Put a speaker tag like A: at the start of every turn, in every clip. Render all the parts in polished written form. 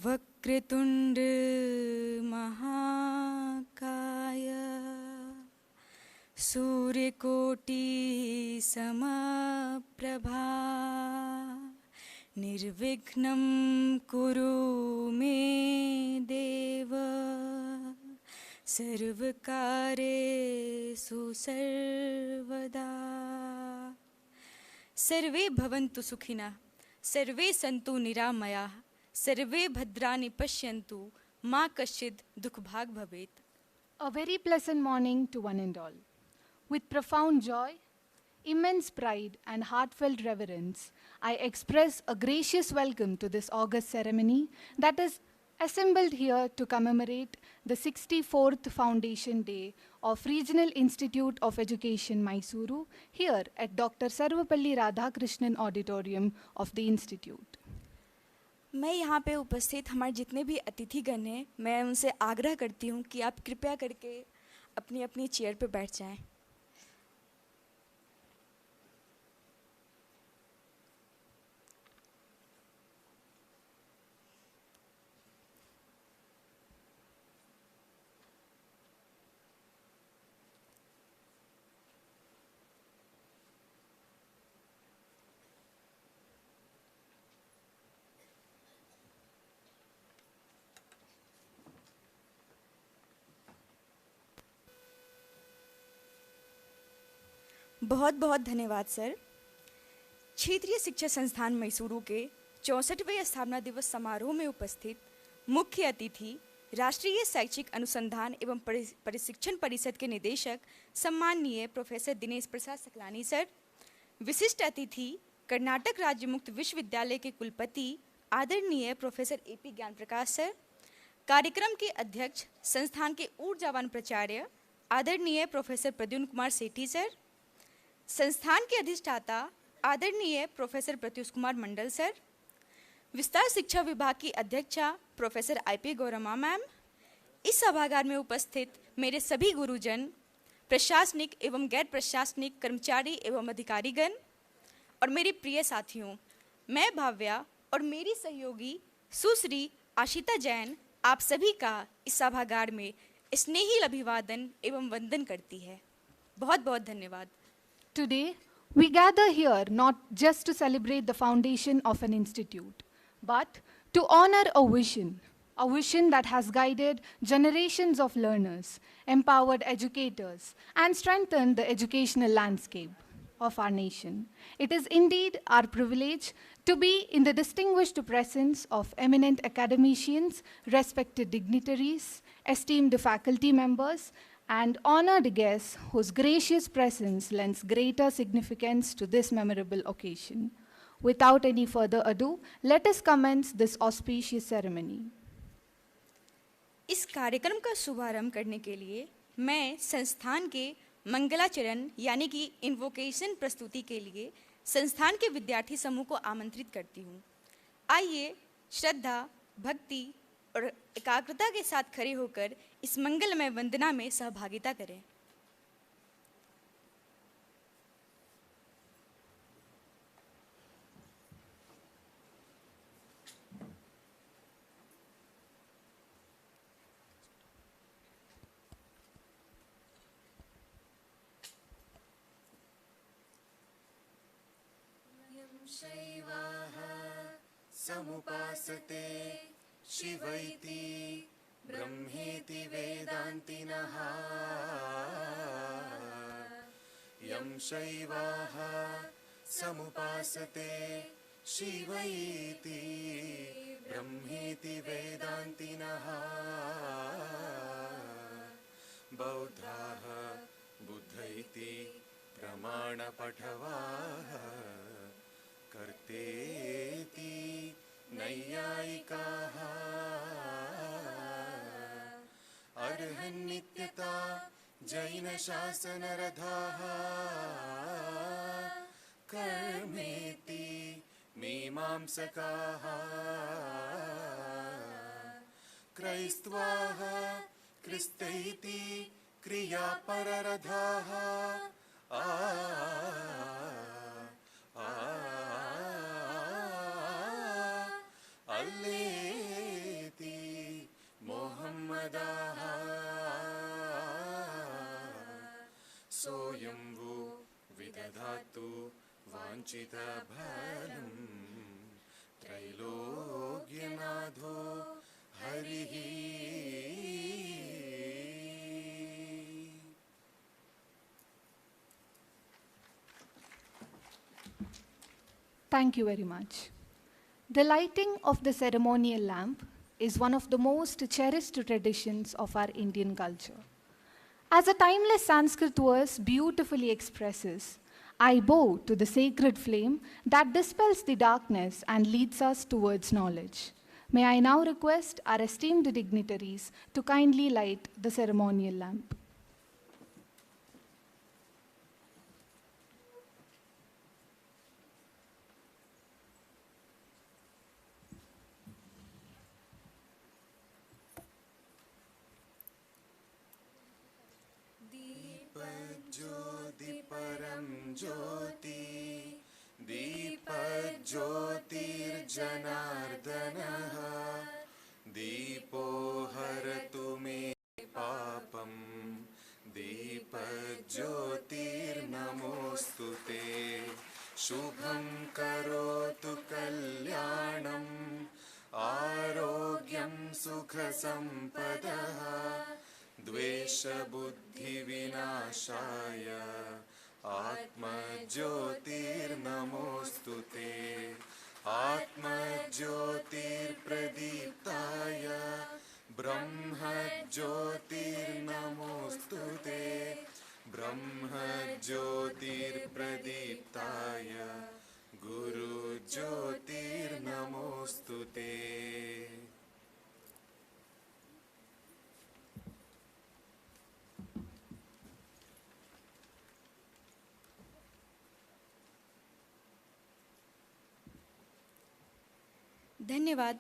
A: वक्रतुंड महाकाय सूर्यकोटि समप्रभा निर्विघ्नं कुरु मे देव सर्वकार्येषु सर्वदा। सर्वे भवन्तु सुखिनः, सर्वे सन्तु निरामयाः, सर्वे भद्राणि पश्यन्तु, मा कश्चित् दुःखभाग् भवेत्।
B: A very pleasant morning to one and all. With profound joy, immense pride and heartfelt reverence, I express a gracious welcome to this august ceremony that is assembled here to commemorate the 64th Foundation Day of Regional Institute of Education, Mysuru, here at Dr. Sarvapalli Radhakrishnan Auditorium of the Institute.
A: मैं यहाँ पे उपस्थित हमारे जितने भी अतिथिगण हैं, मैं उनसे आग्रह करती हूँ कि आप कृपया करके अपनी अपनी चेयर पे बैठ जाएं। बहुत बहुत धन्यवाद सर। क्षेत्रीय शिक्षा संस्थान मैसूरू के 64वें स्थापना दिवस समारोह में उपस्थित मुख्य अतिथि राष्ट्रीय शैक्षिक अनुसंधान एवं प्रशिक्षण परिषद के निदेशक सम्माननीय प्रोफेसर दिनेश प्रसाद सकलानी सर, विशिष्ट अतिथि कर्नाटक राज्य मुक्त विश्वविद्यालय के कुलपति आदरणीय प्रोफेसर AP ज्ञान प्रकाश सर, कार्यक्रम के अध्यक्ष संस्थान के ऊर्जावान प्राचार्य आदरणीय प्रोफेसर प्रद्युम्न कुमार सेठी सर, संस्थान के अधिष्ठाता आदरणीय प्रोफेसर प्रत्युष कुमार मंडल सर, विस्तार शिक्षा विभाग की अध्यक्षा प्रोफेसर IP गौरमा मैम, इस सभागार में उपस्थित मेरे सभी गुरुजन, प्रशासनिक एवं गैर प्रशासनिक कर्मचारी एवं अधिकारीगण और मेरे प्रिय साथियों, मैं भाव्या और मेरी सहयोगी सुश्री आशिता जैन आप सभी का इस सभागार में स्नेही अभिवादन एवं वंदन करती है। बहुत बहुत धन्यवाद।
B: Today, we gather here not just to celebrate the foundation of an institute, but to honor a vision that has guided generations of learners, empowered educators, and strengthened the educational landscape of our nation. It is indeed our privilege to be in the distinguished presence of eminent academicians, respected dignitaries, esteemed faculty members, and honored guests whose gracious presence lends greater significance to this memorable occasion. Without any further ado, let us commence this auspicious ceremony.
A: इस कार्यक्रम का शुभारंभ करने के लिए मैं संस्थान के मंगलाचरण यानी कि इन्वोकेशन प्रस्तुति के लिए संस्थान के विद्यार्थी समूह को आमंत्रित करती हूँ। आइए श्रद्धा, भक्ति और एकाग्रता के साथ खड़े होकर इस मंगलमय वंदना में सहभागिता करें।
C: शैवाः समुपासते शिवैति ब्रह्मेति वेदान्तिनः यं शैवाः समुपासते शिवैति ब्रह्मेति वेदान्तिनः बौद्धाः बुद्धैति प्रमाणपठवाः कर्तेति नैयायिकाः अर्हन्नित्यता जैनशासनरथाः कर्मेति मीमांसकाः क्रैस्तवाः क्रिस्तैति क्रियापररथाः अल्लेलुया ददातु वाञ्छितफलम् त्रैलोक्यनाथो हरिः।
B: Thank you very much. The lighting of the ceremonial lamp is one of the most cherished traditions of our Indian culture. As a timeless Sanskrit verse beautifully expresses, I bow to the sacred flame that dispels the darkness and leads us towards knowledge. May I now request our esteemed dignitaries to kindly light the ceremonial lamp.
C: ज्योति परम ज्योति दीपज्योतिर्जनार्दनः दीपो हरतु मे पापं दीपज्योतिर्नमोऽस्तु ते शुभं करोतु कल्याणम् आरोग्यं सुखसम्पदः द्वेषबुद्धिविनाशाय आत्मज्योतिर्नमोऽस्तु ते आत्मज्योतिर्प्रदीप्ताय ब्रह्मज्योतिर्नमोऽस्तु ते ब्रह्मज्योतिर्प्रदीप्ताय गुरुज्योतिर्नमोऽस्तु ते।
A: धन्यवाद।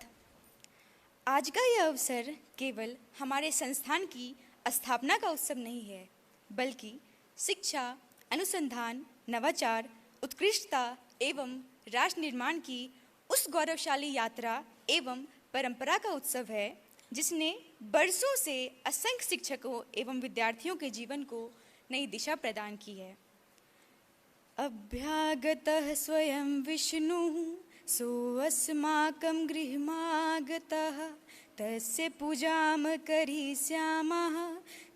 A: आज का यह अवसर केवल हमारे संस्थान की स्थापना का उत्सव नहीं है, बल्कि शिक्षा, अनुसंधान, नवाचार, उत्कृष्टता एवं राष्ट्र निर्माण की उस गौरवशाली यात्रा एवं परंपरा का उत्सव है जिसने बरसों से असंख्य शिक्षकों एवं विद्यार्थियों के जीवन को नई दिशा प्रदान की है। अभ्यागतः स्वयं विष्णुः सोऽस्माकं गृहमागतः तस्य पूजां करिष्यामः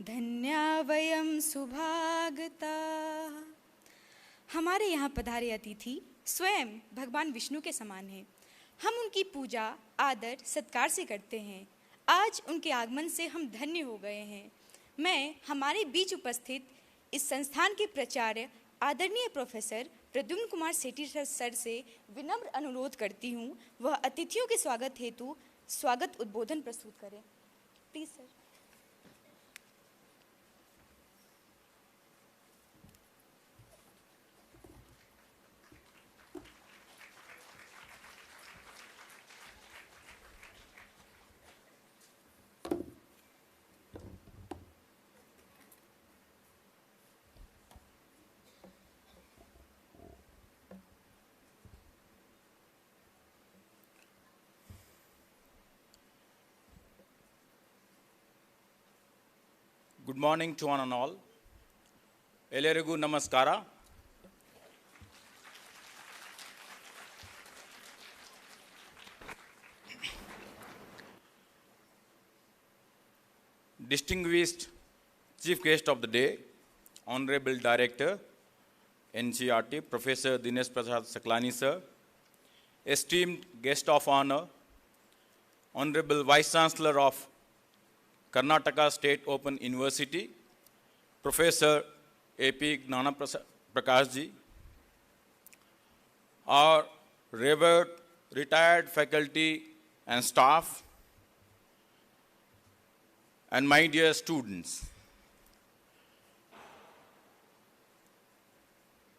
A: धन्या वयं सुभागताः। हमारे यहाँ पधारे अतिथि स्वयं भगवान विष्णु के समान हैं। हम उनकी पूजा आदर सत्कार से करते हैं। आज उनके आगमन से हम धन्य हो गए हैं। मैं हमारे बीच उपस्थित इस संस्थान के प्राचार्य आदरणीय प्रोफेसर प्रद्युम्न कुमार सेठी सर से विनम्र अनुरोध करती हूँ वह अतिथियों के स्वागत हेतु स्वागत उद्बोधन प्रस्तुत करें। Please sir.
D: Good morning to one and all. Ellerigu namaskara. Distinguished Chief Guest of the Day, Honorable Director, NCERT, Professor Dinesh Prasad Saklani Sir, esteemed Guest of Honor, Honorable Vice Chancellor of Karnataka State Open University, Professor A.P. Gnana Prakash ji, our revered retired faculty and staff, and my dear students.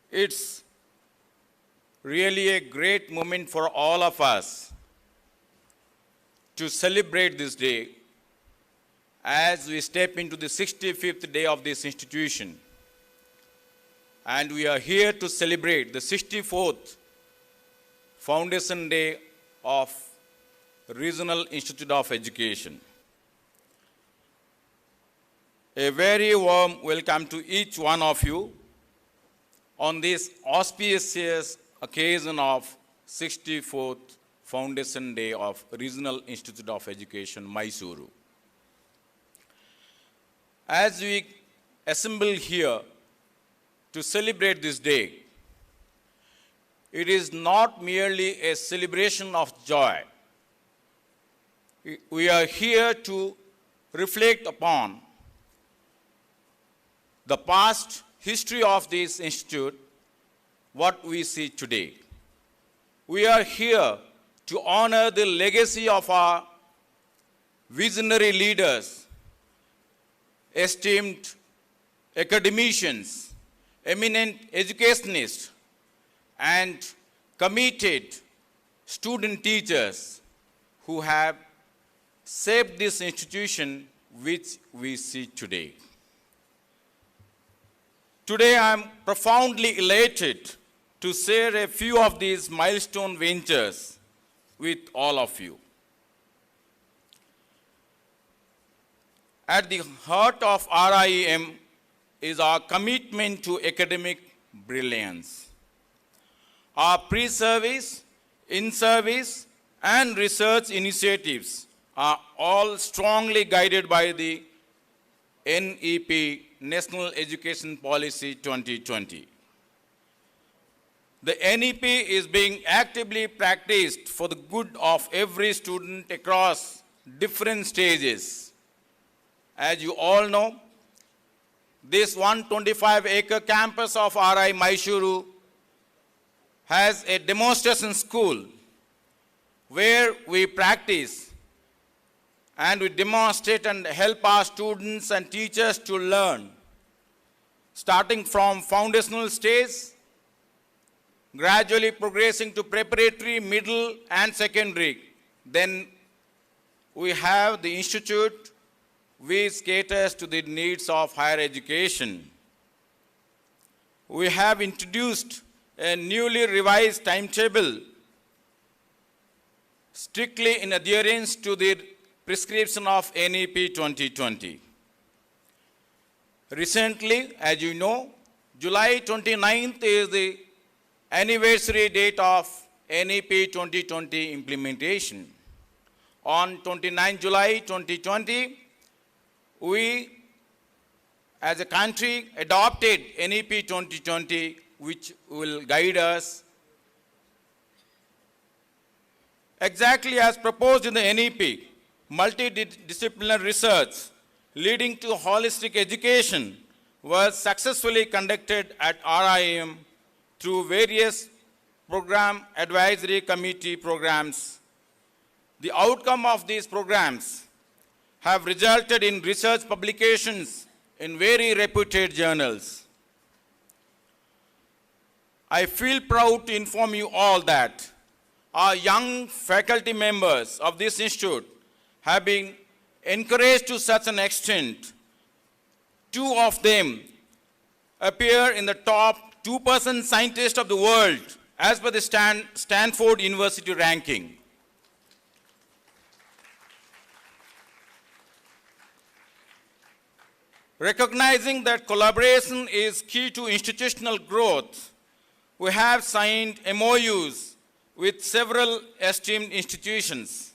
D: It's really a great moment for all of us to celebrate this day as we step into the 65th day of this institution. And we are here to celebrate the 64th Foundation Day of Regional Institute of Education. A very warm welcome to each one of you, on this auspicious occasion of 64th Foundation Day of Regional Institute of Education, Mysuru. As we assemble here to celebrate this day, it is not merely a celebration of joy. We are here to reflect upon the past history of this institute, what we see today. We are here to honor the legacy of our visionary leaders, esteemed academicians, eminent educationists, and committed student teachers who have shaped this institution which we see today. Today I am profoundly elated to share a few of these milestone ventures with all of you. At the heart of RIEM is our commitment to academic brilliance. Our pre-service, in-service, and research initiatives are all strongly guided by the NEP, National Education Policy 2020. The NEP is being actively practiced for the good of every student across different stages. As you all know, this 125-acre campus of RI Mysuru has a demonstration school where we practice and we demonstrate and help our students and teachers to learn, starting from foundational stage, gradually progressing to preparatory, middle, and secondary. Then we have the institute which caters to the needs of higher education. We have introduced a newly revised timetable strictly in adherence to the prescription of NEP 2020. Recently, as you know, July 29th is the anniversary date of NEP 2020 implementation. On 29 July 2020, we as a country adopted NEP 2020, which will guide us exactly as proposed in the NEP. Multidisciplinary research leading to holistic education was successfully conducted at RIM through various program advisory committee programs. The outcome of these programs have resulted in research publications in very reputed journals. I feel proud to inform you all that our young faculty members of this institute have been encouraged to such an extent. 2 of them appear in the top 2% scientists of the world as per the Stanford University ranking. Recognizing that collaboration is key to institutional growth, we have signed MOUs with several esteemed institutions.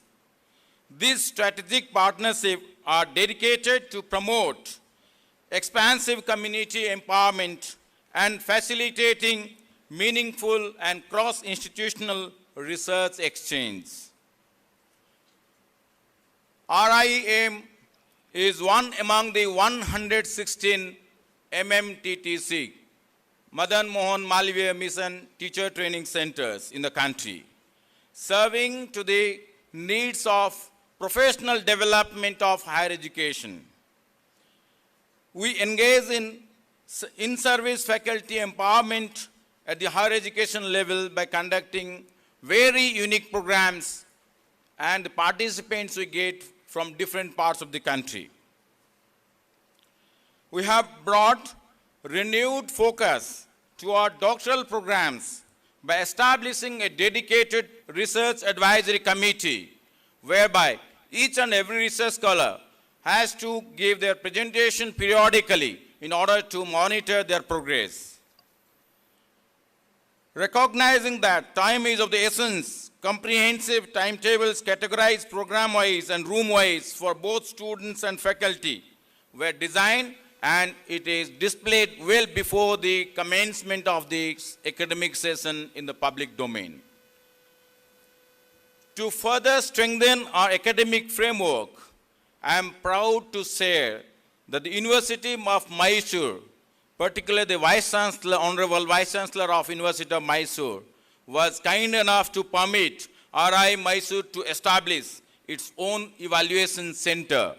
D: These strategic partnerships are dedicated to promote expansive community empowerment and facilitating meaningful and cross-institutional research exchange. RIEM is one among the 116 MMTTC, Madan Mohan Malviya Mission Teacher Training Centers in the country, serving to the needs of professional development of higher education. We engage in-service faculty empowerment at the higher education level by conducting very unique programs, and the participants we get from different parts of the country. We have brought renewed focus to our doctoral programs by establishing a dedicated research advisory committee whereby each and every research scholar has to give their presentation periodically in order to monitor their progress. Recognizing that time is of the essence, comprehensive timetables categorized program-wise and room-wise for both students and faculty were designed, and it is displayed well before the commencement of the academic session in the public domain. To further strengthen our academic framework, I am proud to share that the University of Mysuru, particularly the Vice Chancellor, Honorable Vice Chancellor of University of Mysuru, was kind enough to permit RI Mysuru to establish its own evaluation center.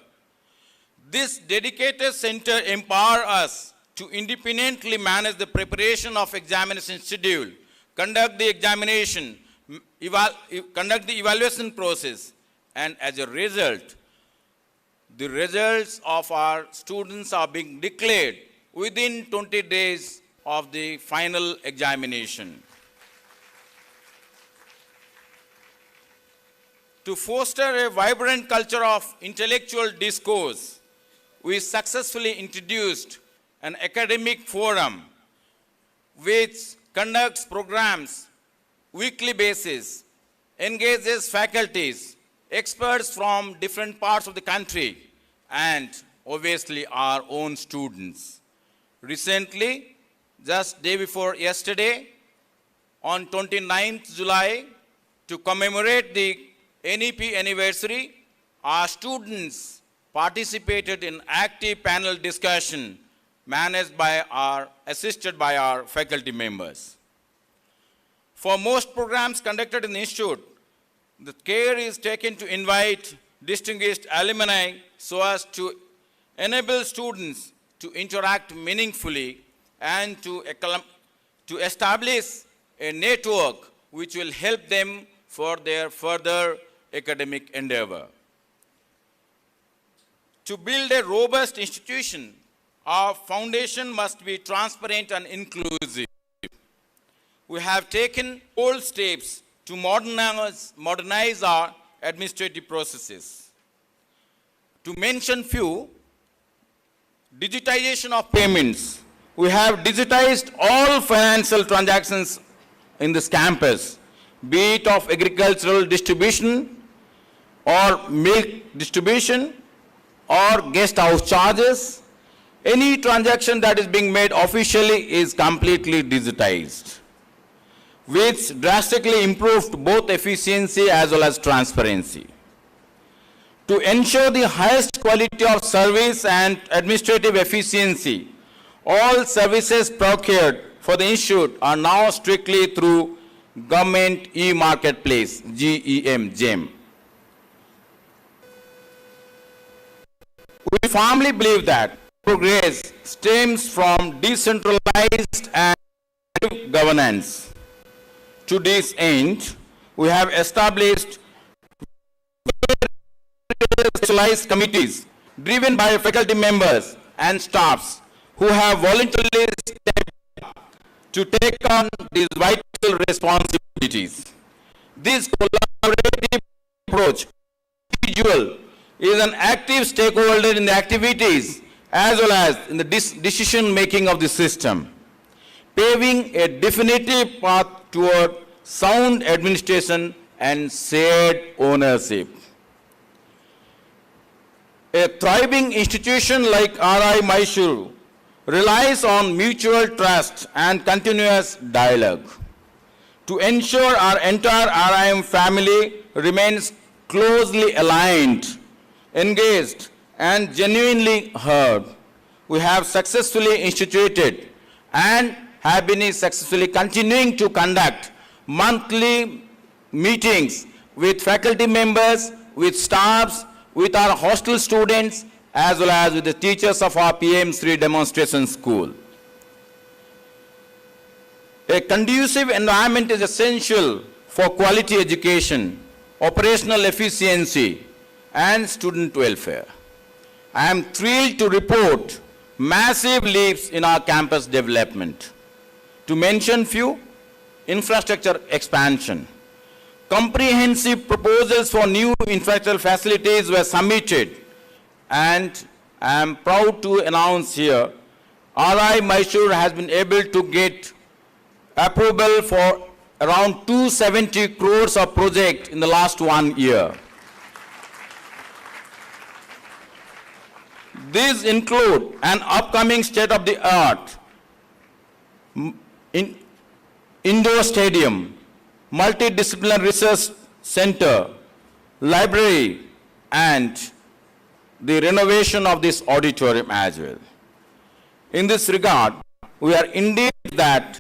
D: This dedicated center empowers us to independently manage the preparation of examination schedule, conduct the examination, conduct the evaluation process, and as a result, the results of our students are being declared within 20 days of the final examination. To foster a vibrant culture of intellectual discourse, we successfully introduced an academic forum which conducts programs weekly basis, engages faculties, experts from different parts of the country, and obviously our own students. Recently, just day before yesterday, on 29th July, to commemorate the NEP anniversary, our students participated in active panel discussion assisted by our faculty members. For most programs conducted in the institute, the care is taken to invite distinguished alumni so as to enable students to interact meaningfully and to establish a network which will help them for their further academic endeavor. To build a robust institution, our foundation must be transparent and inclusive. We have taken bold steps to modernize our administrative processes. To mention few, digitization of payments. We have digitized all financial transactions in this campus, be it of agricultural distribution or milk distribution or guest house charges. Any transaction that is being made officially is completely digitized, which drastically improved both efficiency as well as transparency. To ensure the highest quality of service and administrative efficiency, all services procured for the institute are now strictly through Government E-Marketplace, GEM. We firmly believe that progress stems from decentralized and active governance. To this end, we have established specialized committees driven by faculty members and staffs who have voluntarily stepped up to take on these vital responsibilities. This collaborative approach individual is an active stakeholder in the activities as well as in the decision making of the system, paving a definitive path toward sound administration and shared ownership. A thriving institution like RI Mysuru relies on mutual trust and continuous dialogue. To ensure our entire RIM family remains closely aligned, engaged, and genuinely heard, we have successfully instituted and have been successfully continuing to conduct monthly meetings with faculty members, with staffs, with our hostel students, as well as with the teachers of our PM3 demonstration school. A conducive environment is essential for quality education, operational efficiency, and student welfare. I am thrilled to report massive leaps in our campus development. To mention few, infrastructure expansion. Comprehensive proposals for new infrastructural facilities were submitted, and I am proud to announce here, RI Mysuru has been able to get approval for around 270 crores of project in the last 1 year. These include an upcoming state-of-the-art indoor stadium, multidisciplinary research center, library, and the renovation of this auditorium as well. In this regard, we are indeed that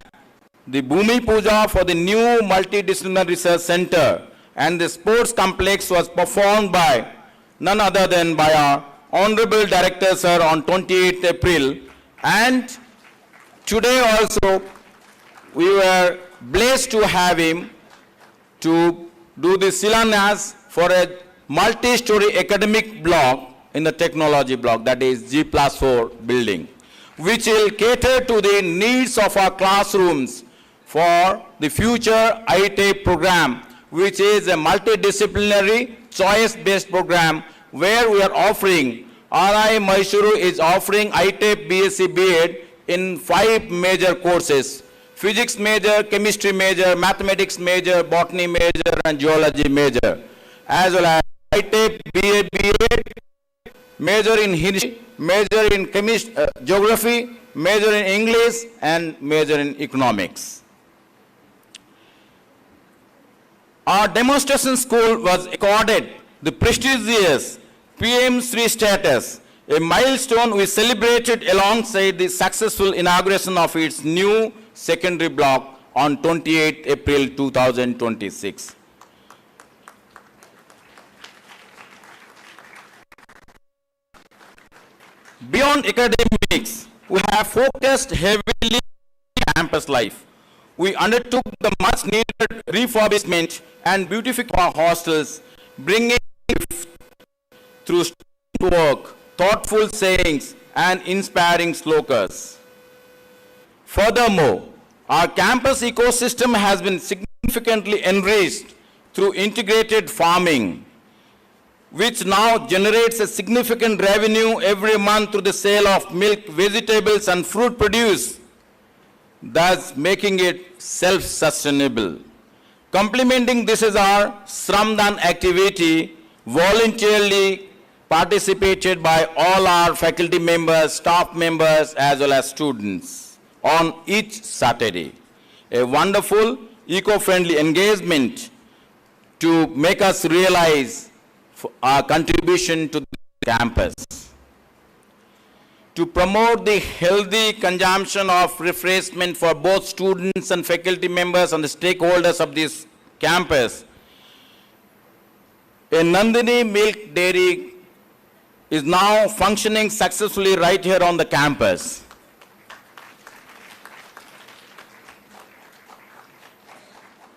D: the Bhumi Puja for the new multidisciplinary research center and the sports complex was performed by none other than by our Honorable Director Sir on 28th April, and today also we were blessed to have him to do the Silanyas for a multi-story academic block in the technology block, that is G+4 building, which will cater to the needs of our classrooms for the future ITEP program, which is a multidisciplinary choice-based program where we are offering, RI Mysuru is offering ITEP BSc B.Ed in 5 major courses: physics major, chemistry major, mathematics major, botany major, and geology major, as well as ITEP B.Ed B.Ed, major in history, major in geography, major in English, and major in economics. Our demonstration school was accorded the prestigious PM Sri status, a milestone we celebrated alongside the successful inauguration of its new secondary block on 28 April 2026. Beyond academics, we have focused heavily on campus life. We undertook the much needed refurbishment and beautification of our hostels, bringing through work, thoughtful sayings, and inspiring slokas. Furthermore, our campus ecosystem has been significantly enriched through integrated farming, which now generates a significant revenue every month through the sale of milk, vegetables, and fruit produce, thus making it self-sustainable. Complementing this is our Shramdan activity, voluntarily participated by all our faculty members, staff members, as well as students on each Saturday. A wonderful, eco-friendly engagement to make us realize our contribution to the campus. To promote the healthy consumption of refreshment for both students and faculty members and the stakeholders of this campus, a Nandini Milk Dairy is now functioning successfully right here on the campus.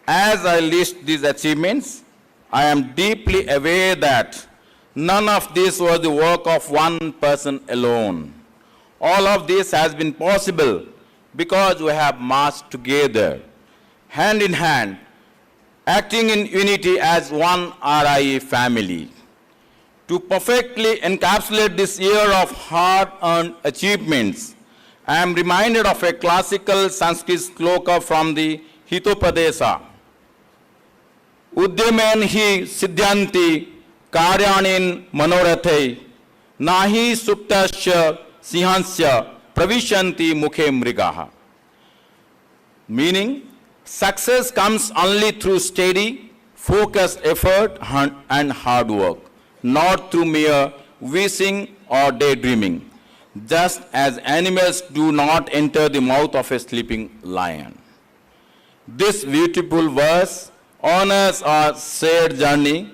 D: As I list these achievements, I am deeply aware that none of this was the work of one person alone. All of this has been possible because we have marched together, hand in hand, acting in unity as one RIE family. To perfectly encapsulate this year of hard-earned achievements, I am reminded of a classical Sanskrit sloka from the Hitopadesa. Udyamen hi siddhyanti karyanin manorathai nahi suptasya sihansya pravishanti mukhe mrigaha. Meaning, success comes only through steady, focused effort and hard work, not through mere wishing or daydreaming, just as animals do not enter the mouth of a sleeping lion. This beautiful verse honors our shared journey.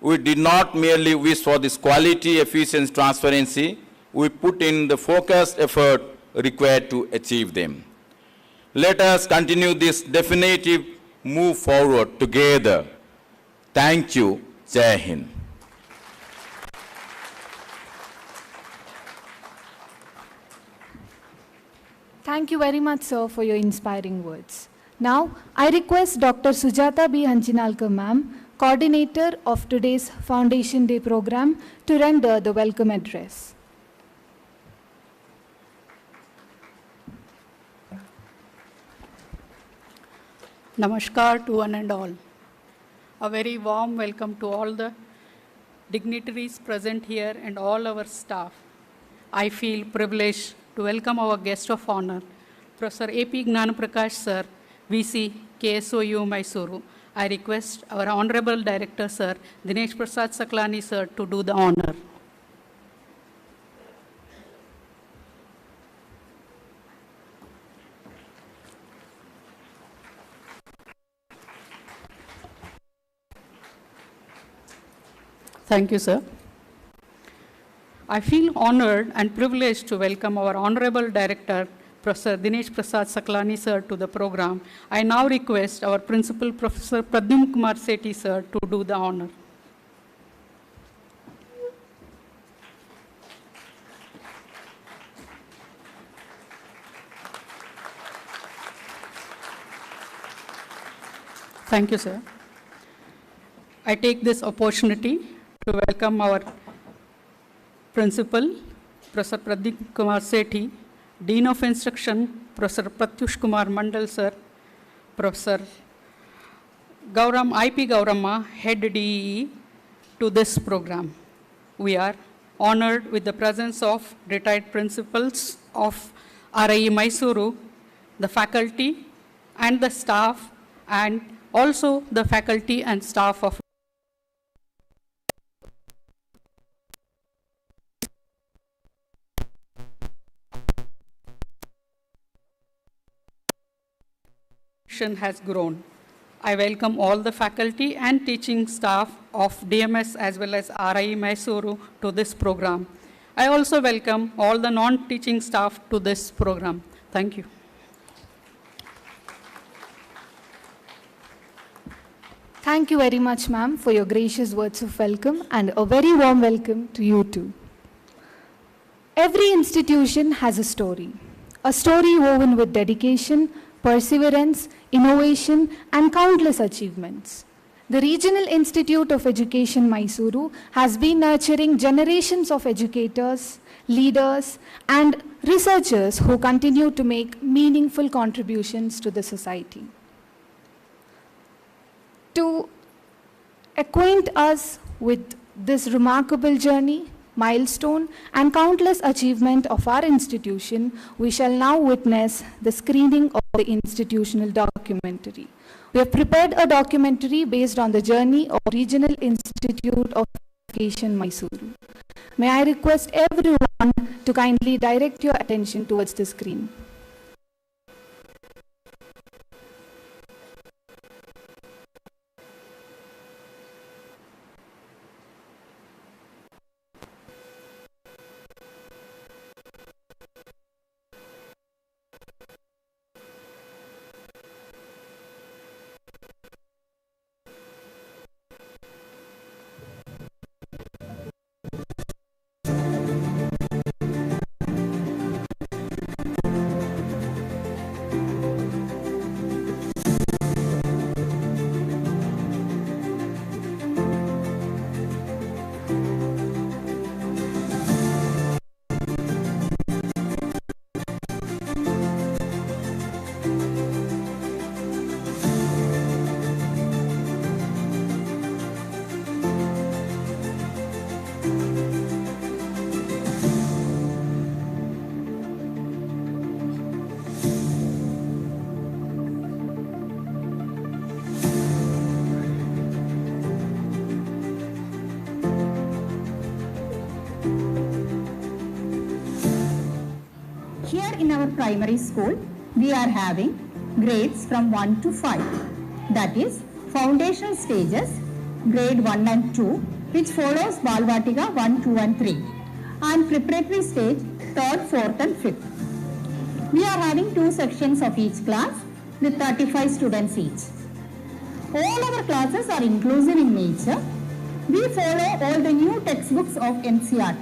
D: We did not merely wish for this quality, efficiency, transparency. We put in the focused effort required to achieve them. Let us continue this definitive move forward together. Thank you. Jai Hind.
B: Thank you very much, sir, for your inspiring words. Now, I request Dr. Sujata B. Hanchinalkar, ma'am, coordinator of today's Foundation Day program, to render the welcome address.
E: Namaskar to one and all. A very warm welcome to all the dignitaries present here and all our staff. I feel privileged to welcome our guest of honor, Professor A.P. Gnanaprakash Sir, VC, KSOU, Mysuru. I request our Honorable Director Sir, Dinesh Prasad Saklani Sir, to do the honor. Thank you, sir. I feel honored and privileged to welcome our Honorable Director, Professor Dinesh Prasad Saklani Sir, to the program. I now request our Principal, Professor Pradyumna Kumar Sethi Sir, to do the honor. Thank you, sir. I take this opportunity to welcome our Principal, Professor Pradyumna Kumar Sethi, Dean of Instruction, Professor Pratyush Kumar Mandal Sir, Professor IP Gauramma, Head DEE, to this program. We are honored with the presence of retired principals of RIE Mysuru, the faculty and the staff, and also the faculty and staff of has grown. I welcome all the faculty and teaching staff of DMS as well as RIE Mysuru to this program. I also welcome all the non-teaching staff to this program. Thank you.
B: Thank you very much, ma'am, for your gracious words of welcome, and a very warm welcome to you too. Every institution has a story woven with dedication, perseverance, innovation, and countless achievements. The Regional Institute of Education Mysuru has been nurturing generations of educators, leaders, and researchers who continue to make meaningful contributions to the society. To acquaint us with this remarkable journey, milestone, and countless achievement of our institution, we shall now witness the screening of the institutional documentary. We have prepared a documentary based on the journey of Regional Institute of Education Mysuru. May I request everyone to kindly direct your attention towards the screen.
F: Here in our primary school, we are having grades from 1 to 5. That is, foundational stages, grade 1 and 2, which follows Balvatika 1, 2 and 3. And preparatory stage, 3rd, 4th and 5th. We are having 2 sections of each class with 35 students each. All our classes are inclusive in nature. We follow all the new textbooks of NCERT.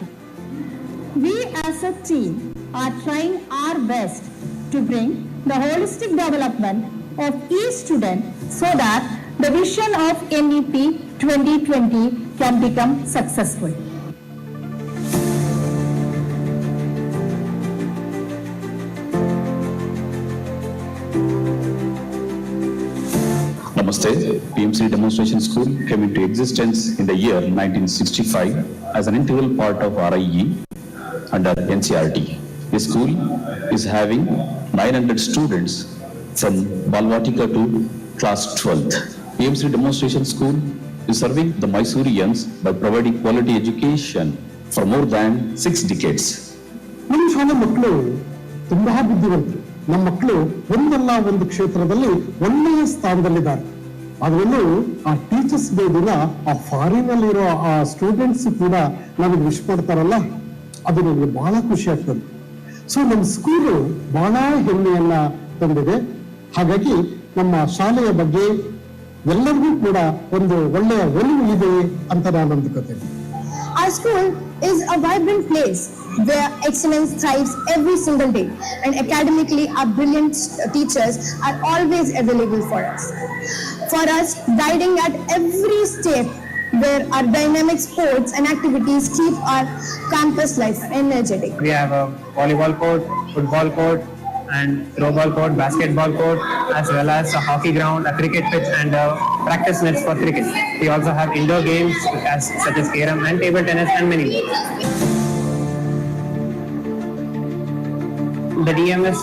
F: We as a team are trying our best to bring the holistic development of each student so that the vision of NEP 2020 can become successful.
G: Namaste. PMC Demonstration School came into existence in the year 1965 as an integral part of RIE under NCERT. The school is having 900 students from Balvatika to class 12th. PMC Demonstration School is serving the Mysoreans by providing quality education for more than 6 decades.
H: ನಮ್ಮ ಶಾಲೆ ಮಕ್ಕಳು ತುಂಬಾ ಬುದ್ಧಿವಂತರು. ನಮ್ಮ ಮಕ್ಕಳು ಒಂದಲ್ಲ ಒಂದು ಕ್ಷೇತ್ರದಲ್ಲಿ ಒಳ್ಳೆಯ ಸ್ಥಾನದಲ್ಲಿದ್ದಾರೆ. ಅದರಲ್ಲೂ ಆ ಟೀಚರ್ಸ್ ಡೇ ದಿನ ಆ ಫಾರಿನ್ ಅಲ್ಲಿರೋ ಆ ಸ್ಟೂಡೆಂಟ್ಸ್ ಕೂಡ ನಮಗೆ ವಿಶ್ ಮಾಡ್ತಾರಲ್ಲ, ಅದು ನಮಗೆ ಬಹಳ ಖುಷಿ ಆಗ್ತದೆ. ಸೊ ನಮ್ಮ ಸ್ಕೂಲು ಬಹಳ ಹೆಮ್ಮೆಯನ್ನ ತಂದಿದೆ. ಹಾಗಾಗಿ ನಮ್ಮ ಶಾಲೆಯ ಬಗ್ಗೆ ಎಲ್ಲರಿಗೂ ಕೂಡ ಒಂದು ಒಳ್ಳೆಯ ಒಲವು ಇದೆ ಅಂತ ನಾನು ಅಂದುಕೊಳ್ತೇನೆ.
I: Our school is a vibrant place where excellence thrives every single day, and academically our brilliant teachers are always available for us, guiding at every step, where our dynamic sports and activities keep our campus life energetic.
J: We have a volleyball court, football court, and throwball court, basketball court, as well as a hockey ground, a cricket pitch, and practice nets for cricket. We also have indoor games such as carom and table tennis and many more. The DMS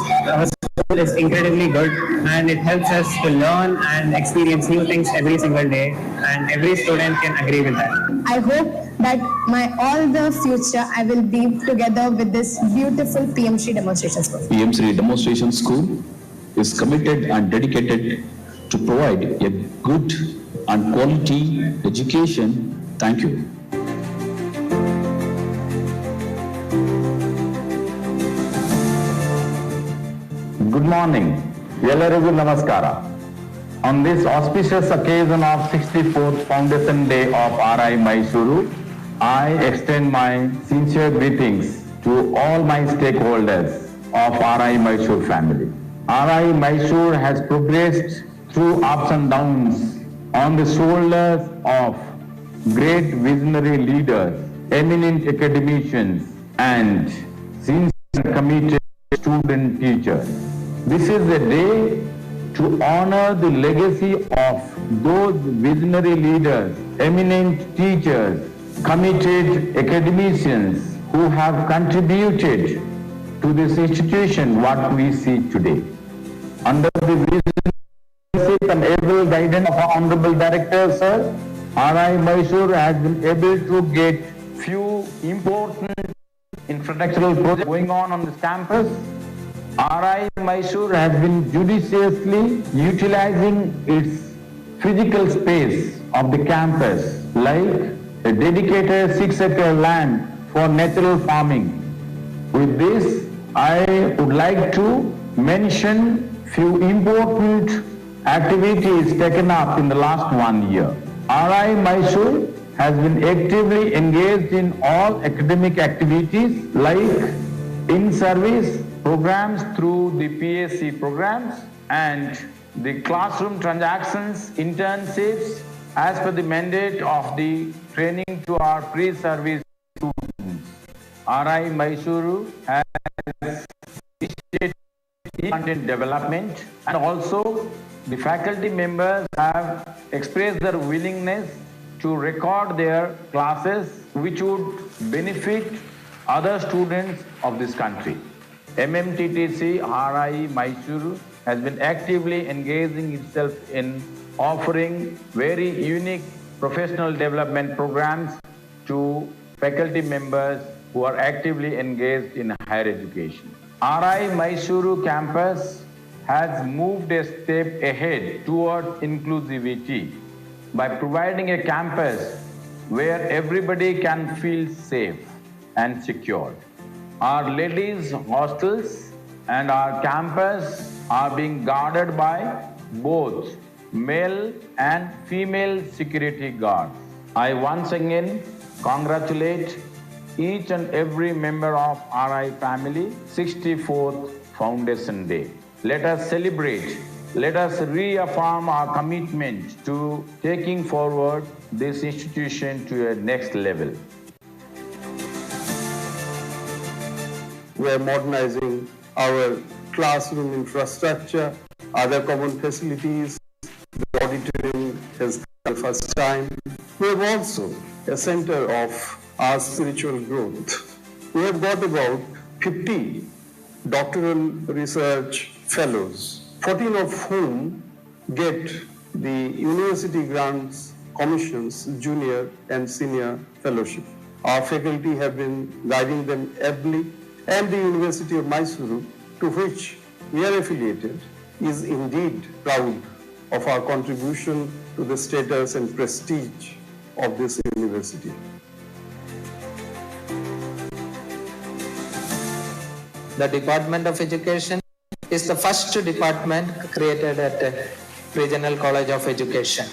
J: school is incredibly good, and it helps us to learn and experience new things every single day, and every student can agree with that.
I: I hope that all the future I will be together with this beautiful PMC Demonstration School.
G: PMC Demonstration School is committed and dedicated to provide a good and quality education. Thank you.
K: Good morning. Ellarigu namaskara. On this auspicious occasion of 64th Foundation Day of RI Mysuru, I extend my sincere greetings to all my stakeholders of RI Mysuru family. RI Mysuru has progressed through ups and downs on the shoulders of great visionary leaders, eminent academicians, and sincere committed student teachers. This is a day to honor the legacy of those visionary leaders, eminent teachers, committed academicians who have contributed to this institution what we see today. Under the vision and able guidance of our Honorable Director, Sir, RI Mysuru has been able to get few important infrastructural projects going on this campus. RI Mysuru has been judiciously utilizing its physical space of the campus, like a dedicated 6-acre land for natural farming. With this, I would like to mention few important activities taken up in the last 1 year. RI Mysuru has been actively engaged in all academic activities like in-service programs through the PSC programs and the classroom transactions, internships as per the mandate of the training to our pre-service students. RI Mysuru has initiated content development, and also the faculty members have expressed their willingness to record their classes which would benefit other students of this country. MMTTC RI Mysuru has been actively engaging itself in offering very unique professional development programs to faculty members who are actively engaged in higher education. RI Mysuru campus has moved a step ahead towards inclusivity by providing a campus where everybody can feel safe and secured. Our ladies' hostels and our campus are being guarded by both male and female security guards. I once again congratulate each and every member of RI family 64th Foundation Day. Let us celebrate. Let us reaffirm our commitment to taking forward this institution to a next level.
L: We are modernizing our classroom infrastructure, other common facilities, The auditorium has come the first time. We have also a center of our spiritual growth. We have got about 50 doctoral research fellows, 14 of whom get the university grants, commissions, junior and senior fellowship. Our faculty have been guiding them ably, and the University of Mysuru, to which we are affiliated, is indeed proud of our contribution to the status and prestige of this university.
M: The Department of Education is the first department created at Regional College of Education.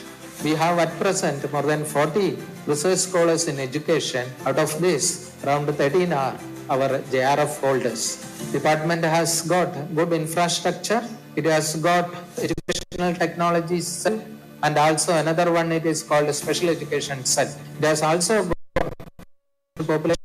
M: We have at present more than 40 research scholars in education. Out of this, around 13 are our JRF holders. Department has got good infrastructure. It has got educational technology cell, and also another one, it is called a special education cell. It has also got population,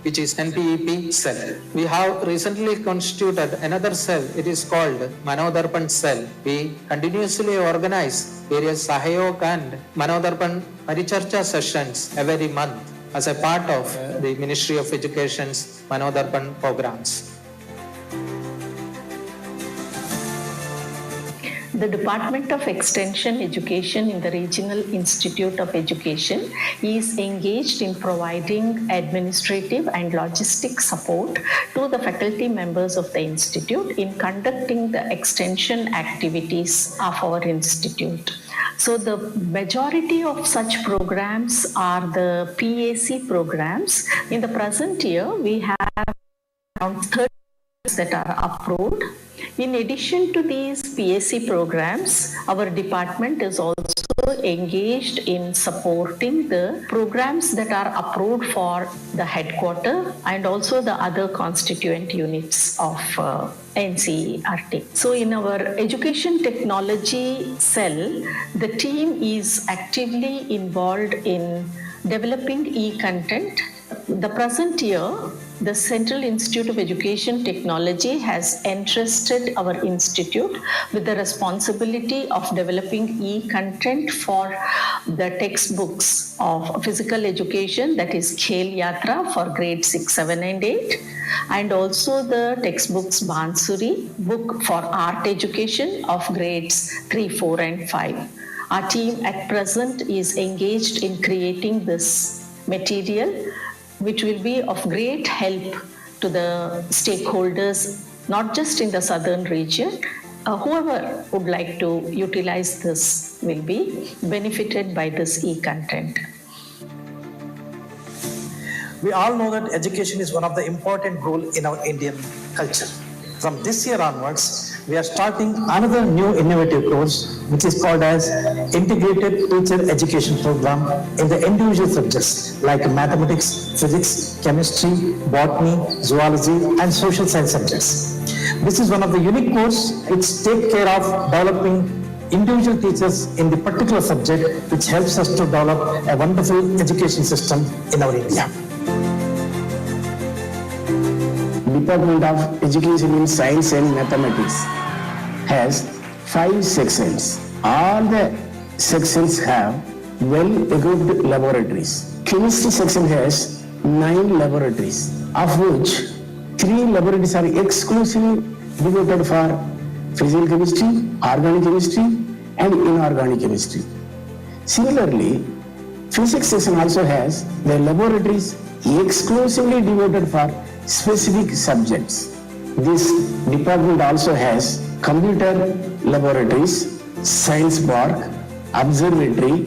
M: which is NPEP cell. We have recently constituted another cell. It is called Manodarpan cell. We continuously organize various Sahayog and Manodarpan Paricharcha sessions every month as a part of the Ministry of Education's Manodarpan programs.
N: The Department of Extension Education in the Regional Institute of Education is engaged in providing administrative and logistic support to the faculty members of the institute in conducting the extension activities of our institute. So the majority of such programs are the PAC programs. In the present year, we have around 30 that are approved. In addition to these PAC programs, our department is also engaged in supporting the programs that are approved for the headquarters and also the other constituent units of NCERT. So in our education technology cell, the team is actively involved in developing e-content. The present year, the Central Institute of Education Technology has entrusted our institute with the responsibility of developing e-content for the textbooks of physical education, that is Khel Yatra for grade 6, 7 and 8, and also the textbooks Bansuri, book for art education of grades 3, 4 and 5. Our team at present is engaged in creating this material, which will be of great help to the stakeholders, not just in the southern region. Whoever would like to utilize this will be benefited by this e-content.
O: We all know that education is one of the important roles in our Indian culture. From this year onwards, we are starting another new innovative course, which is called as Integrated Teacher Education Program in the individual subjects like mathematics, physics, chemistry, botany, zoology, and social science subjects. This is one of the unique courses which take care of developing individual teachers in the particular subject, which helps us to develop a wonderful education system in our India.
P: Department of Education in Science and Mathematics has 5 sections. All the sections have well-equipped laboratories. Chemistry section has 9 laboratories, of which 3 laboratories are exclusively devoted for physical chemistry, organic chemistry, and inorganic chemistry. Similarly, physics section also has the laboratories exclusively devoted for specific subjects. This department also has computer laboratories, science park, observatory,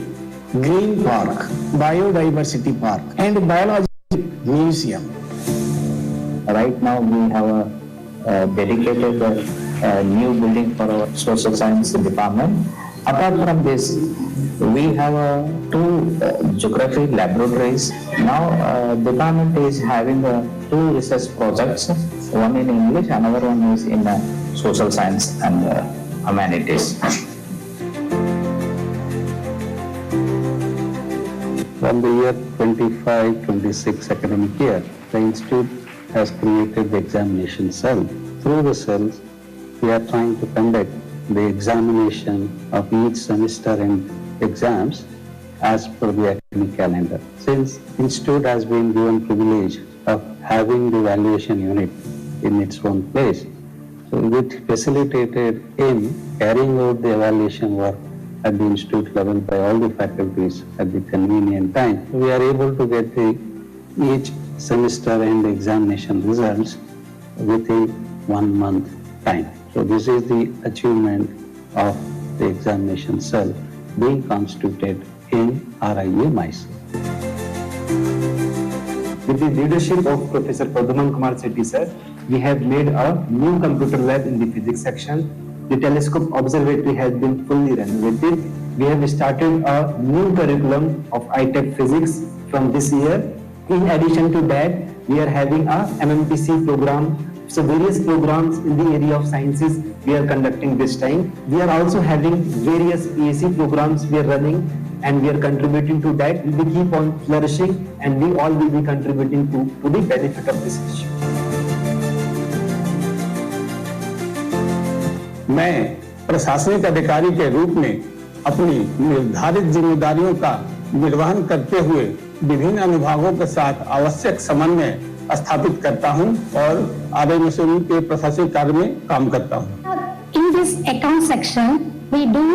P: green park, biodiversity park, and biology museum.
K: Right now we have a dedicated new building for our social science department. Apart from this, we have 2 geography laboratories. Now department is having 2 research projects, one in English, another one is in social science and humanities.
L: From the year 25-26 academic year, the Institute has created the examination cell. Through the cells, we are trying to conduct
Q: the examination of each semester and exams as per the academic calendar. Since Institute has been given privilege of having the evaluation unit in its own place, so it facilitated in carrying out the evaluation work at the institute level by all the faculties at the convenient time. We are able to get each semester and examination results within 1 month time. So this is the achievement of the examination cell being constituted in RIA Mysuru.
J: With the leadership of Professor Padman Kumar Sethi sir, we have made a new computer lab in the physics section. The telescope observatory has been fully renovated. We have started a new curriculum of iTech physics from this year. In addition to that, we are having a MMTC program. So various programs in the area of sciences we are conducting this time. We are also having various PAC programs we are running, and we are contributing to that. We will keep on flourishing, and we all will be contributing to the benefit of this issue.
P: मैं प्रशासनिक अधिकारी के रूप में अपनी निर्धारित जिम्मेदारियों का निर्वहन करते हुए विभिन्न अनुभागों के साथ आवश्यक समन्वय स्थापित करता हूं और RI मैसूरू के प्रशासनिक कार्य में काम करता हूं।
R: In this account section, we do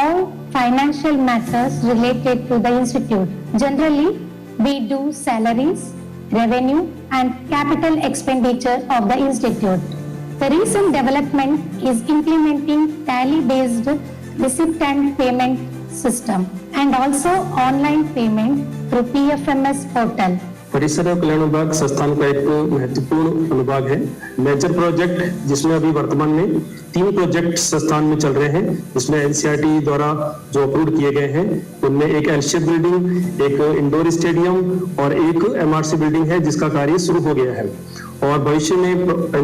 R: all financial matters related to the institute. Generally, we do salaries, revenue, and capital expenditure of the institute. The recent development is implementing tally-based receipt and payment system and also online payment through PFMS portal.
O: परिसर और कल्याण विभाग संस्थान का एक महत्वपूर्ण अनुभाग है। Major project जिसमें अभी वर्तमान में 3 प्रोजेक्ट संस्थान में चल रहे हैं, जिसमें NCERT द्वारा जो अप्रूव किए गए हैं, उनमें एक LCF बिल्डिंग, एक इंडोर स्टेडियम और एक MRC बिल्डिंग है जिसका कार्य शुरू हो गया है। और भविष्य में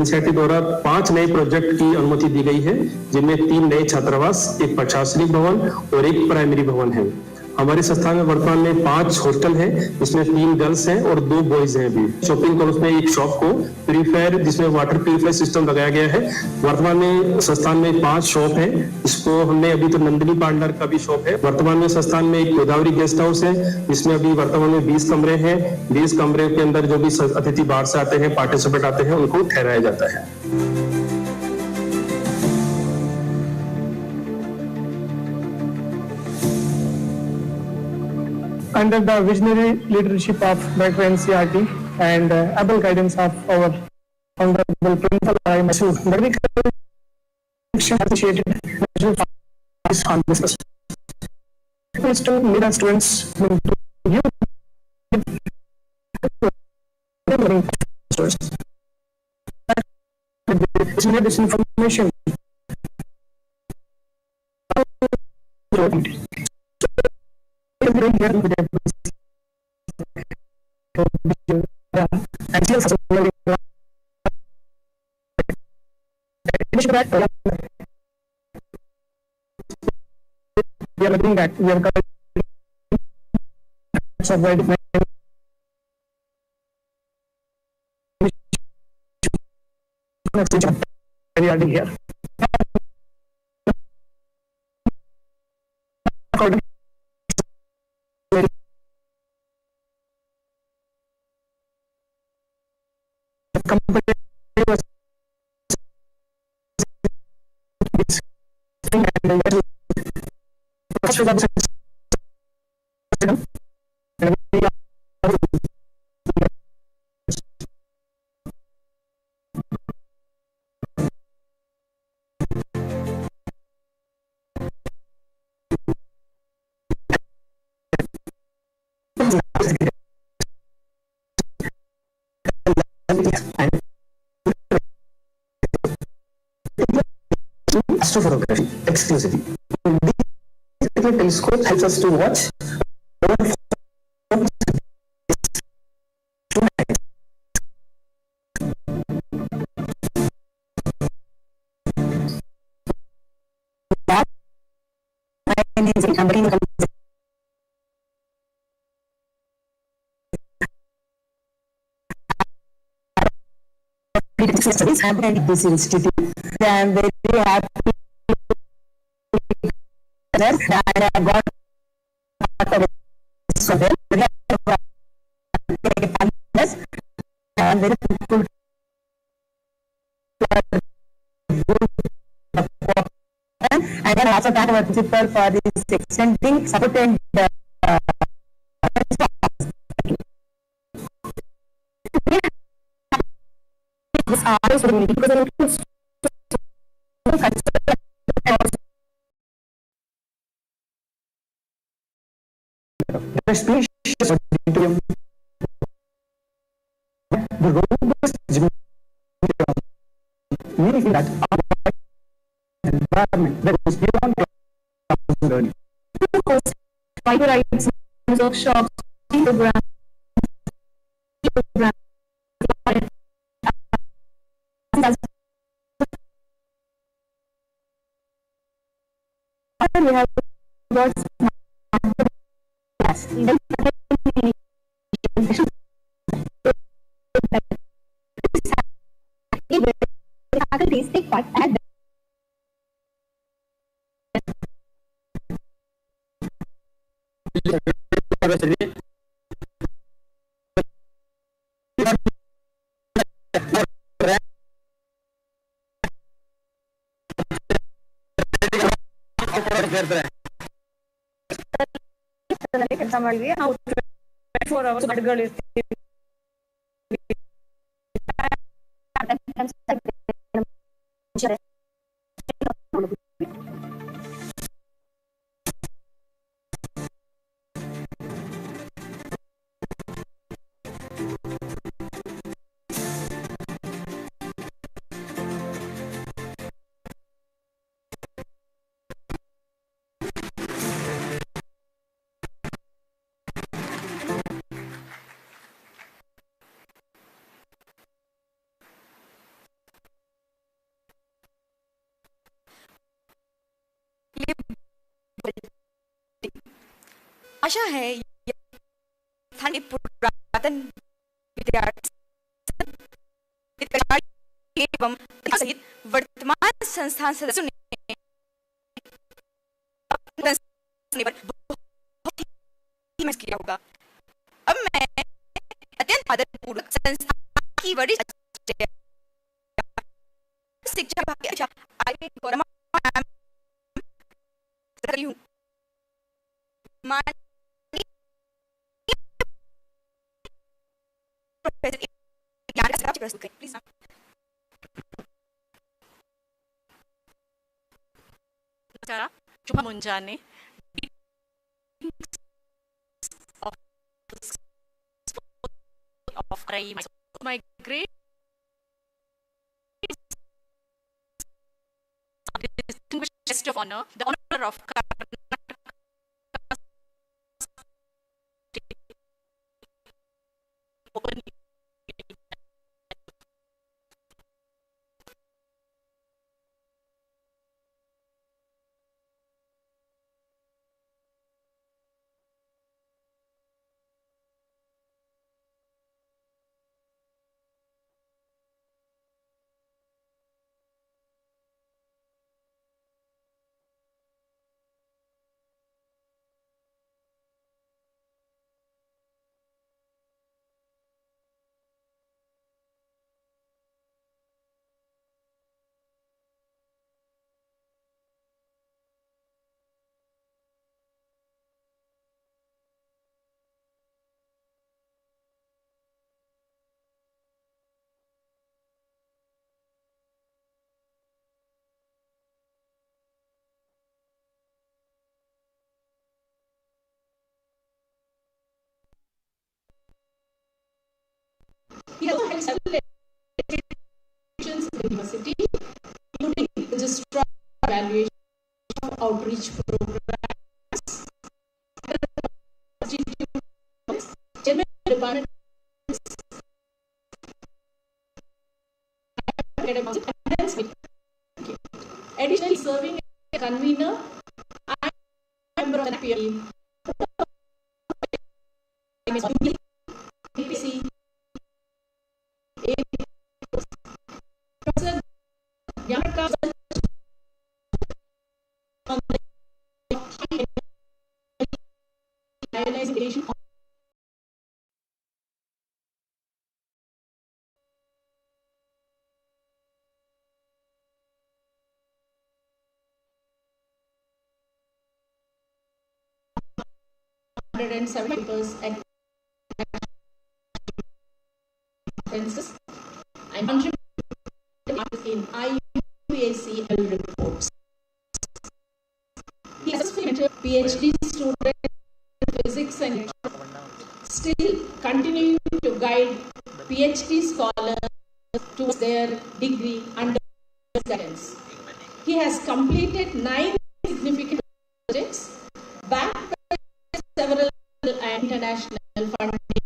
O: NCERT द्वारा 5 नए प्रोजेक्ट की अनुमति दी गई है, जिनमें 3 नए छात्रावास, एक प्रशासनिक भवन और एक प्राइमरी भवन है। हमारे संस्थान में वर्तमान में 5 हॉस्टल हैं, जिसमें 3 गर्ल्स हैं और 2 बॉयज हैं। अभी शॉपिंग कॉम्प्लेक्स में एक शॉप को प्यूरीफायर, जिसमें वाटर प्यूरीफायर सिस्टम लगाया गया है। वर्तमान में संस्थान में 5 शॉप है, इसको हमने अभी तो नंदिनी पार्लर का भी शॉप है। वर्तमान में संस्थान में एक गोदावरी गेस्ट हाउस है, जिसमें अभी वर्तमान में 20 कमरे हैं। 20 कमरे के अंदर जो भी अतिथि बाहर से आते हैं, पार्टिसिपेंट आते हैं, उनको ठहराया जाता है।
J: Under the visionary leadership of Dr. NCERT and able guidance of our Honorable Principal RI Mysuru, medical associated on this. To lead our students to give this information. We are looking at we are here. Astrophotography exclusively. This telescope helps us to watch studies happening at this institute. I am very happy
F: and I got so then I am very thankful and then also thank our principal for this extending support and this always will be because it includes the spacious auditorium, the robust gymnasium, meaning that our environment that is beyond classroom learning. Of course, fiber rights, workshops, programs, we have got class. Faculties take part at ಕೆಲಸ ಮಾಡಿದ್ವಿ ನಾವು 24 hours ಬಡ್ಗಳು ಇರ್ತೀವಿ
A: आशा है स्थानीय पुरातन विद्यार्थी एवं सहित वर्तमान संस्थान सदस्यों ने बहुत ही किया होगा। अब मैं अत्यंत आदरपूर्वक संस्थान की वरिष्ठ शिक्षा विभाग के हूँ
S: ನಮಸ್ಕಾರ, ಶುಭ ಮುಂಜಾನೆ. My great distinguished guest of honor, the honor of open.
T: He also held several institutions in the university, including registrar evaluation of outreach programs, chairman of the department, additionally serving as convener and member of the PLE. 107 papers and conferences and contributed in IUPAC reports. He successfully mentored PhD students in physics and still continuing to guide PhD scholars towards their degree under his guidance. He has completed 9 significant projects backed by several international funding.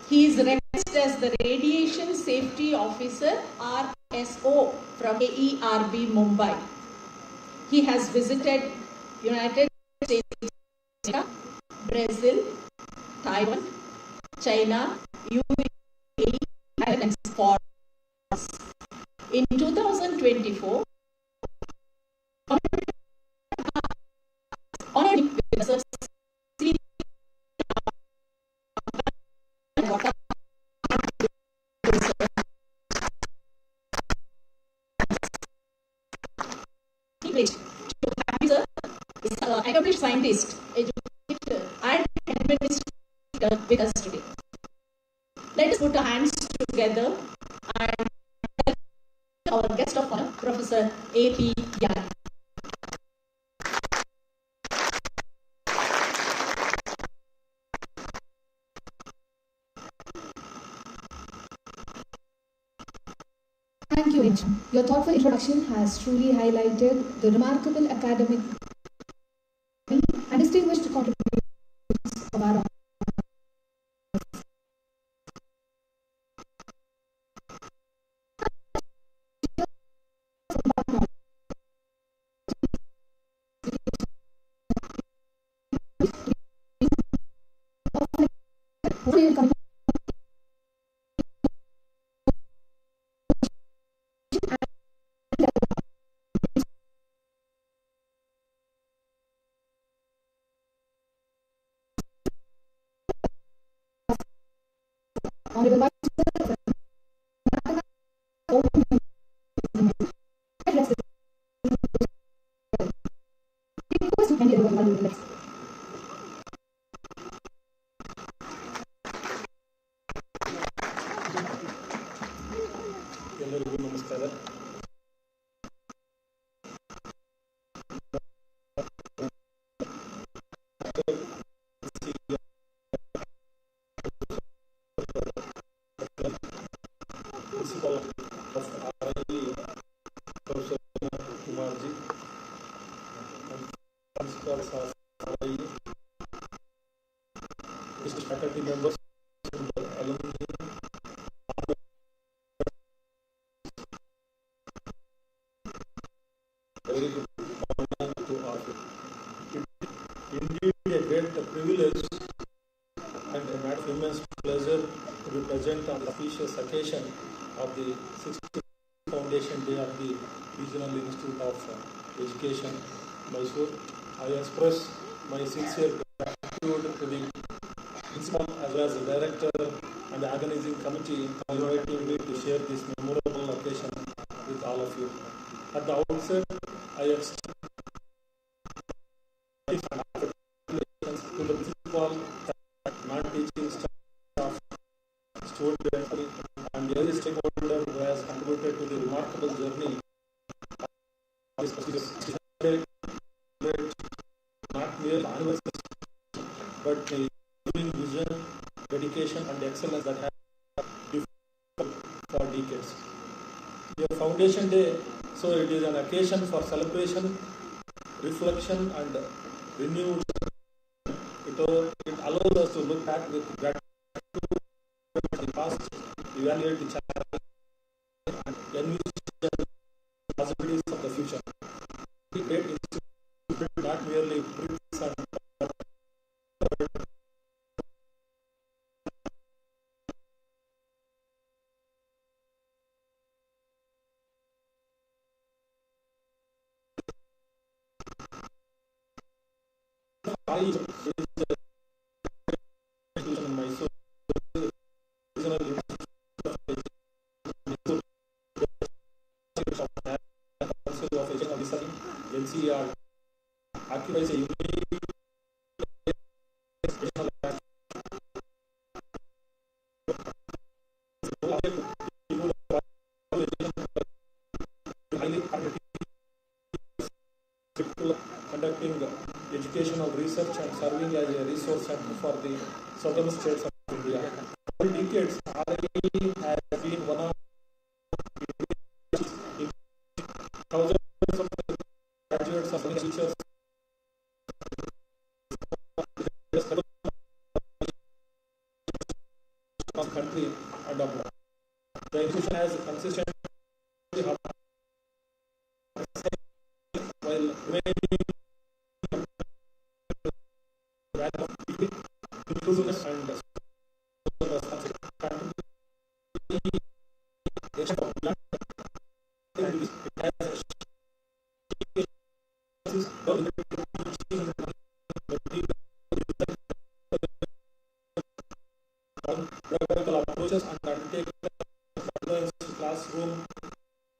T: He is recognized as the Radiation Safety Officer RSO from AERB Mumbai. He has visited United States, Brazil, Taiwan, China, UAE, and foreigners. In 2024, honored with a accomplished scientist, educator, and administrator with us today. Let us put our hands together and welcome our guest of honor, Professor A.P. Yan.
B: Thank you, Rachel. Your thoughtful introduction has truly highlighted the remarkable academic and distinguished contributions of our Honorable Vice Chancellor,
U: ಎಲ್ಲರಿಗೂ ನಮಸ್ಕಾರ. Principal of RIE, Professor Kumarji, and principals of RIE, faculty members, alumni, very good morning to all. Indeed, a great privilege and a matter of immense pleasure to be present on the auspicious occasion of the 60th Foundation Day of the Regional Institute of Education, Mysuru. I express my sincere gratitude to the principal as well as the director and the organizing committee for inviting me to share this memorable occasion with all of you. At the outset, I extend congratulations to the principal, non-teaching staff, students, and every stakeholder who has contributed to the remarkable journey of this prestigious not mere anniversary, but a living vision, dedication, and excellence that have developed for decades. Your Foundation Day, so it is an occasion for celebration, reflection, and renewed. It allows us to look back with gratitude at the past, evaluate the challenges, and envision the possibilities of the future. The great institute not merely bricks and RIE is a institution in Mysuru, regional institute of Mysuru, Council of Education NCERT occupies a unique conducting educational research and serving as a resource center for the southern states of India. For decades, RIE has been one of thousands of graduates of teachers of the country and abroad. The institution has consistently while remaining inclusiveness and pedagogical approaches and undertake classroom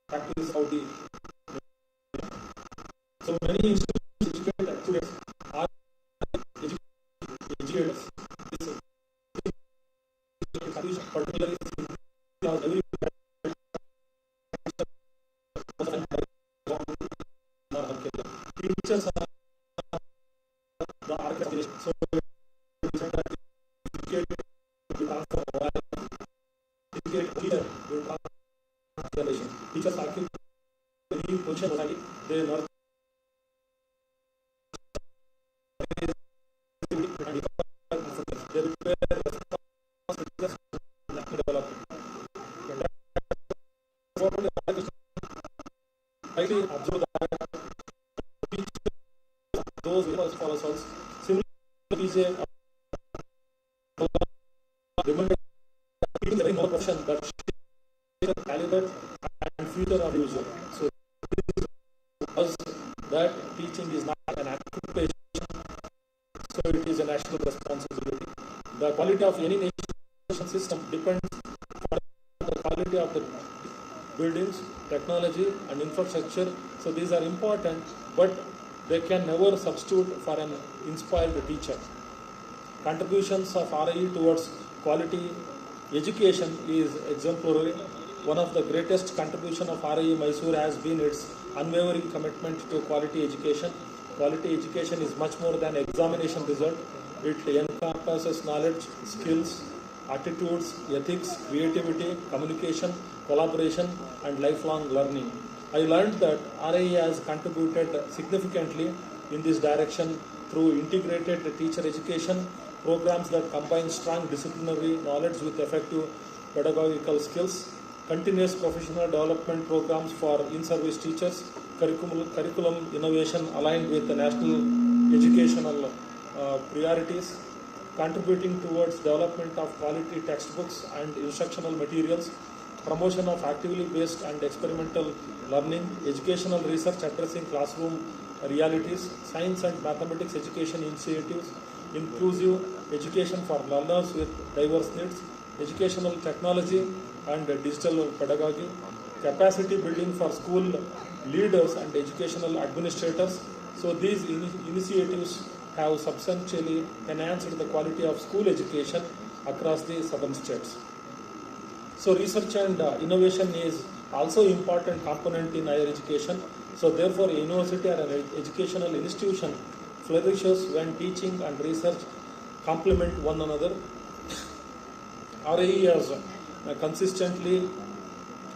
U: practice of the so many institutions educate students are educators. This particularly every teachers are the architect. So teachers occupy the position society. They nurture they prepare responsibilities and development. Highly observe that those who follow us similarly remember very more question that caliber and future of user. So because that teaching is not an occupation, so it is a national responsibility. The quality of any nation system depends on the quality of the buildings, technology and infrastructure. So these are important, but they can never substitute for an inspired teacher. Contributions of RIE towards quality education is exemplary. One of the greatest contribution of RIE Mysuru has been its unwavering commitment to quality education. Quality education is much more than examination result. It encompasses knowledge, skills, attitudes, ethics, creativity, communication, collaboration, and lifelong learning. I learned that RIE has contributed significantly in this direction through integrated teacher education, programs that combine strong disciplinary knowledge with effective pedagogical skills, continuous professional development programs for in-service teachers, curriculum innovation aligned with the national educational priorities, contributing towards development of quality textbooks and instructional materials, promotion of actively based and experimental learning, educational research addressing classroom realities, science and mathematics education initiatives, inclusive education for learners with diverse needs, educational technology and digital pedagogy, capacity building for school leaders and educational administrators. So these initiatives have substantially enhanced the quality of school education across the southern states. So research and innovation is also important component in higher education. So therefore, a university or an educational institution flourishes when teaching and research complement one another. RIE has consistently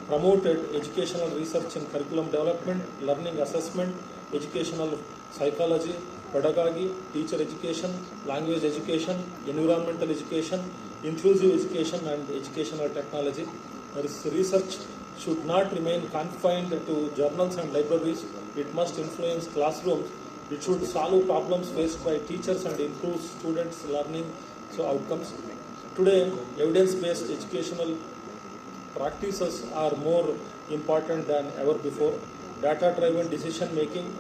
U: promoted educational research in curriculum development, learning assessment, educational psychology, pedagogy, teacher education, language education, environmental education, inclusive education and educational technology. Research should not remain confined to journals and libraries. It must influence classrooms. It should solve problems faced by teachers and improve students' learning outcomes. Today, evidence-based educational practices are more important than ever before. Data-driven decision-making,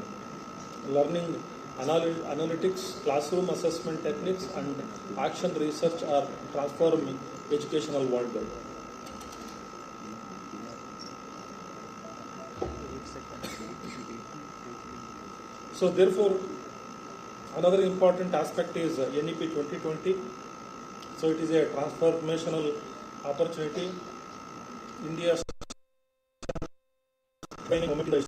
U: learning analytics, classroom assessment techniques, and action research are transforming educational worldwide. So therefore, another important aspect is NEP 2020. So it is a transformational opportunity. India's training momentum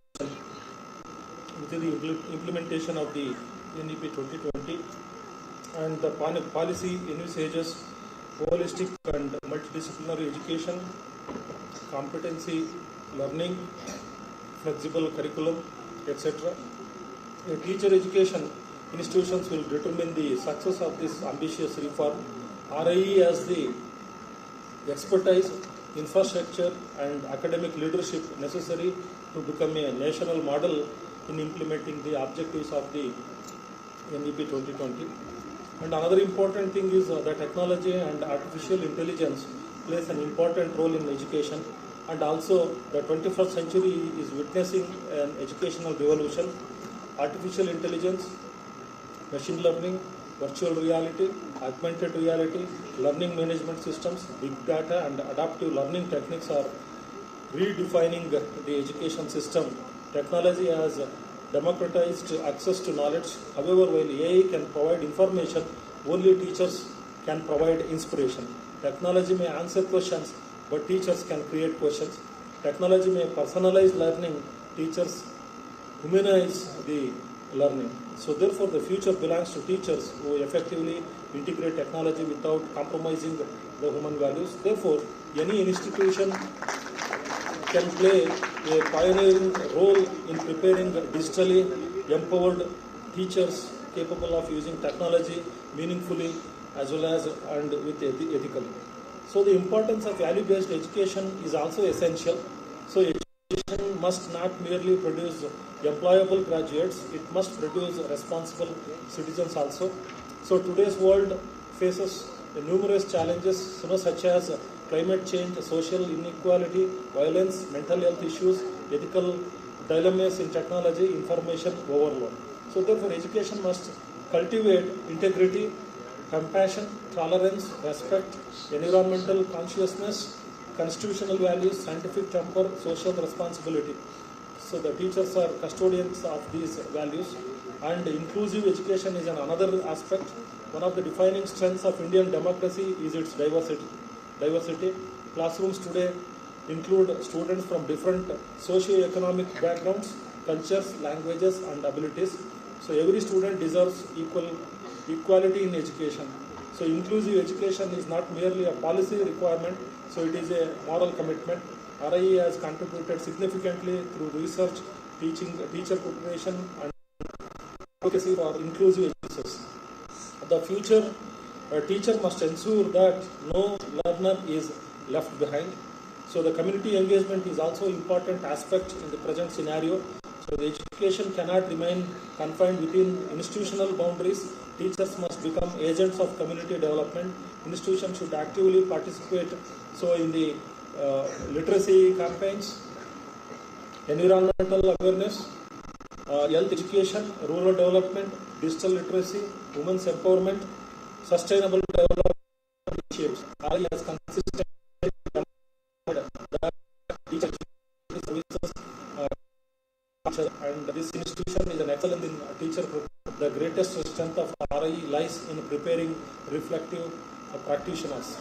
U: with into the implementation of the NEP 2020, and the policy envisages holistic and multidisciplinary education, competency learning, flexible curriculum, etc. Teacher education institutions will determine the success of this ambitious reform. RIE has the expertise, infrastructure and academic leadership necessary to become a national model in implementing the objectives of the NEP 2020. And another important thing is that technology and artificial intelligence plays an important role in education, and also the 21st century is witnessing an educational revolution. Artificial intelligence, machine learning, virtual reality, augmented reality, learning management systems, big data and adaptive learning techniques are redefining the education system. Technology has democratized access to knowledge. However, while AI can provide information, only teachers can provide inspiration. Technology may answer questions, but teachers can create questions. Technology may personalize learning, teachers humanize the learning. So therefore, the future belongs to teachers who effectively integrate technology without compromising the human values. Therefore, any institution can play a pioneering role in preparing digitally empowered teachers capable of using technology meaningfully as well as and with ethically. So the importance of value-based education is also essential. So education must not merely produce employable graduates, it must produce responsible citizens also. So today's world faces numerous challenges, such as climate change, social inequality, violence, mental health issues, ethical dilemmas in technology, information overload. So therefore education must cultivate integrity, compassion, tolerance, respect, environmental consciousness, constitutional values, scientific temper, social responsibility. So the teachers are custodians of these values, and inclusive education is another aspect. One of the defining strengths of Indian democracy is its diversity. Classrooms today include students from different socio-economic backgrounds, cultures, languages and abilities. So every student deserves equality in education. So inclusive education is not merely a policy requirement, so it is a moral commitment. RIE has contributed significantly through research, teacher preparation and advocacy for inclusive education. The future teacher must ensure that no learner is left behind. So the community engagement is also an important aspect in the present scenario. So the education cannot remain confined within institutional boundaries. Teachers must become agents of community development. Institutions should actively participate in the literacy campaigns, environmental awareness, health education, rural development, digital literacy, women's empowerment, sustainable development initiatives. RIE has consistently that teacher services and this institution is an excellent in teacher. The greatest strength of RIE lies in preparing reflective practitioners.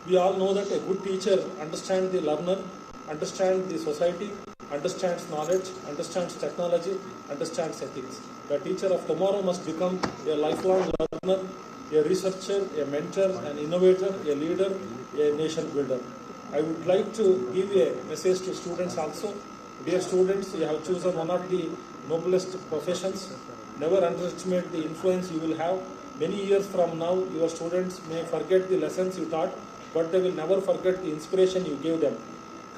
U: We all know that a good teacher understands the learner, understands the society, understands knowledge, understands technology, understands ethics. The teacher of tomorrow must become a lifelong learner, a researcher, a mentor, an innovator, a leader, a nation builder. I would like to give a message to students also. Dear students, you have chosen one of the noblest professions. Never underestimate the influence you will have. Many years from now, your students may forget the lessons you taught, but they will never forget the inspiration you gave them.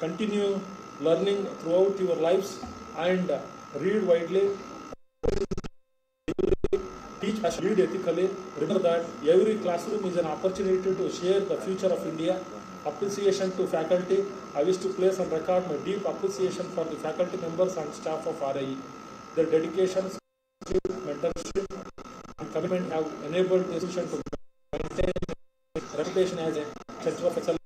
U: Continue learning throughout your lives and read widely, teach and lead ethically. Remember that every classroom is an opportunity to share the future of India. Appreciation to faculty. I wish to place on record my deep appreciation for the faculty members and staff of RIE. Their dedication, mentorship and commitment have enabled the institution to maintain its reputation as a center of excellence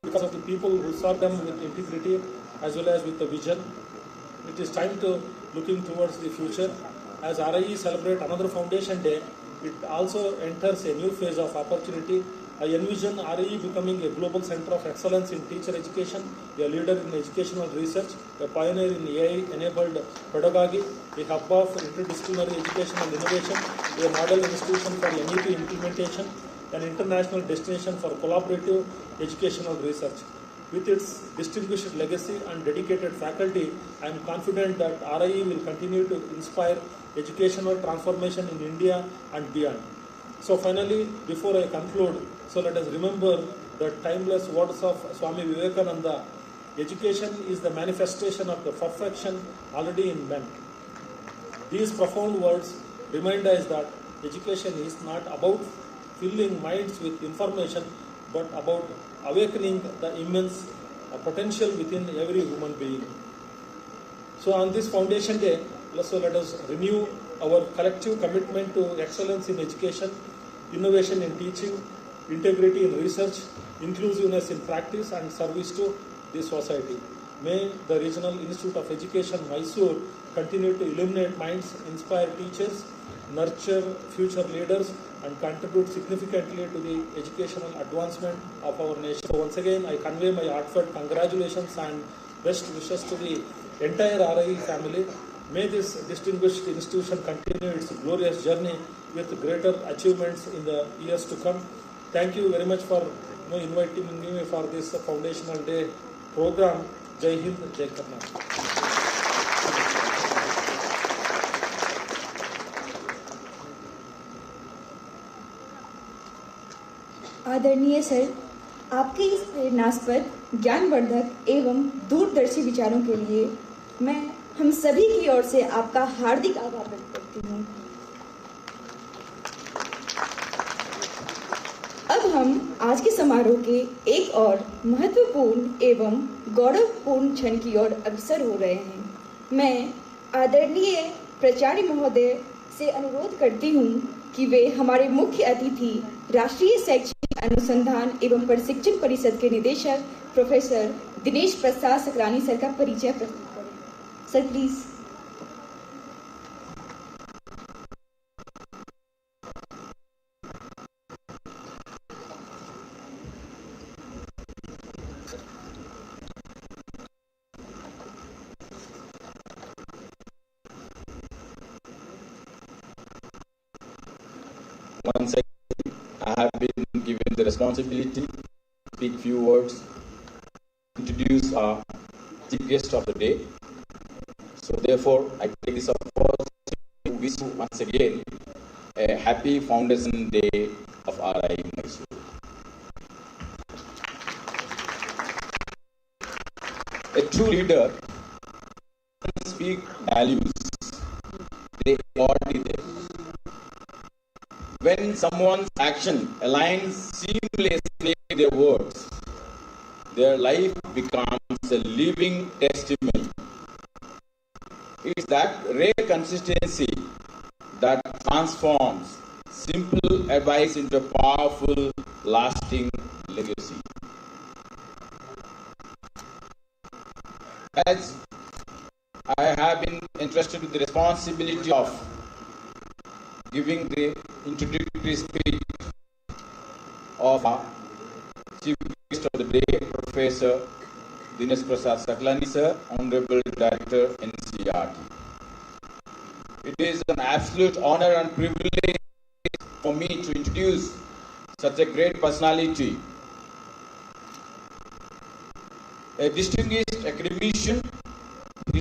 U: because of the people who serve them with integrity as well as with the vision. It is time to looking towards the future. As RIE celebrate another Foundation Day, it also enters a new phase of opportunity. I envision RAE becoming a global center of excellence in teacher education, a leader in educational research, a pioneer in AI-enabled pedagogy, a hub of interdisciplinary education and innovation, a model institution for NEP implementation, an international destination for collaborative educational research. With its distinguished legacy and dedicated faculty, I am confident that RAE will continue to inspire educational transformation in India and beyond. So finally, before I conclude, so let us remember the timeless words of Swami Vivekananda: education is the manifestation of the perfection already in men. These profound words remind us that education is not about filling minds with information, but about awakening the immense potential within every human being. So on this Foundation Day, so let us renew our collective commitment to excellence in education, innovation in teaching, integrity in research, inclusiveness in practice, and service to the society. May the Regional Institute of Education, Mysuru, continue to illuminate minds, inspire teachers, nurture future leaders, and contribute significantly to the educational advancement of our nation. So once again, I convey my heartfelt congratulations and best wishes to the entire RAE family. May this distinguished institution continue its glorious journey with greater achievements in the years to come. Thank you very much for inviting me for this Foundational Day program. Jai Hind, Jai Karnataka.
A: आदरणीय sir, आपके इस प्रेरणास्पद, ज्ञानवर्धक एवं दूरदर्शी विचारों के लिए मैं हम सभी की ओर से आपका हार्दिक आभार व्यक्त करती हूँ। अब हम आज के समारोह के एक और महत्वपूर्ण एवं गौरवपूर्ण क्षण की ओर अग्रसर हो रहे हैं। मैं आदरणीय प्राचार्य महोदय से अनुरोध करती हूँ कि वे हमारे मुख्य अतिथि राष्ट्रीय शैक्षिक अनुसंधान एवं प्रशिक्षण परिषद के निदेशक प्रोफेसर दिनेश प्रसाद सकलानी सर का परिचय प्रस्तुत करें। Sir please.
D: Once again, I have been given the responsibility to speak few words, introduce our chief guest of the day. So therefore, I take this opportunity to wish you once again a happy Foundation Day of RAE Mysuru. A true leader doesn't speak values, they embody them. When someone's action aligns seamlessly with their words, their life becomes a living testimony. It's that rare consistency that transforms simple advice into a powerful, lasting legacy. As I have been entrusted with the responsibility of giving the introductory speech of our Chief Guest of the Day, Professor Dinesh Prasad Saklani sir, Honorable Director, NCERT. It is an absolute honor and privilege for me to introduce such a great personality, a distinguished academician,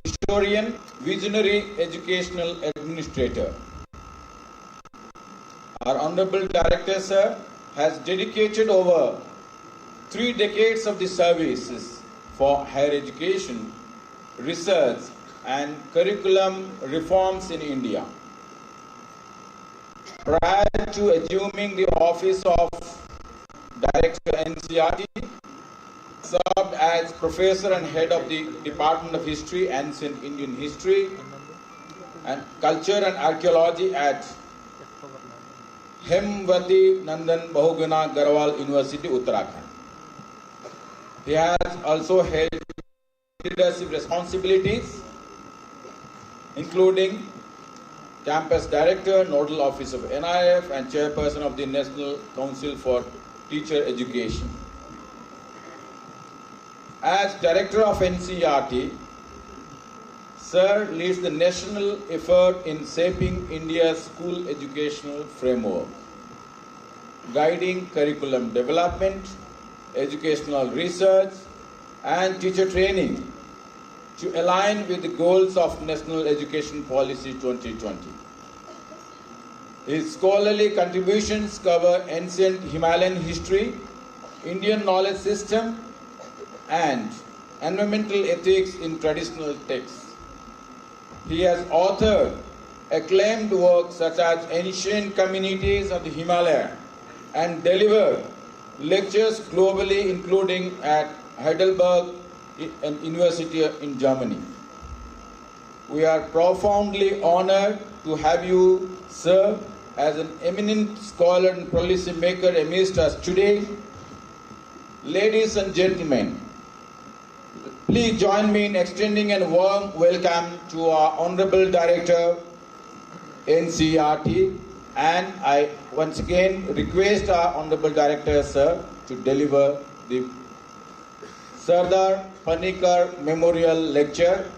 D: historian, visionary educational administrator. Our Honorable Director, sir, has dedicated over 3 decades of the services for higher education, research, and curriculum reforms in India. Prior to assuming the office of Director NCERT, served as Professor and Head of the Department of History, Ancient Indian History, and Culture and Archaeology at Hemwati Nandan Bahuguna Garwal University, Uttarakhand. He has also held leadership responsibilities, including Campus Director, Nodal Office of NIF, and Chairperson of the National Council for teacher education. As Director of NCERT, Sir leads the national effort in shaping India's school educational framework, guiding curriculum development, educational research, and teacher training to align with the goals of National Education Policy 2020. His scholarly contributions cover ancient Himalayan history, Indian knowledge system, and environmental ethics in traditional texts. He has authored acclaimed works such as Ancient Communities of the Himalaya and delivered lectures globally, including at Heidelberg University in Germany. We are profoundly honored to have you serve as an eminent scholar and policy maker amidst us today. Ladies and gentlemen, please join me in extending a warm welcome to our Honorable Director, NCERT, and I once again request our Honorable Director, Sir, to deliver the Sardar Panikar Memorial Lecture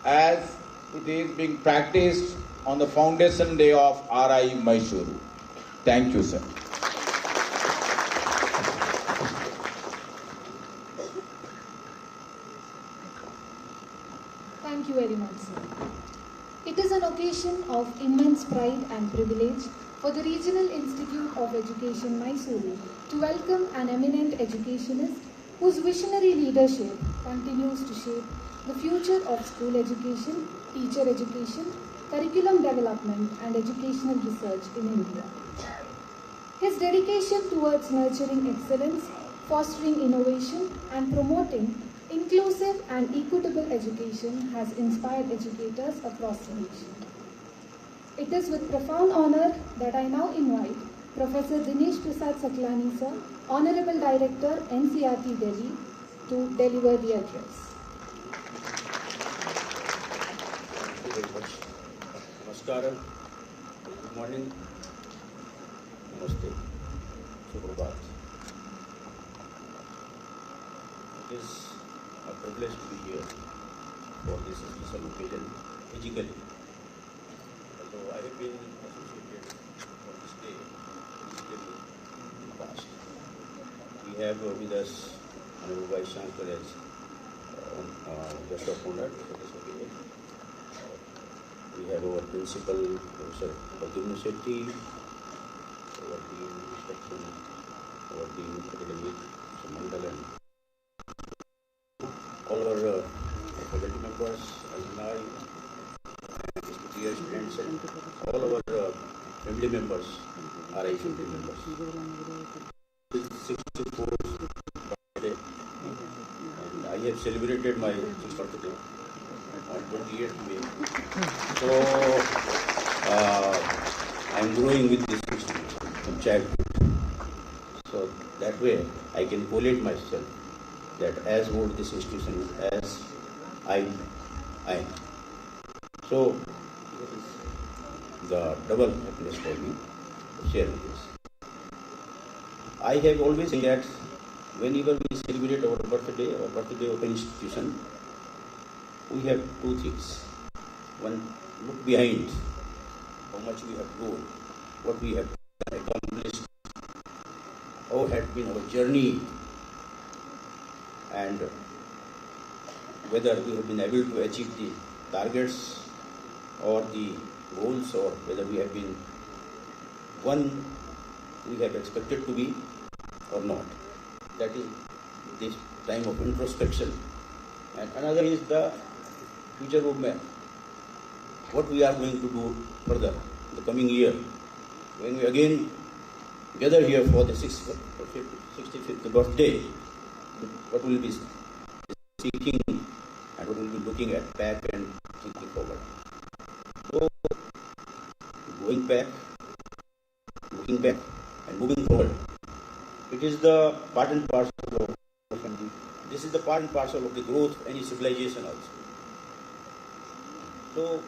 D: as it is being practiced on the Foundation Day of RI Mysuru. Thank you, sir.
B: Thank you very much, sir. It is an occasion of immense pride and privilege for the Regional Institute of Education, Mysuru, to welcome an eminent educationist whose visionary leadership continues to shape the future of school education, teacher education, curriculum development, and educational research in India. His dedication towards nurturing excellence, fostering innovation, and promoting inclusive and equitable education has inspired educators across the nation. It is with profound honor that I now invite Professor Dinesh Prasad Saklani, sir, Honorable Director, NCERT Delhi, to deliver the address.
C: Thank you very much. Namaskaram. Good morning. Namaste. Suprabhat. It is a privilege to be here for this special occasion, physically. Although I have been associated for this day physically in the past. We have with us Honorable Vice Chancellor as guest of honor for this occasion. We have our Principal, Professor Pradyumna Shetty, our Dean Instruction, our Dean Academic, Mr. Mandal, and all our faculty members, alumni, and dear students, and all our family members, RI family members. It's 64th birthday, and I have celebrated my 6th birthday on 28th May. So I am growing with this institution from childhood. So that way I can collate myself that as old this institution is as I am. So this is the double happiness for me to share with this. I have always said that whenever we celebrate our birthday or birthday of an institution, we have two things. One, look behind how much we have grown, what we have accomplished, how had been our journey, and whether we have been able to achieve the targets or the goals, or whether we have been one we have expected to be or not. That is this time of introspection. And another is the future roadmap. What we are going to do further in the coming year, when we again gather here for the 65th birthday, what will be speaking and what will be looking at back and thinking forward. So, going back, looking back, and moving forward, it is the part and parcel of this is the part and parcel of the growth of any civilization also. So,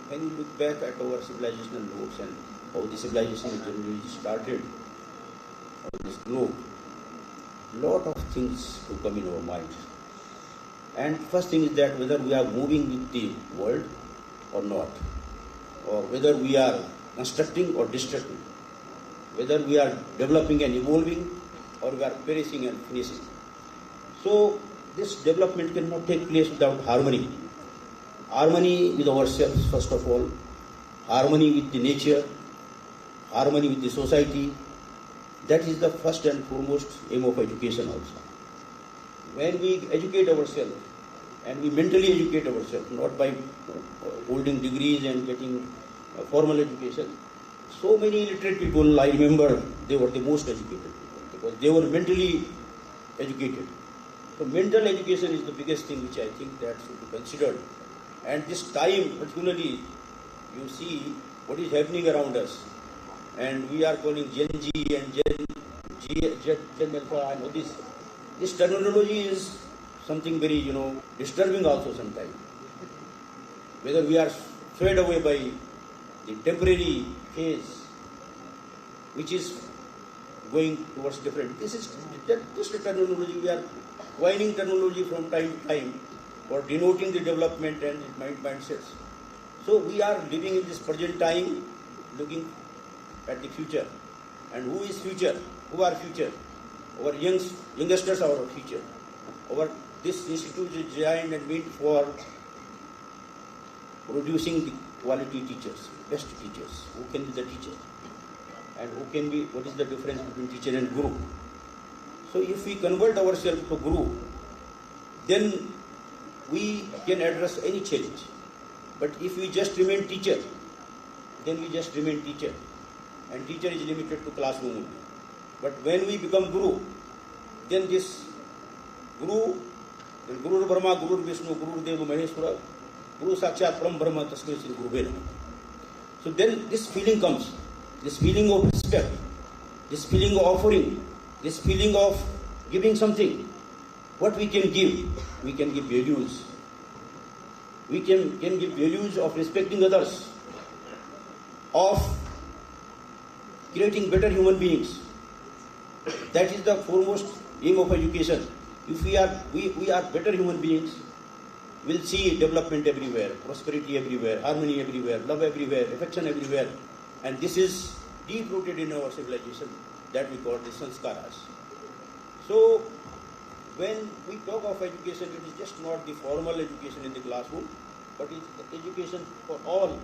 C: when you look back at our civilizational roots and how the civilization generally started on this globe, lot of things to come in our mind. And first thing is that whether we are moving with the world or not, or whether we are constructing or destructing, whether we are developing and evolving or we are perishing and finishing. So this development cannot take place without harmony. Harmony with ourselves, first of all, harmony with the nature, harmony with the society. That is the first and foremost aim of education also. When we educate ourselves, and we mentally educate ourselves, not by holding degrees and getting formal education. So many illiterate people, I remember, they were the most educated people because they were mentally educated. So mental education is the biggest thing which I think that should be considered. And this time, particularly, you see what is happening around us. And we are calling Gen Z and Gen Alpha and all this. This terminology is something very, disturbing also sometimes. Whether we are swayed away by the temporary phase, which is going towards different. This is just a terminology. We are coining terminology from time to time for denoting the development and mindsets. So we are living in this present time, looking at the future. And who is future? Who are future? Our youngsters are our future. This institute is designed and meant for producing the quality teachers, best teachers. Who can be the teacher? And what is the difference between teacher and guru? So if we convert ourselves to guru, then we can address any challenge. But if we just remain teacher, then we just remain teacher. And teacher is limited to classroom only. But when we become guru, then this guru, Guru Brahma, Guru Vishnu, Guru Deva Maheshwara, Guru Sakshat Param Brahma Tasmai Shri Guru Vena. So then this feeling comes, this feeling of respect, this feeling of offering, this feeling of giving something. What we can give? We can give values. We can give values of respecting others, of creating better human beings. That is the foremost aim of education. If we are better human beings, we'll see development everywhere, prosperity everywhere, harmony everywhere, love everywhere, affection everywhere. And this is deep-rooted in our civilization that we call the sanskaras. So, when we talk of education, it is just not the formal education in the classroom, but it's education for all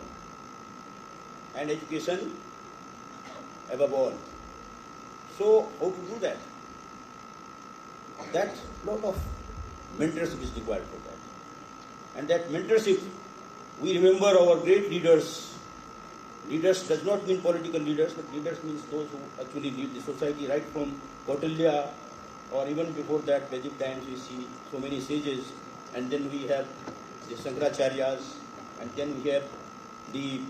C: and education above all. So, how to do that? That lot of mentorship is required for that. And that mentorship, we remember our great leaders. Leaders does not mean political leaders, but leaders means those who actually lead the society, right from Kautilya, or even before that, Vedic times, we see so many sages, and then we have the Shankaracharyas, and then we have the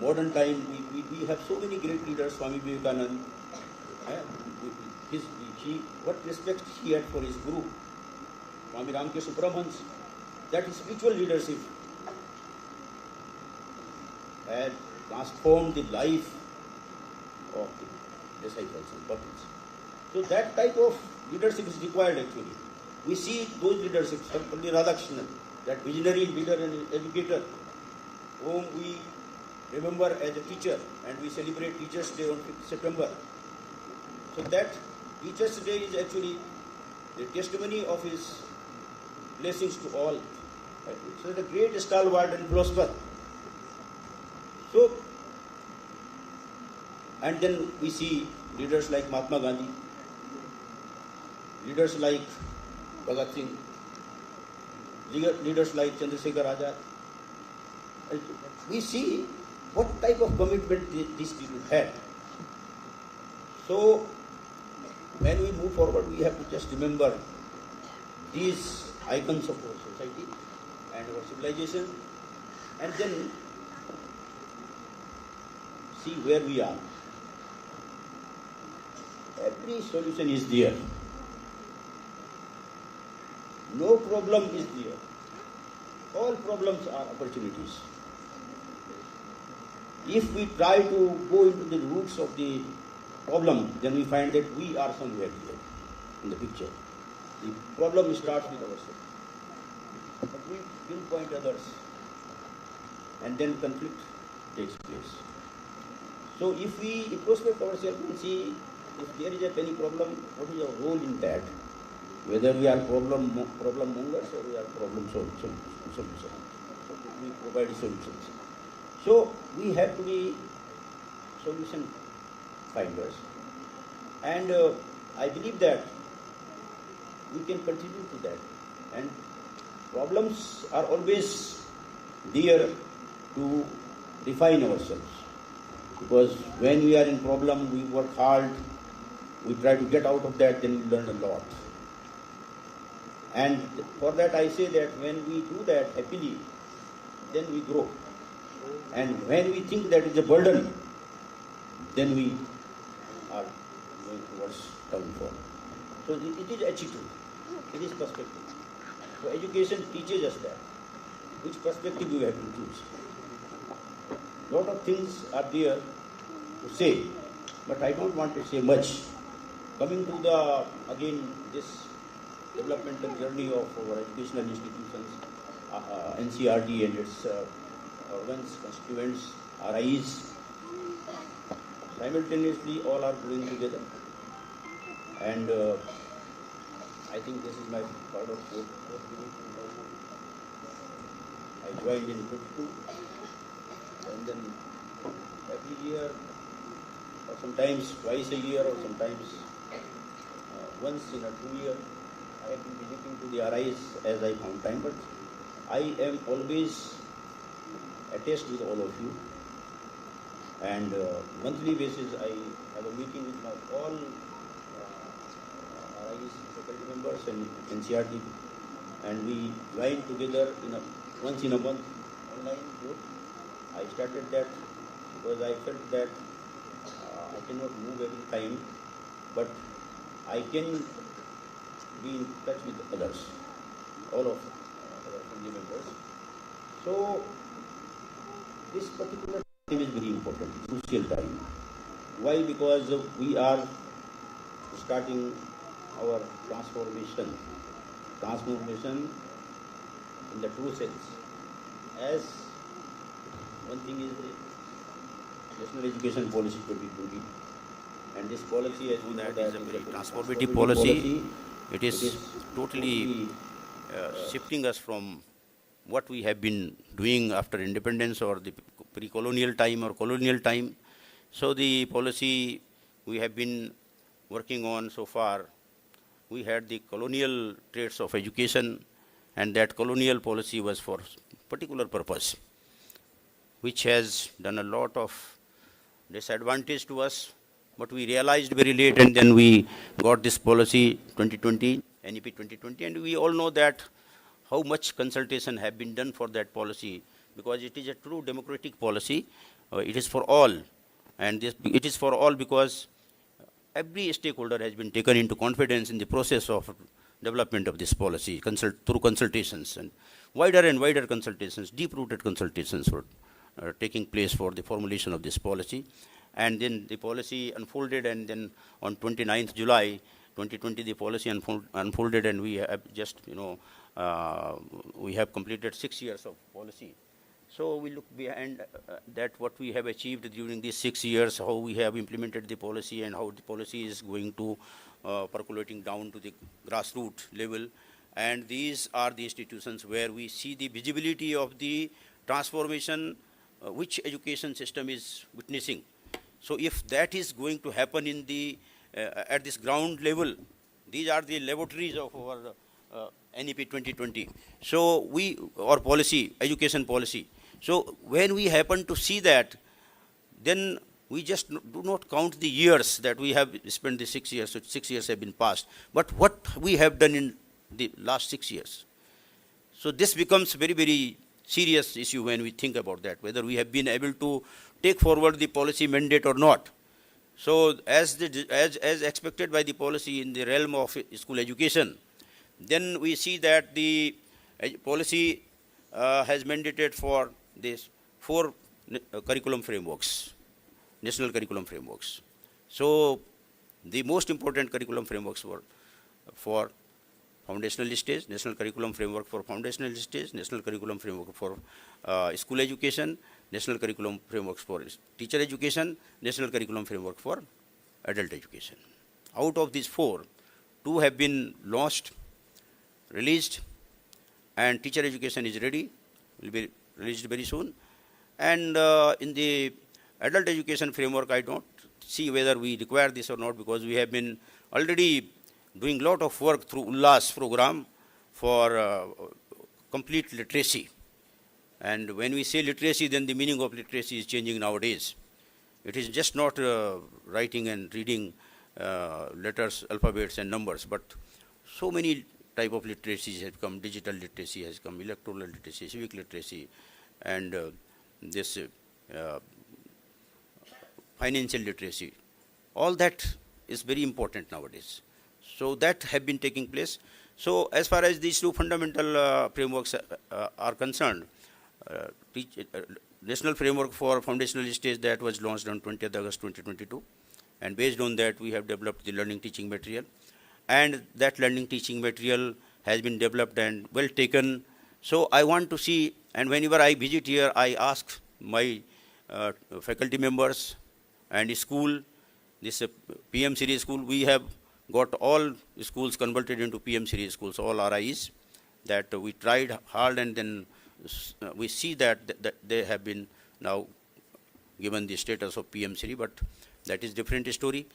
C: modern time, we have so many great leaders, Swami Vivekananda. What respect he had for his guru, Swami Ramkrishna Paramahansa, that is spiritual leadership had transformed the life of the disciples and pupils. So that type of leadership is required actually. We see those leaderships, Sarvapalli Radhakrishnan, that visionary leader and educator, whom we remember as a teacher, and we celebrate Teachers' Day on 5th September. So that Teachers' Day is actually the testimony of his blessings to all. So the great stalwart and philosopher. So, and then we see leaders like Mahatma Gandhi, leaders like Bhagat Singh, leaders like Chandrasekhar Azad. We see what type of commitment these people had. So, when we move forward, we have to just remember these icons of our society and our civilization, and then see where we are. Every solution is there. No problem is there. All problems are opportunities. If we try to go into the roots of the problem, then we find that we are somewhere here. in the picture. The problem starts with ourselves. But we pinpoint others, and then conflict takes place. So if we introspect ourselves and see if there is any problem, what is our role in that? Whether we are problem mongers or we are problem solutions. We provide solutions. So we have to be solution finders, and I believe that we can contribute to that. And problems are always there to refine ourselves, because when we are in problem, we work hard, we try to get out of that, then we learn a lot. And for that I say that when we do that happily, then we grow. And when we think that it's a burden, then we are going towards downfall. So it is attitude, it is perspective. So education teaches us that, which perspective we have to choose. Lot of things are there to say, but I don't want to say much. Coming to again this developmental journey of our educational institutions, NCERT and its organs, constituents, RIs, simultaneously all are going together. And I think this is my part of fourth group. I joined in 52, and then every year, or sometimes twice a year, or sometimes once in a 2 year, I have been visiting to the RIs as I found time, but I am always attached with all of you. And monthly basis, I have a meeting with all RIs, faculty members and NCERT, and we join together once in a month online group. I started that because I felt that I cannot move every time, but I can be in touch with others, all of our family members. So this particular time is very important, crucial time. Why? Because we are starting our transformation in the true sense. As one thing is the National Education Policy 2020, and this policy, as you know, that is a very transformative policy. It is totally shifting us from what we have been doing after independence or the pre-colonial time or colonial time. So the policy we have been working on so far, we had the colonial traits of education, and that colonial policy was for particular purpose, which has done a lot of disadvantage to us. But we realized very late, and then we got this policy 2020, NEP 2020, and we all know that how much consultation have been done for that policy, because it is a true democratic policy. It is for all, and it is for all because every stakeholder has been taken into confidence in the process of development of this policy through consultations, and wider consultations, deep-rooted consultations were taking place for the formulation of this policy. And then the policy unfolded, and then on 29th July 2020, the policy unfolded, and we have just, we have completed 6 years of policy. So we look behind that what we have achieved during these 6 years, how we have implemented the policy, and how the policy is going to percolating down to the grassroots level. And these are the institutions where we see the visibility of the transformation which education system is witnessing. So if that is going to happen in the at this ground level, these are the laboratories of our NEP 2020. So our policy, education policy. So when we happen to see that, then we just do not count the years that we have spent the 6 years. So 6 years have been passed. But what we have done in the last 6 years. So this becomes very, very serious issue when we think about that, whether we have been able to take forward the policy mandate or not. So as expected by the policy in the realm of school education, then we see that the policy has mandated for these 4 curriculum frameworks, national curriculum frameworks. So the most important curriculum frameworks were for foundational stage, National Curriculum Framework for foundational stage, National Curriculum Framework for school education, National Curriculum Framework for teacher education, National Curriculum Framework for adult education. Out of these 4, 2 have been launched, released, and teacher education is ready, will be released very soon. And in the adult education framework, I don't see whether we require this or not, because we have been already doing a lot of work through Ullas program for complete literacy. And when we say literacy, then the meaning of literacy is changing nowadays. It is just not writing and reading letters, alphabets and numbers, but so many type of literacies have come. Digital literacy has come, electoral literacy, civic literacy, and this financial literacy. All that is very important nowadays. So that have been taking place. So as far as these 2 fundamental frameworks are concerned, National Framework for Foundational Stage, that was launched on 20th August 2022. And based on that, we have developed the learning teaching material. And that learning teaching material has been developed and well taken. So I want to see, and whenever I visit here, I ask my faculty members and school, this PM series school, we have got all schools converted into PM series schools, all RIs, that we tried hard, and then we see that they have been now given the status of PM series, but that is different story.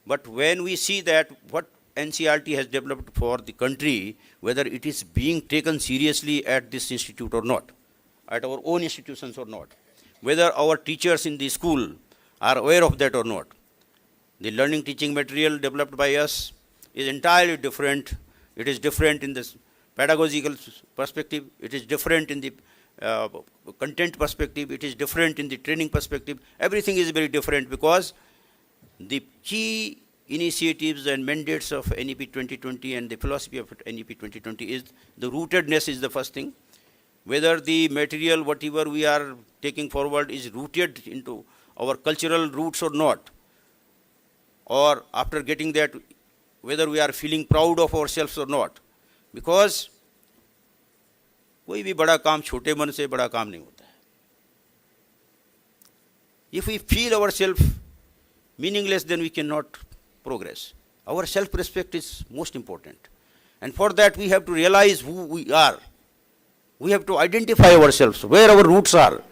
C: But when we see that what NCERT has developed for the country, whether it is being taken seriously at this institute or not, at our own institutions or not, whether our teachers in the school are aware of that or not. The learning teaching material developed by us is entirely different. It is different in the pedagogical perspective. It is different in the content perspective. It is different in the training perspective. Everything is very different, because the key initiatives and mandates of NEP 2020 and the philosophy of NEP 2020 is the rootedness is the first thing. Whether the material, whatever we are taking forward, is rooted into our cultural roots or not, or after getting that, whether we are feeling proud of ourselves or not. Because कोई भी बड़ा काम छोटे मन से बड़ा काम नहीं होता है. If we feel ourselves meaningless, then we cannot progress. Our self-respect is most important. And for that, we have to realize who we are. We have to identify ourselves, where our roots are.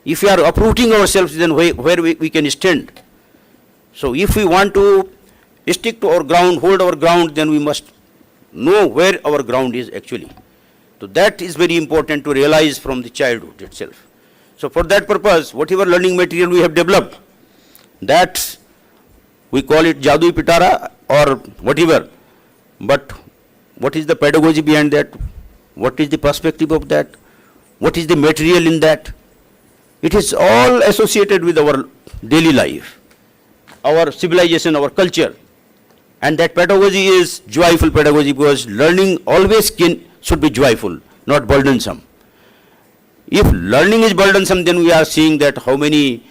C: If we are uprooting ourselves, then where we can stand. So if we want to stick to our ground, hold our ground, then we must know where our ground is actually. So that is very important to realize from the childhood itself. So for that purpose, whatever learning material we have developed, that we call it Jadui Pitara or whatever. But what is the pedagogy behind that? What is the perspective of that? What is the material in that? It is all associated with our daily life, our civilization, our culture. And that pedagogy is joyful pedagogy, because learning always should be joyful, not burdensome. If learning is burdensome, then we are seeing that how many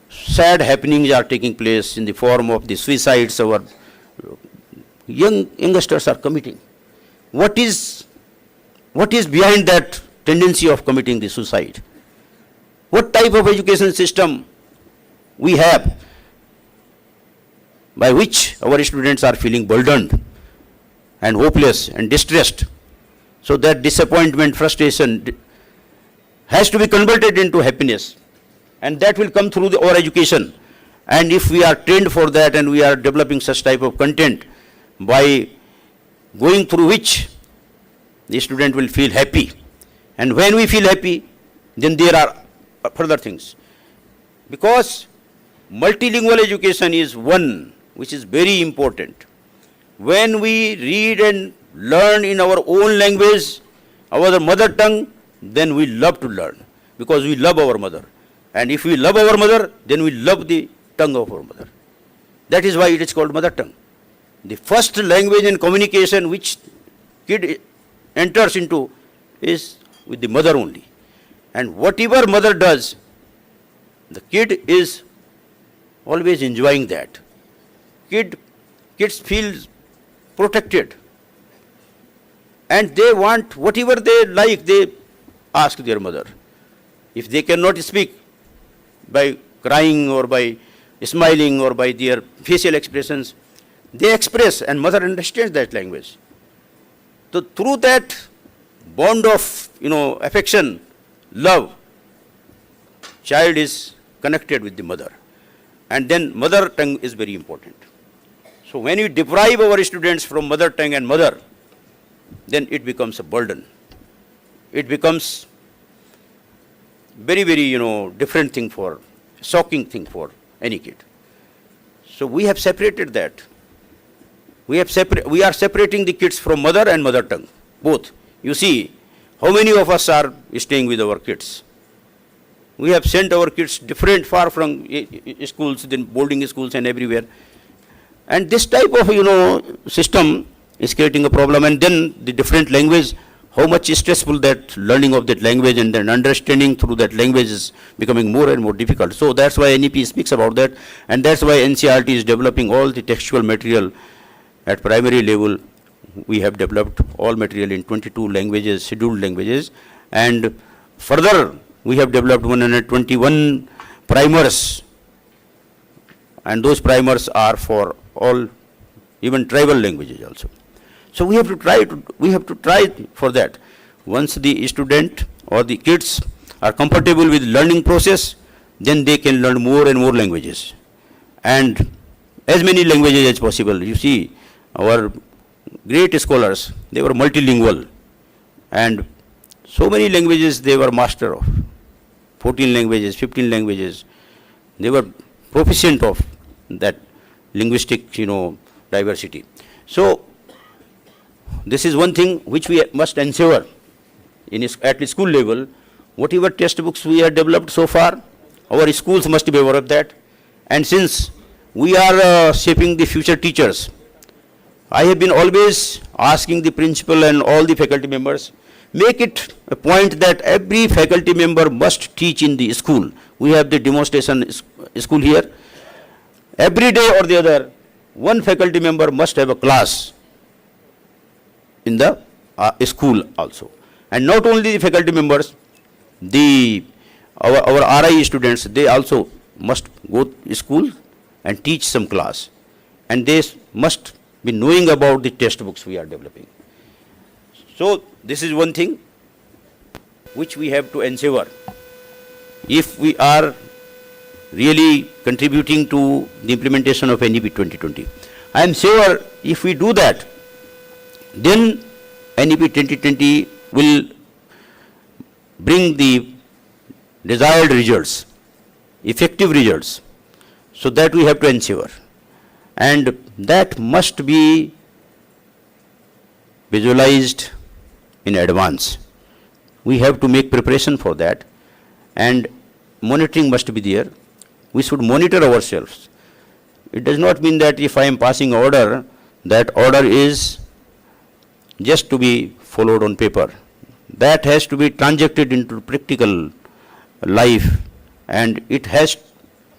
C: sad happenings are taking place in the form of the suicides our youngsters are committing. What is behind that tendency of committing the suicide? What type of education system we have by which our students are feeling burdened and hopeless and distressed? So that disappointment, frustration has to be converted into happiness, and that will come through our education. And if we are trained for that and we are developing such type of content, by going through which the student will feel happy. And when we feel happy, then there are further things. Because multilingual education is one which is very important. When we read and learn in our own language, our mother tongue, then we love to learn, because we love our mother. And if we love our mother, then we love the tongue of our mother. That is why it is called mother tongue. The first language and communication which kid enters into is with the mother only. And whatever mother does, the kid is always enjoying that. Kids feel protected. And they want whatever they like, they ask their mother. If they cannot speak by crying or by smiling or by their facial expressions, they express, and mother understands that language. So through that bond of, affection, love, child is connected with the mother. And then mother tongue is very important. So when you deprive our students from mother tongue and mother, then it becomes a burden. It becomes very, very, different thing shocking thing for any kid. So we have separated that. We are separating the kids from mother and mother tongue, both. You see, how many of us are staying with our kids? We have sent our kids far from schools, then boarding schools and everywhere. And this type of, system is creating a problem. And then the different language, how much is stressful that learning of that language and then understanding through that language is becoming more and more difficult. So that's why NEP speaks about that. And that's why NCERT is developing all the textual material at primary level. We have developed all material in 22 languages, scheduled languages. And further, we have developed 121 primers. And those primers are for all, even tribal languages also. So we have to try for that. Once the student or the kids are comfortable with learning process, then they can learn more and more languages. And as many languages as possible. You see, our great scholars, they were multilingual. And so many languages they were master of. 14 languages, 15 languages. They were proficient of that linguistic, diversity. So this is one thing which we must ensure at the school level. Whatever textbooks we have developed so far, our schools must be aware of that. And since we are shaping the future teachers, I have been always asking the principal and all the faculty members, make it a point that every faculty member must teach in the school. We have the demonstration school here. Every day or the other, one faculty member must have a class in the school also. And not only the faculty members, our RI students, they also must go to school and teach some class. And they must be knowing about the textbooks we are developing. So this is one thing which we have to ensure. If we are really contributing to the implementation of NEP 2020, I am sure if we do that, then NEP 2020 will bring the desired results, effective results. So that we have to ensure. And that must be visualized in advance. We have to make preparation for that. And monitoring must be there. We should monitor ourselves. It does not mean that if I am passing order, that order is just to be followed on paper. That has to be transacted into practical life, and it has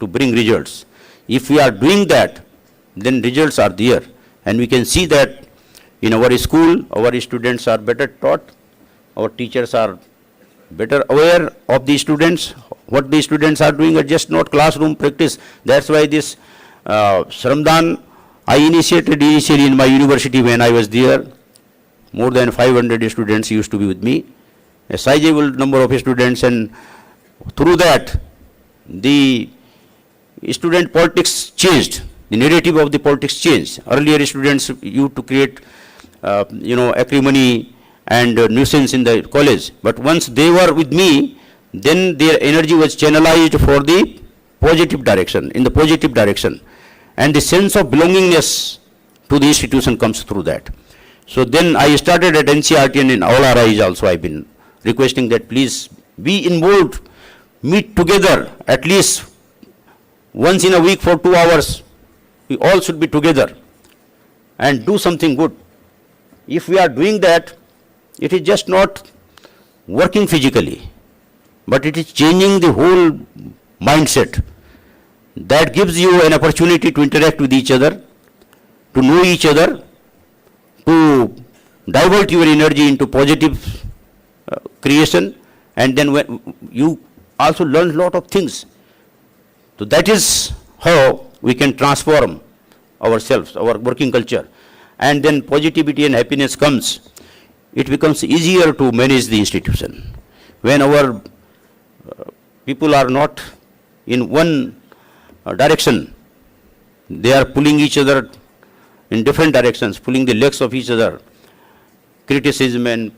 C: to bring results. If we are doing that, then results are there. And we can see that in our school, our students are better taught, our teachers are better aware of the students. What the students are doing are just not classroom practice. That's why this Shramdan I initiated initially in my university when I was there. More than 500 students used to be with me, a sizable number of students, and through that the student politics changed. The narrative of the politics changed. Earlier students used to create acrimony and nuisance in the college, but once they were with me, then their energy was channelized for the positive direction, in the positive direction, and the sense of belongingness to the institution comes through that. So then I started at NCERT, and in all RIs also I've been requesting that please be involved, meet together at least once in a week for 2 hours. We all should be together and do something good. If we are doing that, it is just not working physically, but it is changing the whole mindset. That gives you an opportunity to interact with each other, to know each other, to divert your energy into positive creation, and then when you also learn a lot of things. So that is how we can transform ourselves, our working culture, and then positivity and happiness comes. It becomes easier to manage the institution. When our people are not in one direction, they are pulling each other in different directions, pulling the legs of each other, criticism and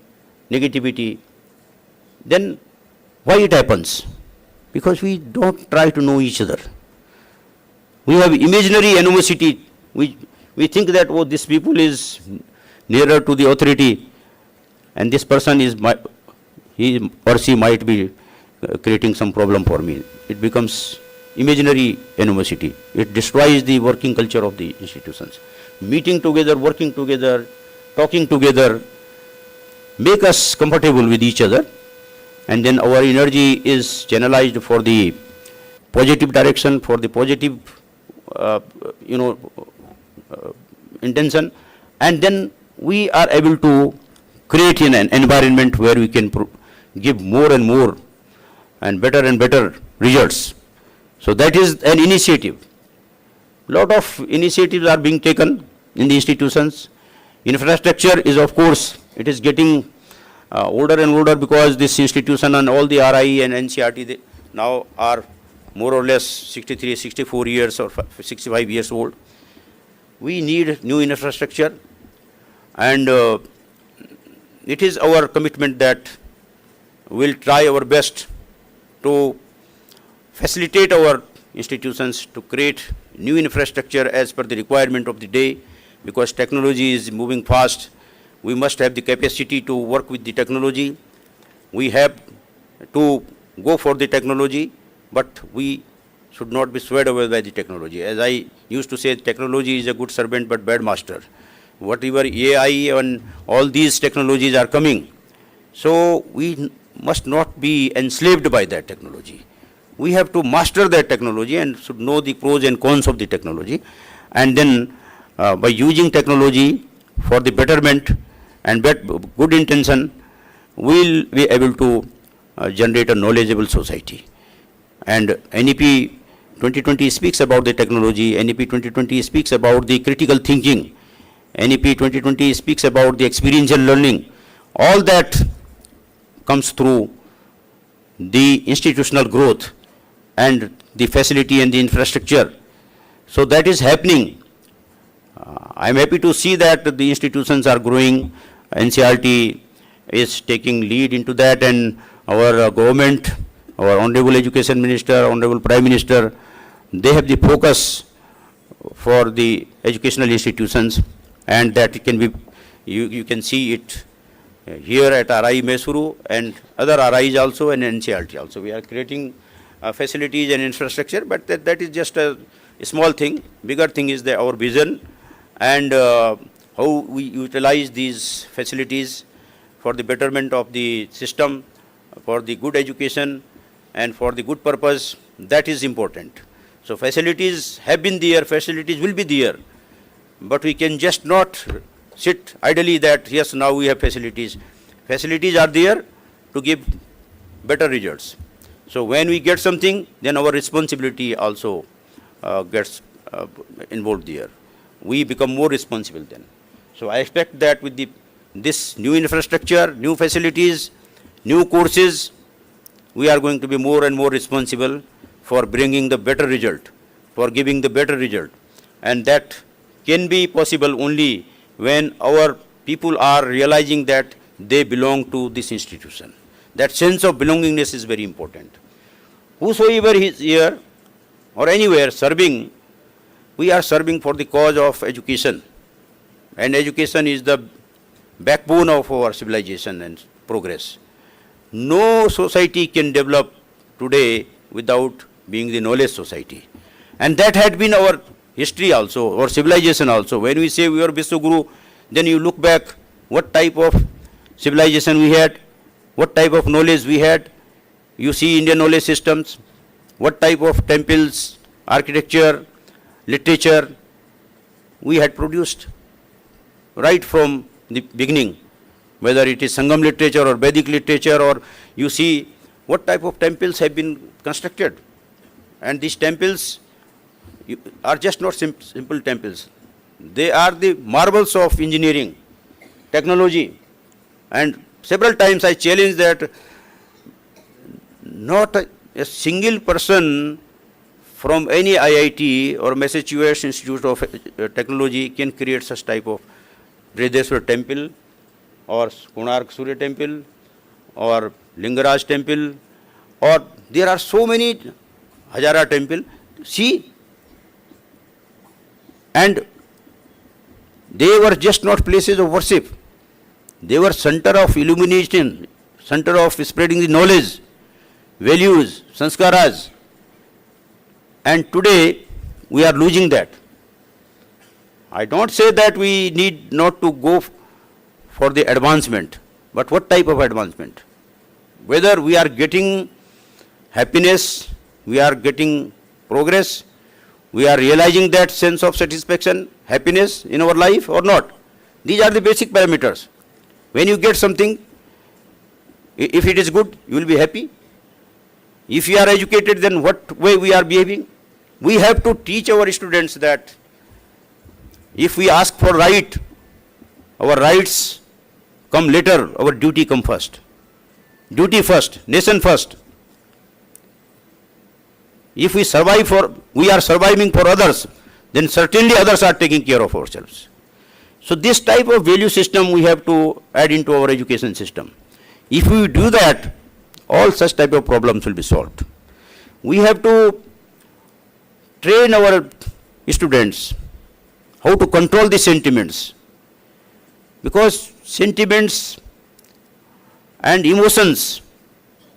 C: negativity, then why it happens? Because we don't try to know each other. We have imaginary animosity. We think that, oh, this people is nearer to the authority, and this person is, he or she might be creating some problem for me. It becomes imaginary animosity. It destroys the working culture of the institutions. Meeting together, working together, talking together, make us comfortable with each other, and then our energy is channelized for the positive direction, for the positive intention, and then we are able to create an environment where we can give more and more and better results. So that is an initiative. Lot of initiatives are being taken in the institutions. Infrastructure is, of course, it is getting older and older, because this institution and all the RI and NCERT they now are more or less 63, 64 years or 65 years old. We need new infrastructure, and it is our commitment that we'll try our best to facilitate our institutions to create new infrastructure as per the requirement of the day, because technology is moving fast. We must have the capacity to work with the technology. We have to go for the technology, but we should not be swayed away by the technology. As I used to say, technology is a good servant but bad master. Whatever AI and all these technologies are coming, so we must not be enslaved by that technology. We have to master that technology and should know the pros and cons of the technology, and then by using technology for the betterment and good intention, we'll be able to generate a knowledgeable society. And NEP 2020 speaks about the technology, NEP 2020 speaks about the critical thinking, NEP 2020 speaks about the experiential learning. All that comes through the institutional growth and the facility and the infrastructure. So that is happening. I am happy to see that the institutions are growing. NCERT is taking lead into that, and our government, our Honorable Education Minister, Honorable Prime Minister, they have the focus for the educational institutions, and that it can be, you can see it here at RI Mysuru and other RIs also, and NCERT also. We are creating facilities and infrastructure, but that is just a small thing. Bigger thing is our vision and how we utilize these facilities for the betterment of the system, for the good education and for the good purpose. That is important. So facilities have been there, facilities will be there, but we can just not sit idly that yes, now we have facilities. Facilities are there to give better results. So when we get something, then our responsibility also gets involved there. We become more responsible then. So I expect that with this new infrastructure, new facilities, new courses, we are going to be more and more responsible for bringing the better result, for giving the better result. And that can be possible only when our people are realizing that they belong to this institution. That sense of belongingness is very important. Whosoever is here or anywhere serving, we are serving for the cause of education. And education is the backbone of our civilization and progress. No society can develop today without being the knowledge society. And that had been our history also, our civilization also. When we say we are Vishwaguru, then you look back what type of civilization we had, what type of knowledge we had. You see Indian knowledge systems, what type of temples, architecture, literature we had produced. right from the beginning, whether it is Sangam literature or Vedic literature, or you see what type of temples have been constructed. And these temples are just not simple temples. They are the marvels of engineering, technology. And several times I challenge that not a single person from any IIT or Massachusetts Institute of Technology can create such type of Brideswar temple or Konark Surya temple or Lingaraj temple, or there are so many Hazara temple. See, and they were just not places of worship. They were center of illumination, center of spreading the knowledge, values, sanskaras. And today we are losing that. I don't say that we need not to go for the advancement, but what type of advancement? Whether we are getting happiness, we are getting progress, we are realizing that sense of satisfaction, happiness in our life or not. These are the basic parameters. When you get something, if it is good, you will be happy. If you are educated, then what way we are behaving? We have to teach our students that if we ask for right, our rights come later, our duty come first. Duty first, nation first. If we are surviving for others, then certainly others are taking care of ourselves. So this type of value system we have to add into our education system. If we do that, all such type of problems will be solved. We have to train our students how to control the sentiments, because sentiments and emotions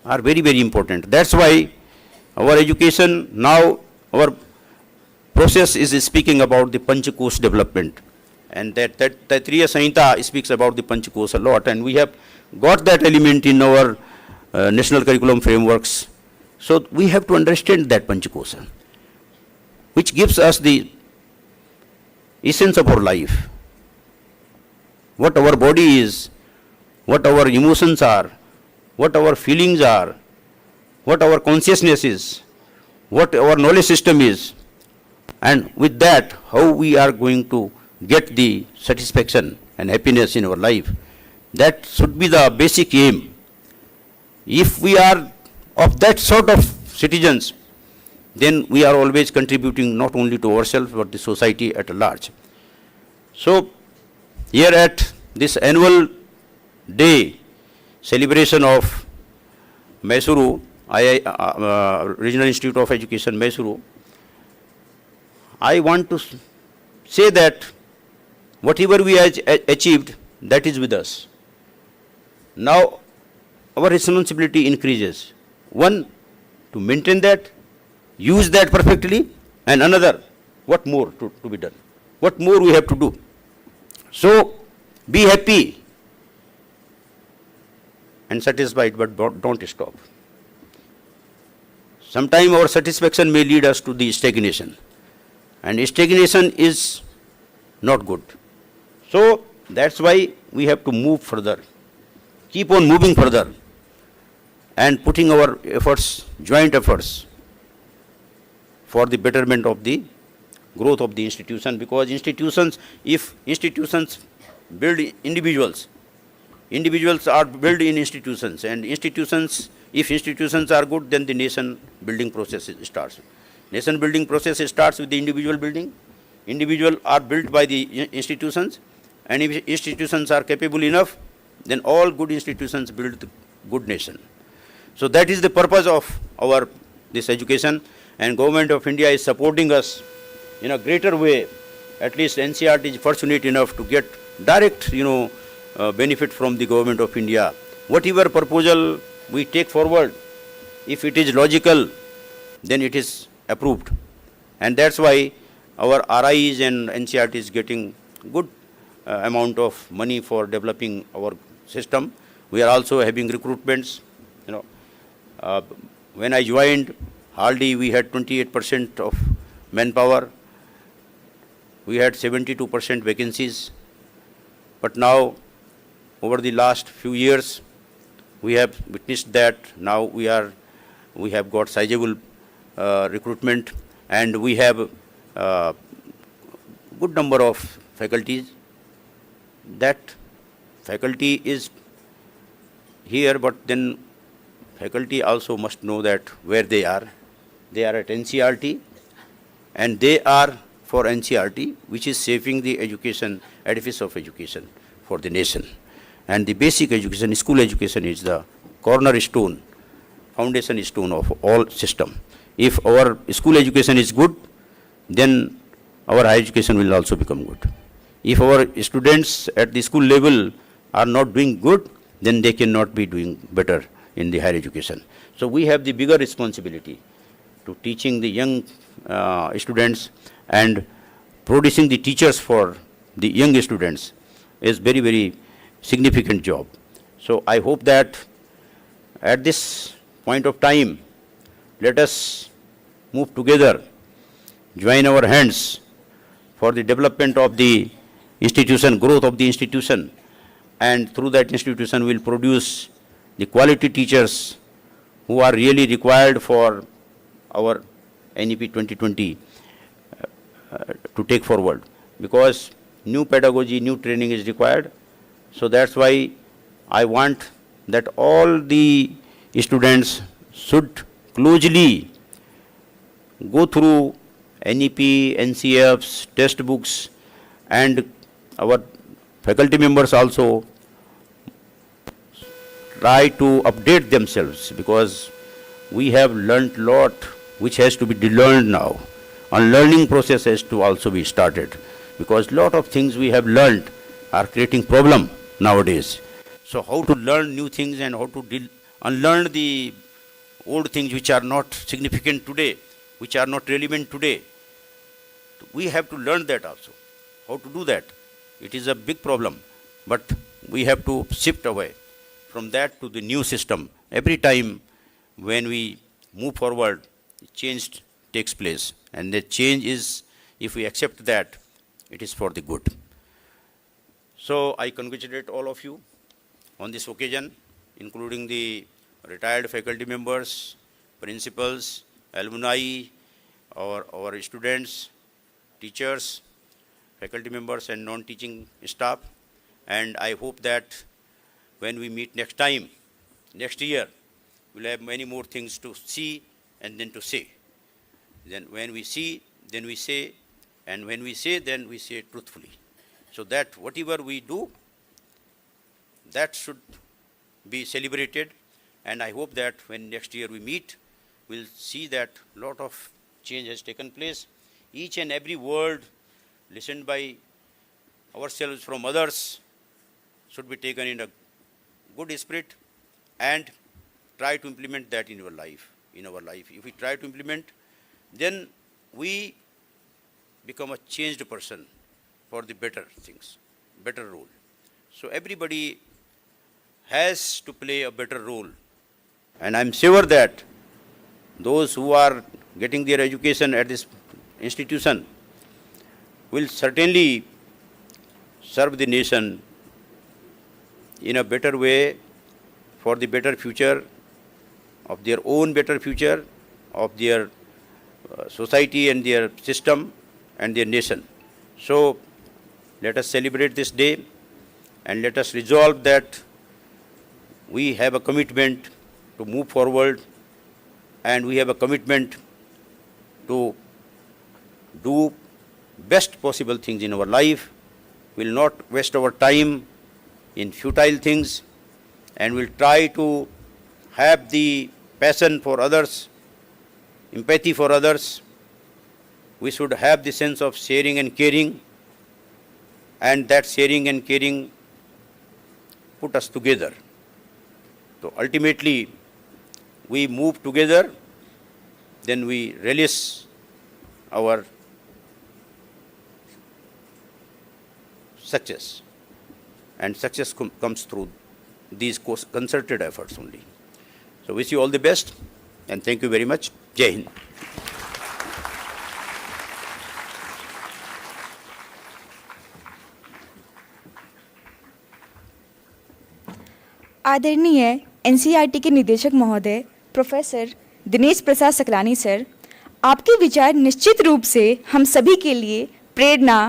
C: are very, very important. That's why our education now, our process is speaking about the Panchakos development, and that Taittiriya Samhita speaks about the Panchakos a lot, and we have got that element in our national curriculum frameworks. So we have to understand that Panchakosa, which gives us the essence of our life, what our body is, what our emotions are, what our feelings are, what our consciousness is, what our knowledge system is, and with that, how we are going to get the satisfaction and happiness in our life. That should be the basic aim. If we are of that sort of citizens, then we are always contributing not only to ourselves but the society at large. So here at this annual day celebration of Mysuru, Regional Institute of Education, Mysuru, I want to say that whatever we have achieved, that is with us. Now our responsibility increases. One, to maintain that, use that perfectly, and another, what more to be done? What more we have to do? So be happy and satisfied, but don't stop. Sometimes our satisfaction may lead us to the stagnation, and stagnation is not good. So that's why we have to move further, keep on moving further, and putting our efforts, joint efforts, for the betterment of the growth of the institution. Because institutions, if institutions build individuals, individuals are built in institutions, and institutions, if institutions are good, then the nation building process starts. Nation building process starts with the individual building. Individuals are built by the institutions, and if institutions are capable enough, then all good institutions build the good nation. So that is the purpose of our this education, and Government of India is supporting us in a greater way. At least NCERT is fortunate enough to get direct, benefit from the Government of India. Whatever proposal we take forward, if it is logical, then it is approved. And that's why our RIs and NCERT is getting good amount of money for developing our system. We are also having recruitments. When I joined, hardly we had 28% of manpower. We had 72% vacancies. But now, over the last few years, we have witnessed that now we have got sizable recruitment, and we have good number of faculties. That faculty is here, but then faculty also must know that where they are. They are at NCERT, and they are for NCERT, which is shaping the education, edifice of education for the nation. And the basic education, school education, is the cornerstone, foundation stone of all system. If our school education is good, then our higher education will also become good. If our students at the school level are not doing good, then they cannot be doing better in the higher education. So we have the bigger responsibility to teaching the young students, and producing the teachers for the young students is very, very significant job. So I hope that at this point of time, let us move together, join our hands for the development of the institution, growth of the institution, and through that institution will produce the quality teachers who are really required for our NEP 2020 to take forward, because new pedagogy, new training is required. So that's why I want that all the students should closely go through NEP, NCFs, textbooks, and our faculty members also try to update themselves, because we have learnt lot which has to be learned now. Unlearning process has to also be started, because lot of things we have learnt are creating problem nowadays. So how to learn new things and how to unlearn the old things which are not significant today, which are not relevant today. We have to learn that also. How to do that? It is a big problem, but we have to shift away from that to the new system. Every time when we move forward, change takes place, and the change is, if we accept that, it is for the good. So I congratulate all of you on this occasion, including the retired faculty members, principals, alumni, our students, teachers, faculty members, and non-teaching staff. And I hope that when we meet next time, next year, we'll have many more things to see and then to say. Then when we see, then we say, and when we say, then we say truthfully. So that whatever we do, that should be celebrated. And I hope that when next year we meet, we'll see that lot of change has taken place. Each and every word listened by ourselves from others should be taken in a good spirit and try to implement that in our life. If we try to implement, then we become a changed person for the better things, better role. So everybody has to play a better role. And I'm sure that those who are getting their education at this institution will certainly serve the nation in a better way, for the better future of their own better future, of their society and their system and their nation. So let us celebrate this day, and let us resolve that we have a commitment to move forward, and we have a commitment to do best possible things in our life. We will not waste our time in futile things, and will try to have the passion for others, empathy for others. We should have the sense of sharing and caring, and that sharing and caring put us together. So ultimately, we move together, then we relish our success. And success comes through these concerted efforts only. So wish you all the best, and thank you very much. Jai Hind.
A: आदरणीय NCERT के निदेशक महोदय professor Dinesh Prasad Saklani sir, आपके विचार निश्चित रूप से हम सभी के लिए प्रेरणा,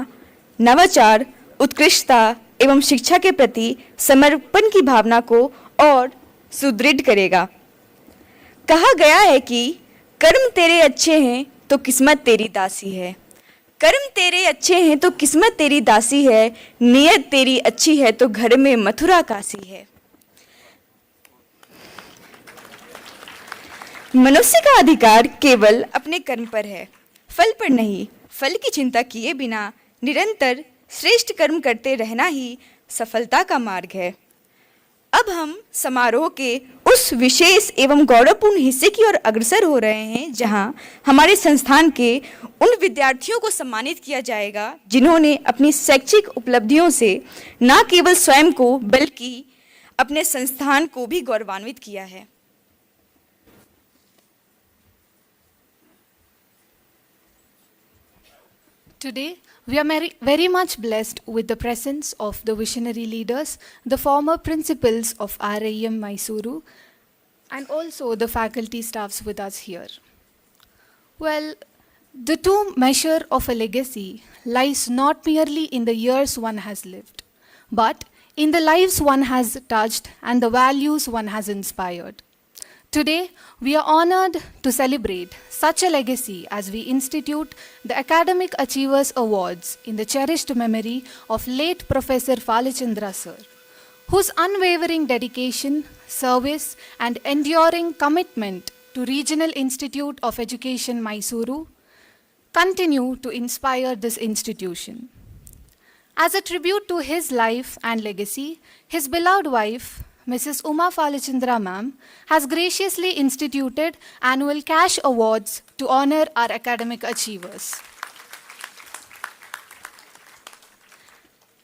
A: नवाचार, उत्कृष्टता एवं शिक्षा के प्रति समर्पण की भावना को और सुदृढ़ करेगा। कहा गया है कि कर्म तेरे अच्छे हैं तो किस्मत तेरी दासी है, कर्म तेरे अच्छे हैं तो किस्मत तेरी दासी है, नियत तेरी अच्छी है तो घर में मथुरा काशी है। मनुष्य का अधिकार केवल अपने कर्म पर है, फल पर नहीं। फल की चिंता किए बिना निरंतर श्रेष्ठ कर्म करते रहना ही सफलता का मार्ग है। अब हम समारोह के उस विशेष एवं गौरवपूर्ण हिस्से की ओर अग्रसर हो रहे हैं, जहां हमारे संस्थान के उन विद्यार्थियों को सम्मानित किया जाएगा जिन्होंने अपनी शैक्षिक उपलब्धियों से न केवल स्वयं को बल्कि अपने संस्थान को भी गौरवान्वित किया है।
B: Today, we are very much blessed with the presence of the visionary leaders, the former principals of RIM Mysuru, and also the faculty staffs with us here. Well, the true measure of a legacy lies not merely in the years one has lived, but in the lives one has touched and the values one has inspired. Today, we are honored to celebrate such a legacy as we institute the Academic Achievers Awards in the cherished memory of late Professor Falachandra sir, whose unwavering dedication, service, and enduring commitment to Regional Institute of Education Mysuru continue to inspire this institution. As a tribute to his life and legacy, his beloved wife, Mrs. Uma Falachandra ma'am, has graciously instituted annual cash awards to honor our academic achievers.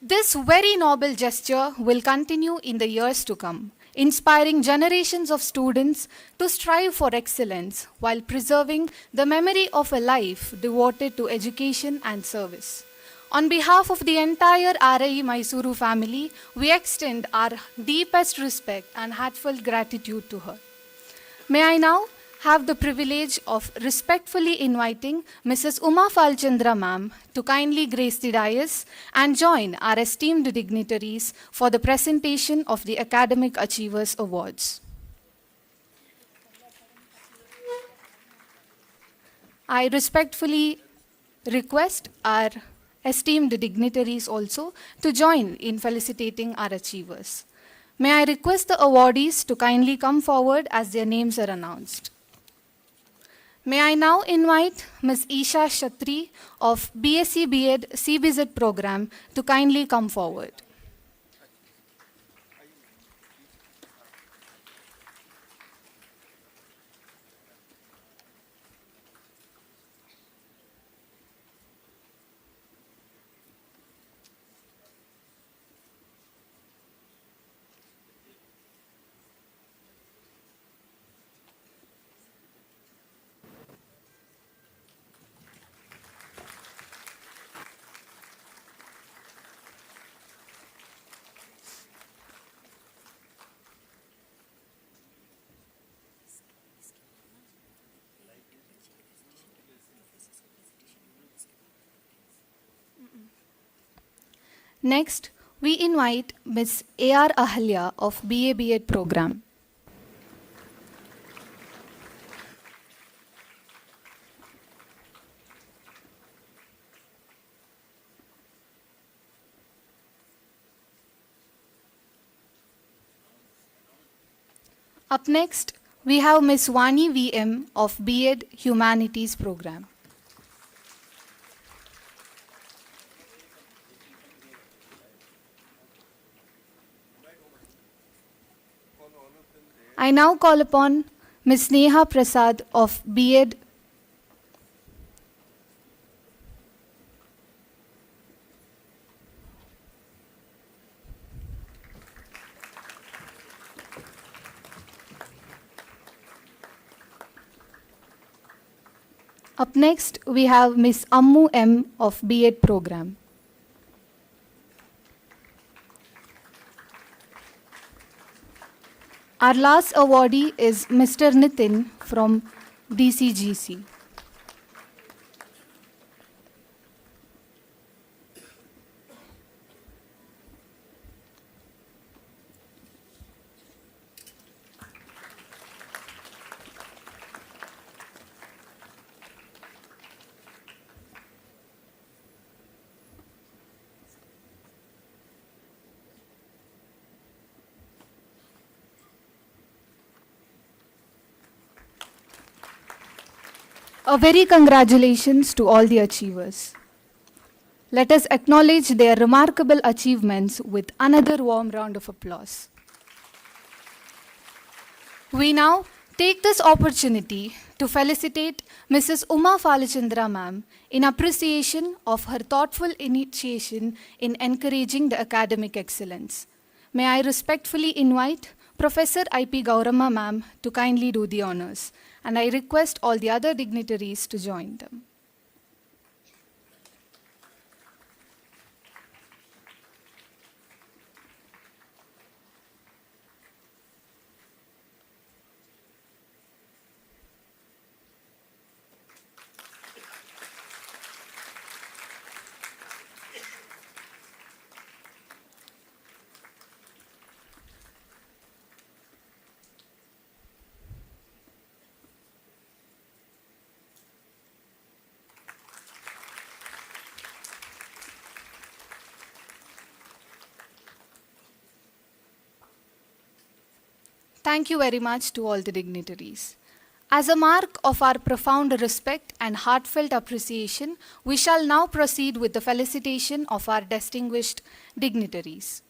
B: This very noble gesture will continue in the years to come, inspiring generations of students to strive for excellence while preserving the memory of a life devoted to education and service. On behalf of the entire RIE Mysuru family, we extend our deepest respect and heartfelt gratitude to her. May I now have the privilege of respectfully inviting Mrs. Uma Falchandra ma'am to kindly grace the dais and join our esteemed dignitaries for the presentation of the Academic Achievers Awards. I respectfully request our esteemed dignitaries also to join in felicitating our achievers. May I request the awardees to kindly come forward as their names are announced. May I now invite Ms. Isha Shatri of BSc B.Ed CBZ program to kindly come forward. Next, we invite Ms. A.R. Ahalya of BA B.Ed program. Up next, we have Ms. Vani VM of B.Ed Humanities program. I now call upon Ms. Neha Prasad of B.Ed. Up next, we have Ms. Ammu M of B.Ed program. Our last awardee is Mr. Nitin from DCGC. A very congratulations to all the achievers. Let us acknowledge their remarkable achievements with another warm round of applause. We now take this opportunity to felicitate Mrs. Uma Falachandra ma'am in appreciation of her thoughtful initiation in encouraging the academic excellence. May I respectfully invite Professor I.P. Gauramma ma'am to kindly do the honors, and I request all the other dignitaries to join them. Thank you very much to all the dignitaries. As a mark of our profound respect and heartfelt appreciation, we shall now proceed with the felicitation of our distinguished dignitaries.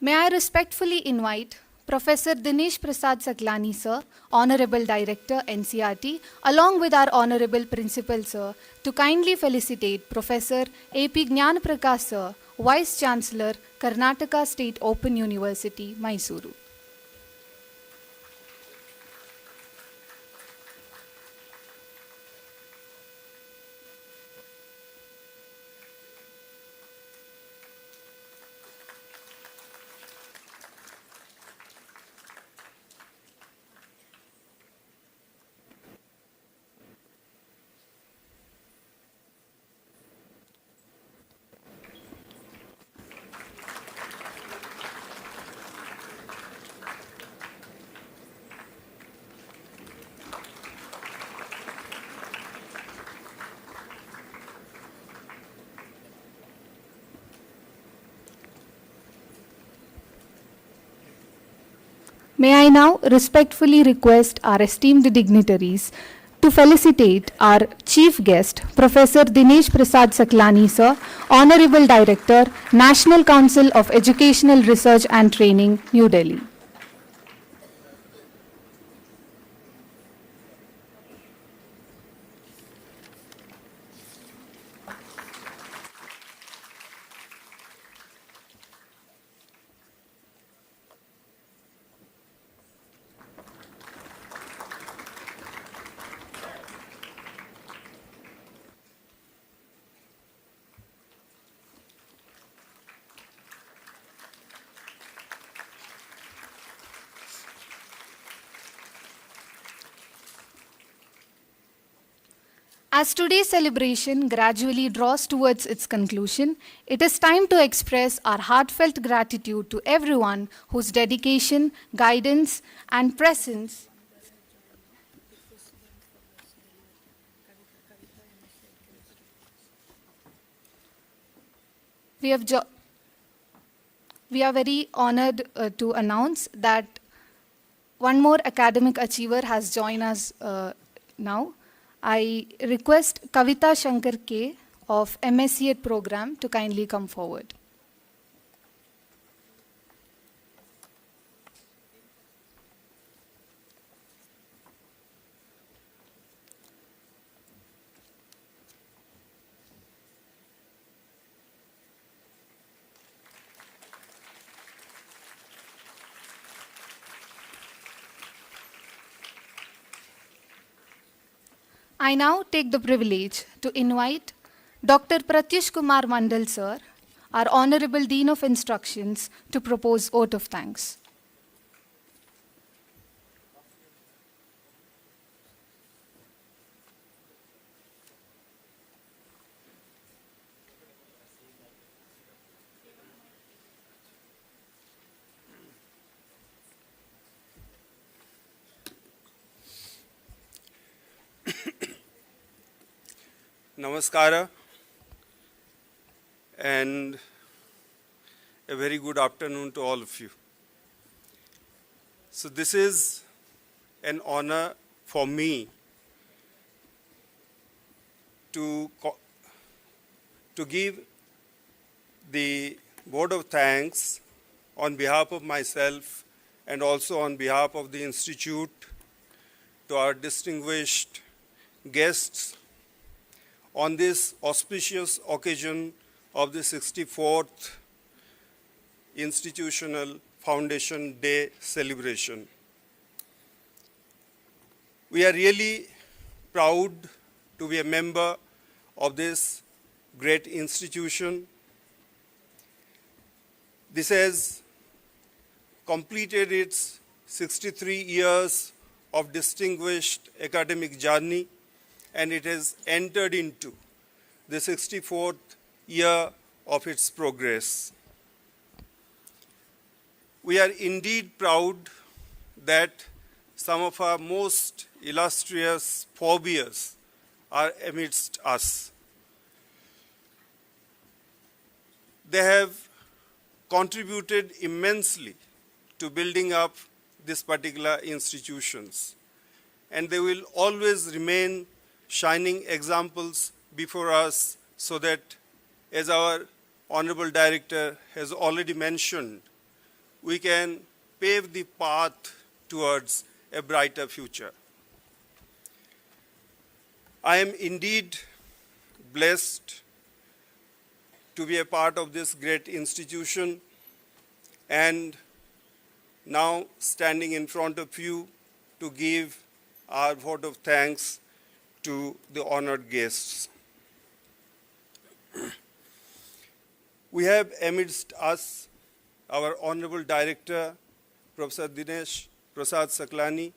B: May I respectfully invite Professor Dinesh Prasad Saklani sir, Honorable Director NCERT, along with our Honorable Principal sir, to kindly felicitate Professor A.P. Gnan Prakash sir, Vice Chancellor, Karnataka State Open University, Mysuru. May I now respectfully request our esteemed dignitaries to felicitate our chief guest, Professor Dinesh Prasad Saklani sir, Honorable Director, National Council of Educational Research and Training, New Delhi. As today's celebration gradually draws towards its conclusion, it is time to express our heartfelt gratitude to everyone whose dedication, guidance, and presence we are very honored to announce that one more academic achiever has joined us now. I request Kavita Shankar K of MSc program to kindly come forward. I now take the privilege to invite Dr. Pratyush Kumar Mandal sir, our Honorable Dean of Instructions, to propose vote of thanks.
E: Namaskara and a very good afternoon to all of you. So this is an honor for me to give the vote of thanks on behalf of myself and also on behalf of the Institute to our distinguished guests on this auspicious occasion of the 64th Institutional Foundation Day celebration. We are really proud to be a member of this great institution. This has completed its 63 years of distinguished academic journey, and it has entered into the 64th year of its progress. We are indeed proud that some of our most illustrious forebears are amidst us. They have contributed immensely to building up these particular institutions, and they will always remain shining examples before us, so that, as our Honorable Director has already mentioned, we can pave the path towards a brighter future. I am indeed blessed to be a part of this great institution, and now standing in front of you to give our vote of thanks to the honored guests. We have amidst us our Honorable Director, Professor Dinesh Prasad Saklani.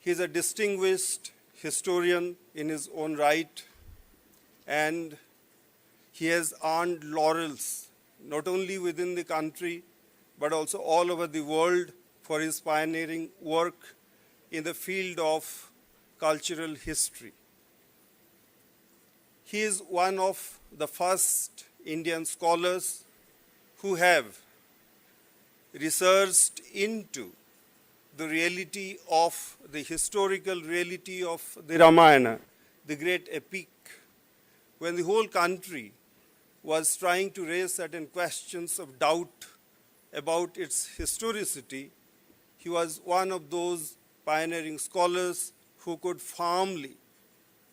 E: He is a distinguished historian in his own right, and he has earned laurels not only within the country but also all over the world for his pioneering work in the field of cultural history. He is one of the first Indian scholars who have researched into the reality of the historical reality of the Ramayana, the great epic, when the whole country was trying to raise certain questions of doubt about its historicity. He was one of those pioneering scholars who could firmly,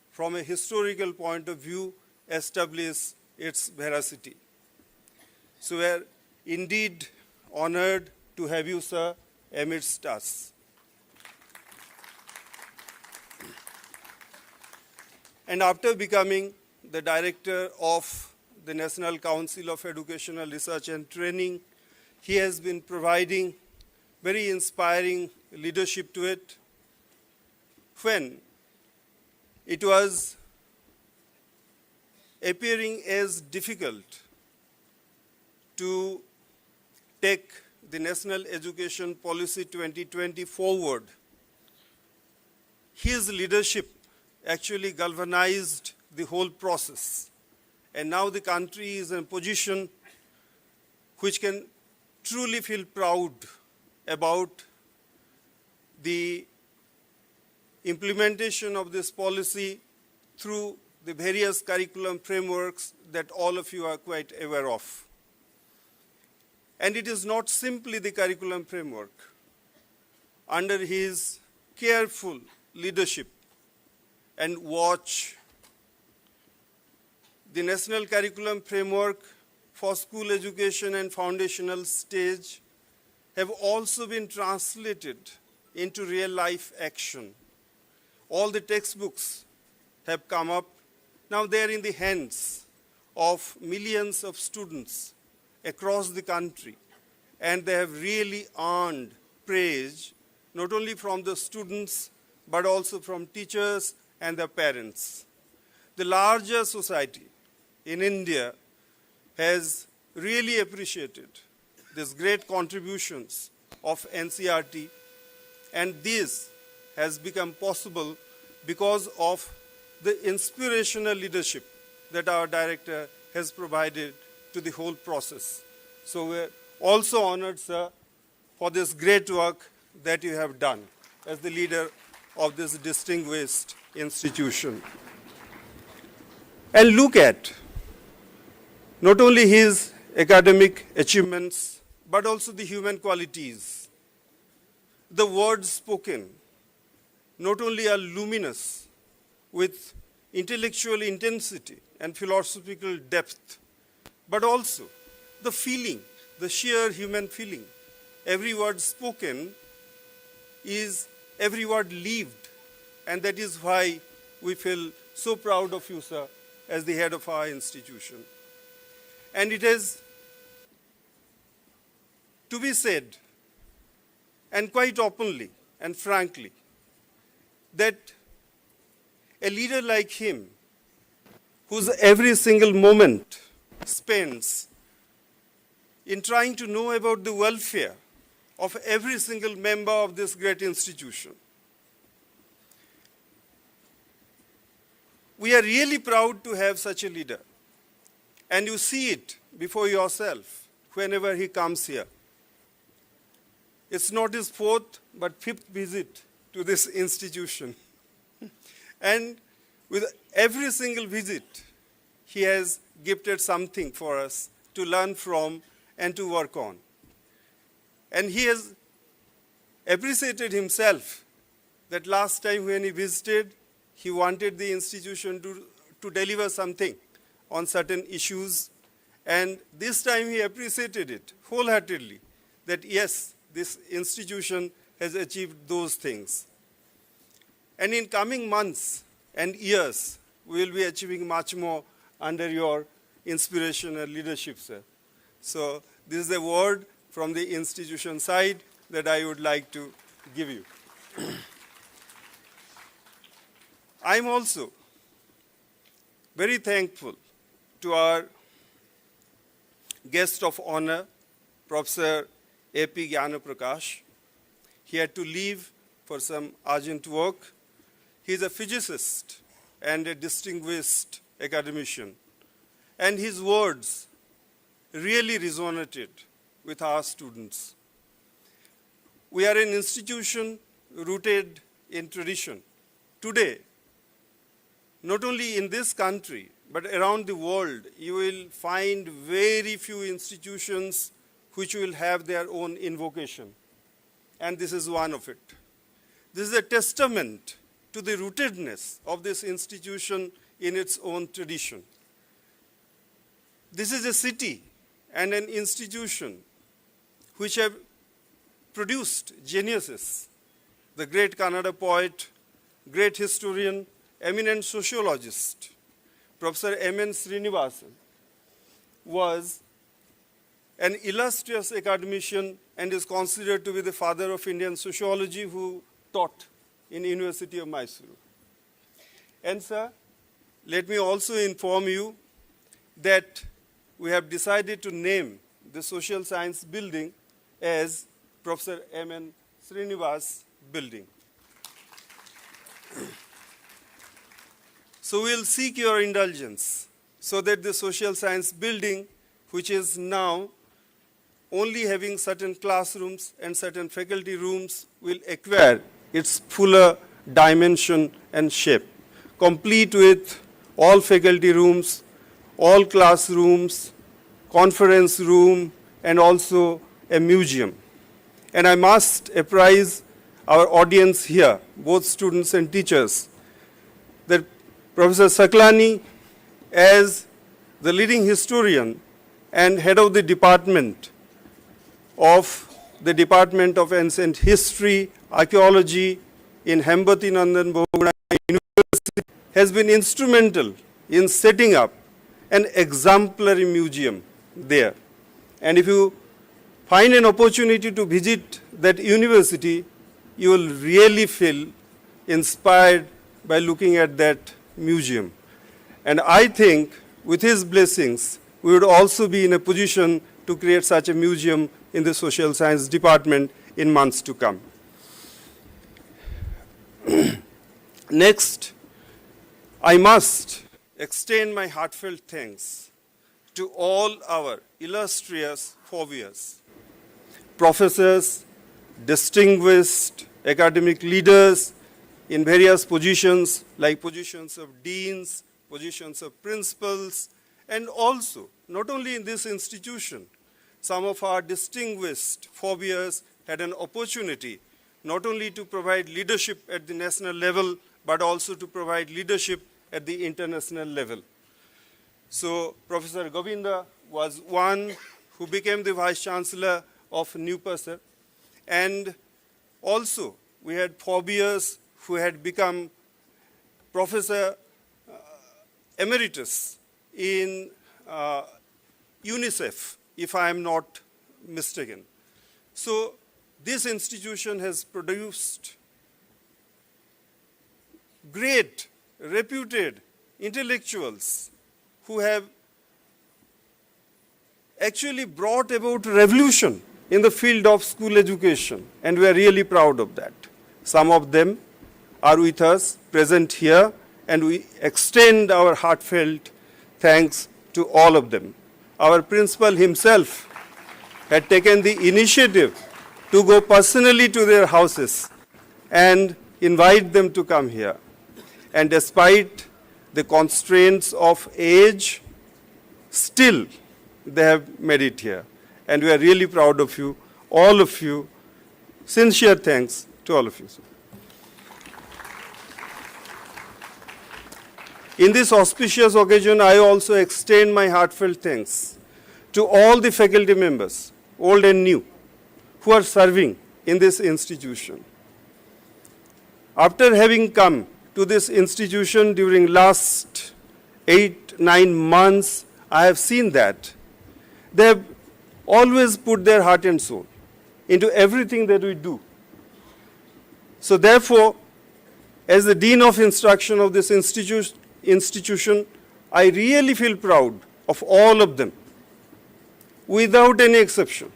E: from a historical point of view, establish its veracity. So we are indeed honored to have you, sir, amidst us. And after becoming the director of the National Council of Educational Research and Training, he has been providing very inspiring leadership to it. When it was appearing as difficult to take the National Education Policy 2020 forward, his leadership actually galvanized the whole process. And now the country is in a position which can truly feel proud about the implementation of this policy through the various curriculum frameworks that all of you are quite aware of. And it is not simply the curriculum framework. Under his careful leadership and watch, the National Curriculum Framework for School Education and Foundational Stage have also been translated into real-life action. All the textbooks have come up. Now they are in the hands of millions of students across the country, and they have really earned praise not only from the students but also from teachers and their parents. The larger society in India has really appreciated these great contributions of NCERT, and this has become possible because of the inspirational leadership that our director has provided to the whole process. So we're also honored, sir, for this great work that you have done as the leader of this distinguished institution. And look at not only his academic achievements, but also the human qualities. The words spoken not only are luminous with intellectual intensity and philosophical depth, but also the feeling, the sheer human feeling. Every word spoken is every word lived, and that is why we feel so proud of you, sir, as the head of our institution. And it is to be said, and quite openly and frankly, that a leader like him, whose every single moment spends in trying to know about the welfare of every single member of this great institution. We are really proud to have such a leader, and you see it before yourself whenever he comes here. It's not his fourth but fifth visit to this institution. And with every single visit, he has gifted something for us to learn from and to work on. And he has appreciated himself that last time when he visited, he wanted the institution to deliver something on certain issues. And this time he appreciated it wholeheartedly, that yes, this institution has achieved those things. And in coming months and years, we will be achieving much more under your inspirational leadership, sir. So this is a word from the institution side that I would like to give you. I'm also very thankful to our guest of honor, Professor A.P. Gyanaprakash. He had to leave for some urgent work. He is a physicist and a distinguished academician. And his words really resonated with our students. We are an institution rooted in tradition. Today, not only in this country, but around the world, you will find very few institutions which will have their own invocation. And this is one of it. This is a testament to the rootedness of this institution in its own tradition. This is a city and an institution which have produced geniuses. The great Kannada poet, great historian, eminent sociologist, Professor M.N. Srinivasan, was an illustrious academician and is considered to be the father of Indian sociology, who taught in University of Mysuru. And sir, let me also inform you that we have decided to name the Social Science Building as Professor M.N. Srinivas Building. So we'll seek your indulgence so that the Social Science Building, which is now only having certain classrooms and certain faculty rooms, will acquire its fuller dimension and shape, complete with all faculty rooms, all classrooms, conference room, and also a museum. And I must apprise our audience here, both students and teachers, that Professor Saklani, as the leading historian and head of the Department of Ancient History, Archaeology in Hembati Nandan Bahuguna University, has been instrumental in setting up an exemplary museum there. And if you find an opportunity to visit that university, you will really feel inspired by looking at that museum. And I think with his blessings, we would also be in a position to create such a museum in the Social Science Department in months to come. Next, I must extend my heartfelt thanks to all our illustrious forebears, professors, distinguished academic leaders in various positions like positions of deans, positions of principals, and also, not only in this institution, some of our distinguished forebears had an opportunity not only to provide leadership at the national level, but also to provide leadership at the international level. So Professor Govinda was one who became the Vice Chancellor of New Pasar, and also we had forebears who had become Professor Emeritus in UNICEF, if I am not mistaken. So this institution has produced great, reputed intellectuals who have actually brought about revolution in the field of school education, and we are really proud of that. Some of them are with us, present here, and we extend our heartfelt thanks to all of them. Our principal himself had taken the initiative to go personally to their houses and invite them to come here. And despite the constraints of age, still they have made it here. And we are really proud of you, all of you. Sincere thanks to all of you. In this auspicious occasion, I also extend my heartfelt thanks to all the faculty members, old and new, who are serving in this institution. After having come to this institution during last 8-9 months, I have seen that they have always put their heart and soul into everything that we do. So therefore, as the Dean of Instruction of this institution, I really feel proud of all of them, without any exception.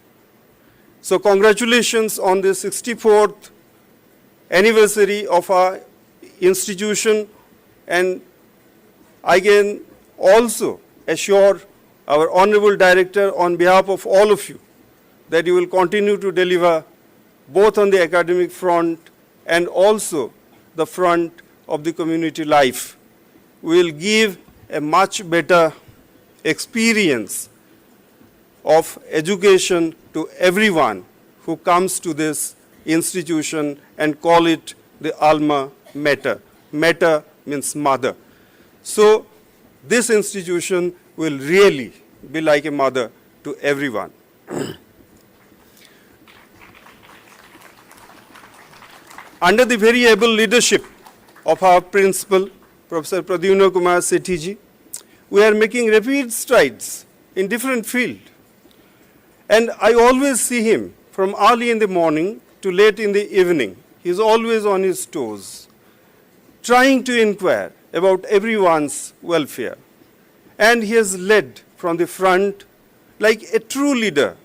E: So congratulations on the 64th anniversary of our institution, and I can also assure our Honorable Director on behalf of all of you that you will continue to deliver both on the academic front and also the front of the community life. We will give a much better experience of education to everyone who comes to this institution and call it the alma mater. Mater means mother. So this institution will really be like a mother to everyone. Under the very able leadership of our principal, Professor Pradyumna Kumar Sethi, we are making rapid strides in different fields. And I always see him from early in the morning to late in the evening. He is always on his toes, trying to inquire about everyone's welfare. And he has led from the front like a true leader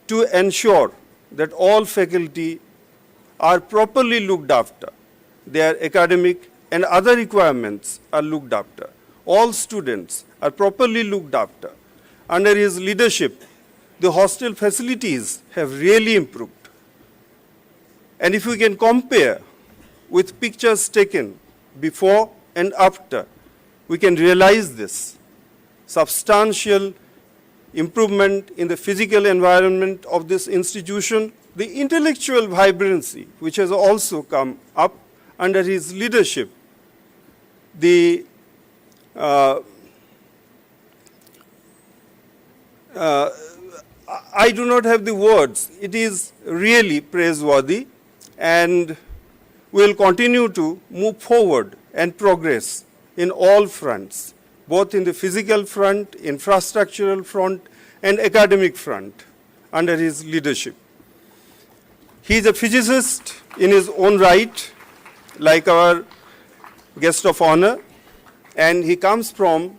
E: to ensure that all faculty are properly looked after. Their academic and other requirements are looked after. All students are properly looked after. Under his leadership, the hostel facilities have really improved. And if we can compare with pictures taken before and after, we can realize this substantial improvement in the physical environment of this institution, the intellectual vibrancy which has also come up under his leadership, the I do not have the words. It is really praiseworthy, and we will continue to move forward and progress in all fronts, both in the physical front, infrastructural front, and academic front under his leadership. He is a physicist in his own right, like our guest of honor, and he comes from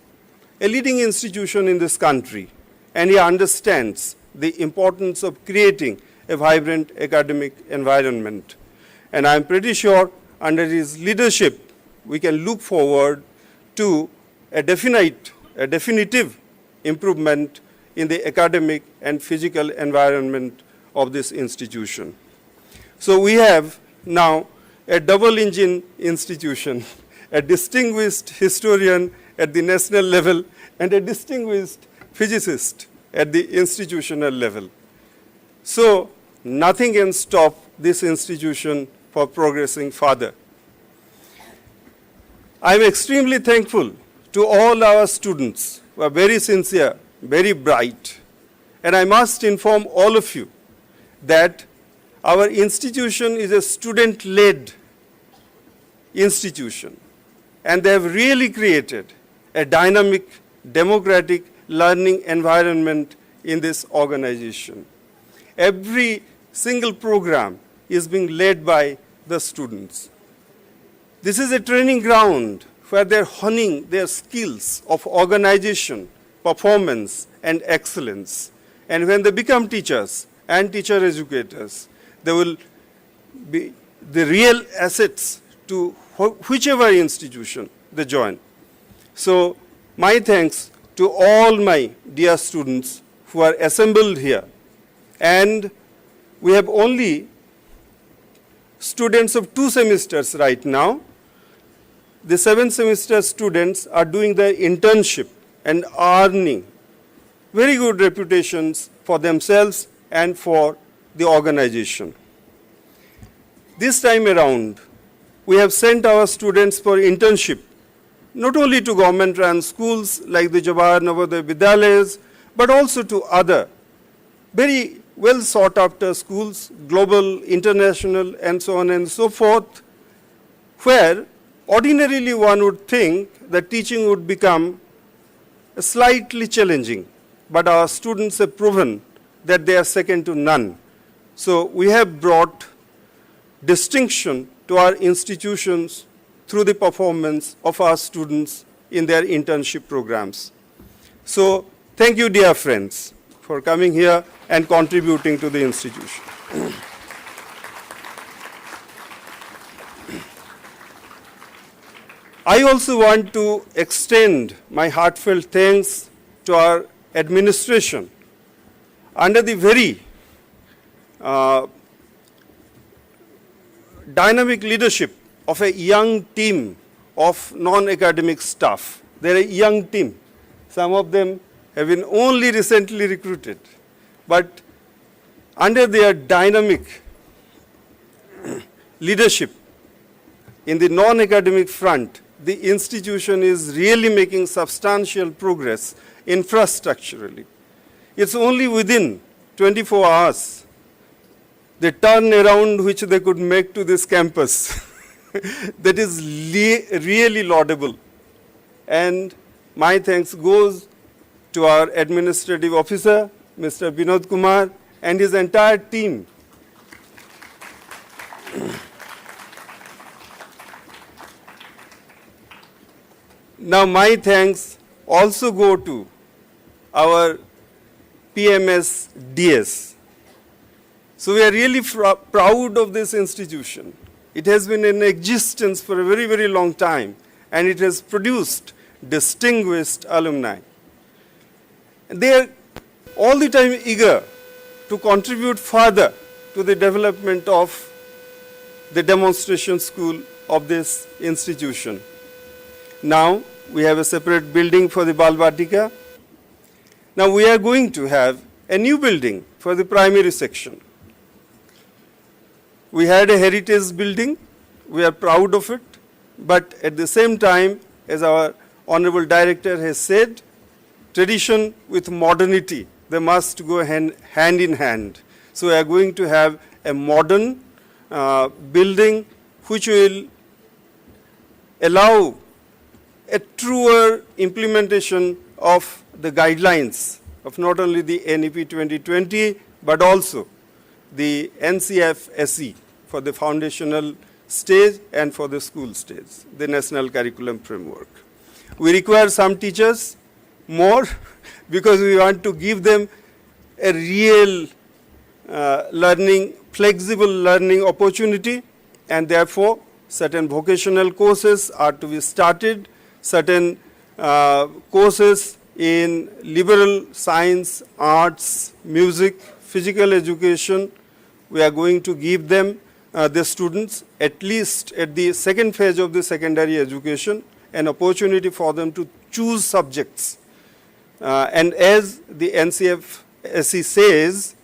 E: a leading institution in this country, and he understands the importance of creating a vibrant academic environment. And I am pretty sure under his leadership, we can look forward to a definitive improvement in the academic and physical environment of this institution. So we have now a double-engine institution, a distinguished historian at the national level and a distinguished physicist at the institutional level. So nothing can stop this institution for progressing further. I am extremely thankful to all our students who are very sincere, very bright, and I must inform all of you that our institution is a student-led institution, and they have really created a dynamic, democratic learning environment in this organization. Every single program is being led by the students. This is a training ground where they're honing their skills of organization, performance, and excellence. And when they become teachers and teacher educators, they will be the real assets to whichever institution they join. So my thanks to all my dear students who are assembled here. And we have only students of 2 semesters right now. The 7th semester students are doing their internship and earning very good reputations for themselves and for the organization. This time around, we have sent our students for internship, not only to government-run schools like the Jawahar Navodaya Vidyalayas, but also to other very well sought after schools, global, international, and so on and so forth, where ordinarily one would think that teaching would become slightly challenging, but our students have proven that they are second to none. So we have brought distinction to our institutions through the performance of our students in their internship programs. So thank you, dear friends, for coming here and contributing to the institution. I also want to extend my heartfelt thanks to our administration under the very dynamic leadership of a young team of non-academic staff. They're a young team. Some of them have been only recently recruited. But under their dynamic leadership in the non-academic front, the institution is really making substantial progress infrastructurally. It's only within 24 hours the turnaround which they could make to this campus that is really laudable. And my thanks goes to our administrative officer, Mr. Vinod Kumar, and his entire team. Now my thanks also go to our PMS DS. So we are really proud of this institution. It has been in existence for a very, very long time, and it has produced distinguished alumni. They are all the time eager to contribute further to the development of the demonstration school of this institution. Now we have a separate building for the Balvatika. Now we are going to have a new building for the primary section. We had a heritage building, we are proud of it, but at the same time, as our Honorable Director has said, tradition with modernity, they must go hand in hand. So we are going to have a modern building which will allow a truer implementation of the guidelines of not only the NEP 2020, but also the NCFSE for the foundational stage and for the school stage, the National Curriculum Framework. We require some teachers more because we want to give them a real learning, flexible learning opportunity, and therefore certain vocational courses are to be started, certain courses in liberal science, arts, music, physical education. We are going to give them, the students, at least at the second phase of the secondary education, an opportunity for them to choose subjects. And as the NCFSE says,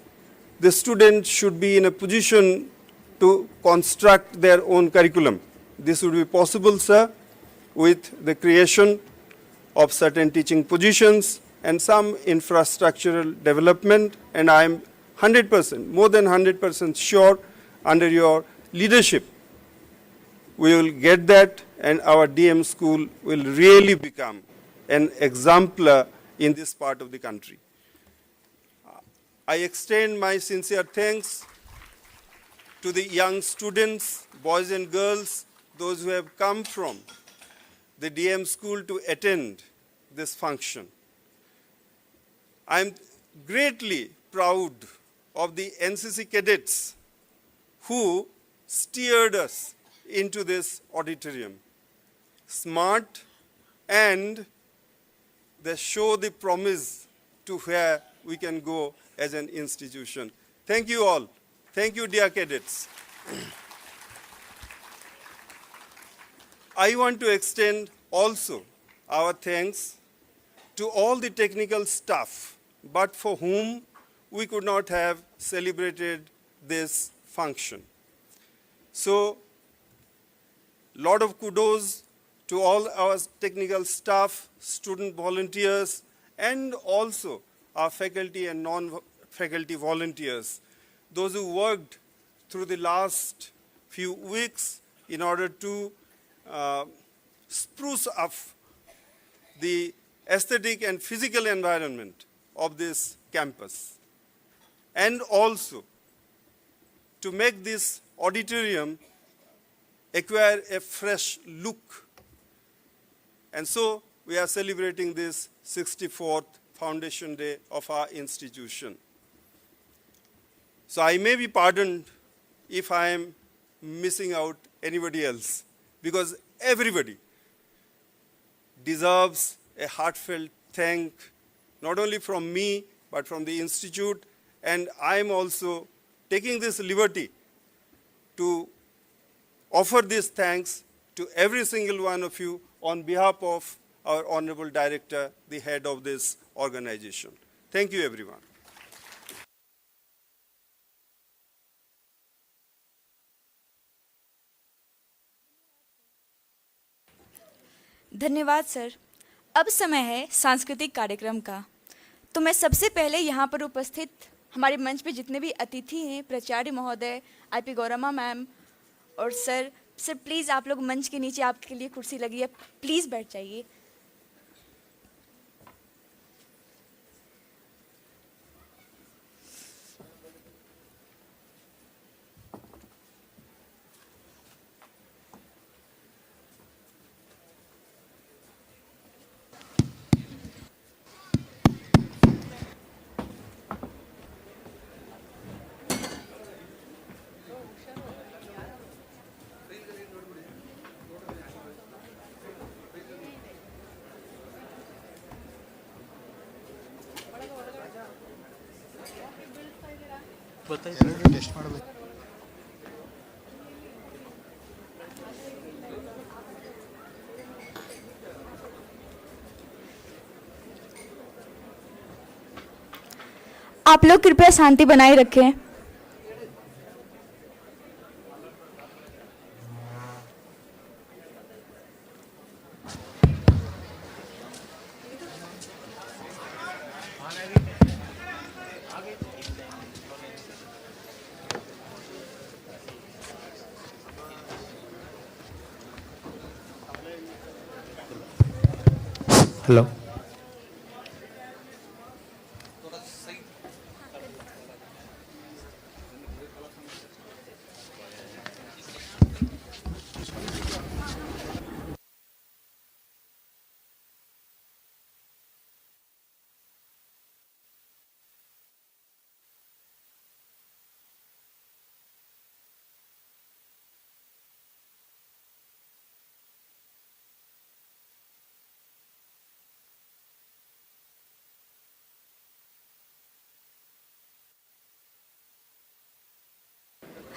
E: the students should be in a position to construct their own curriculum. This would be possible, sir, with the creation of certain teaching positions and some infrastructural development, and I am 100%, more than 100% sure under your leadership, we will get that, and our DM school will really become an exemplar in this part of the country. I extend my sincere thanks to the young students, boys and girls, those who have come from the DM school to attend this function. I am greatly proud of the NCC cadets who steered us into this auditorium. Smart, and they show the promise to where we can go as an institution. Thank you all. Thank you, dear cadets. I want to extend also our thanks to all the technical staff, but for whom we could not have celebrated this function. So, lot of kudos to all our technical staff, student volunteers, and also our faculty and non-faculty volunteers, those who worked through the last few weeks in order to spruce up the aesthetic and physical environment of this campus, and also to make this auditorium acquire a fresh look. And so we are celebrating this 64th Foundation Day of our institution. So I may be pardoned if I am missing out anybody else, because everybody deserves a heartfelt thank, not only from me, but from the institute. And I am also taking this liberty to offer these thanks to every single one of you on behalf of our Honorable Director, the head of this organization. Thank you, everyone.
A: धन्यवाद sir. अब समय है सांस्कृतिक कार्यक्रम का। तो मैं सबसे पहले यहाँ पर उपस्थित हमारे मंच पे जितने भी अतिथि हैं, प्राचार्य महोदय, आईपी गौरमा मैम और सर प्लीज़ आप लोग मंच के नीचे, आपके लिए कुर्सी लगी है, प्लीज़ बैठ जाइए। आप लोग कृपया शांति बनाए रखें।
J: Hello.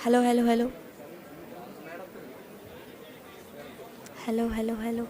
A: Hello hello hello hello hello hello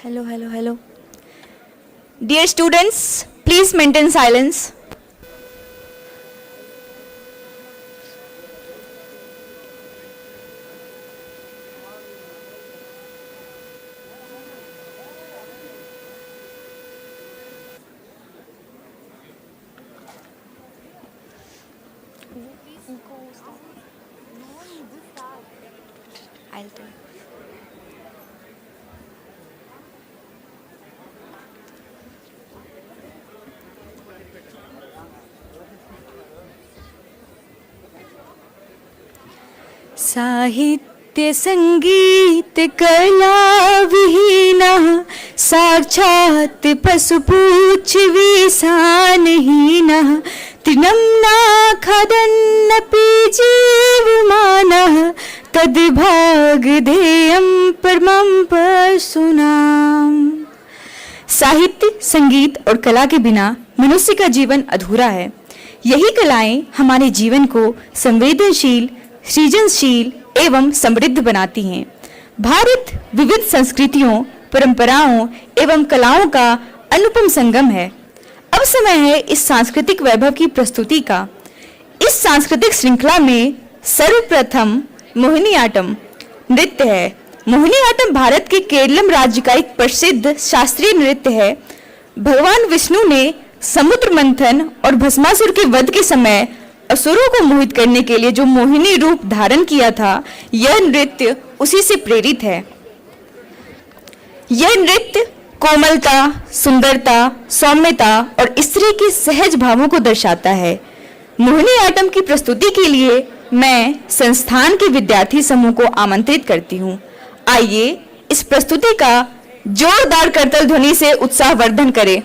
A: hello hello hello dear students, please maintain silence. I'll tell. साहित्य संगीत कला विहीना साक्षात् पशुपूछ विषानहीना तृणम्ना खादन्नपि जीवमानः तद्भागधेयं परमं पशूनाम्. साहित्य, संगीत और कला के बिना मनुष्य का जीवन अधूरा है. यही कलाएं हमारे जीवन को संवेदनशील, सृजनशील एवं समृद्ध बनाती हैं. भारत विविध संस्कृतियों, परंपराओं एवं कलाओं का अनुपम संगम है. अब समय है इस सांस्कृतिक वैभव की प्रस्तुति का. इस सांस्कृतिक श्रृंखला में सर्वप्रथम मोहिनीआट्टम नृत्य है. मोहिनीआट्टम भारत के केरलम राज्य का एक प्रसिद्ध शास्त्रीय नृत्य है. भगवान विष्णु ने समुद्र मंथन और भस्मासुर के वध के समय असुरों को मोहित करने के लिए जो मोहिनी रूप धारण किया था, यह नृत्य उसी से प्रेरित है. यह नृत्य कोमलता, सुंदरता, सौम्यता और स्त्री के सहज भावों को दर्शाता है. मोहिनीआट्टम की प्रस्तुति के लिए मैं संस्थान के विद्यार्थी समूह को आमंत्रित करती हूँ. आइए इस प्रस्तुति का जोरदार करतल ध्वनि से उत्साहवर्धन करें.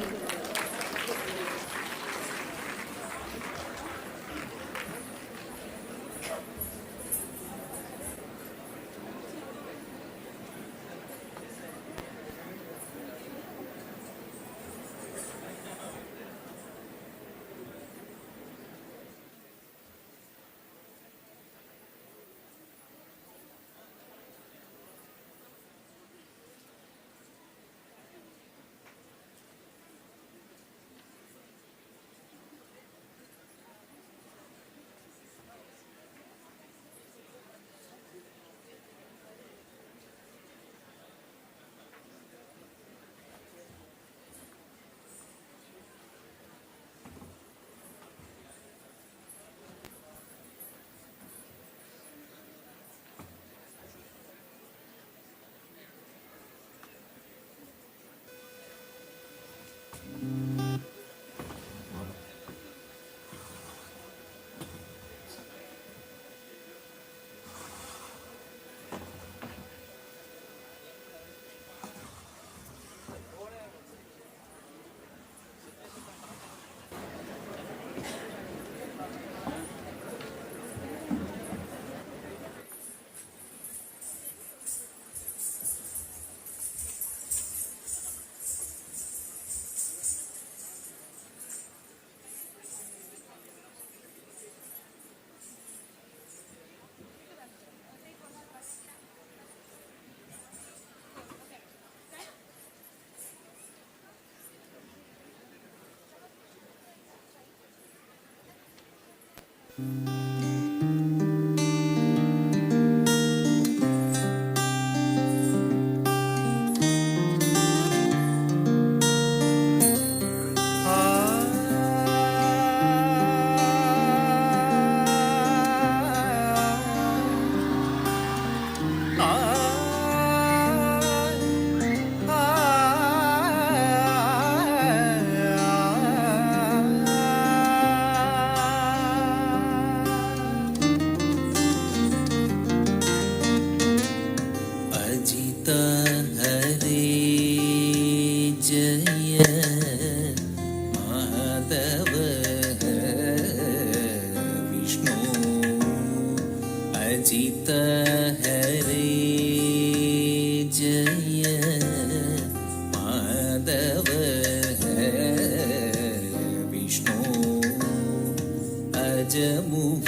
H: അജമുഖ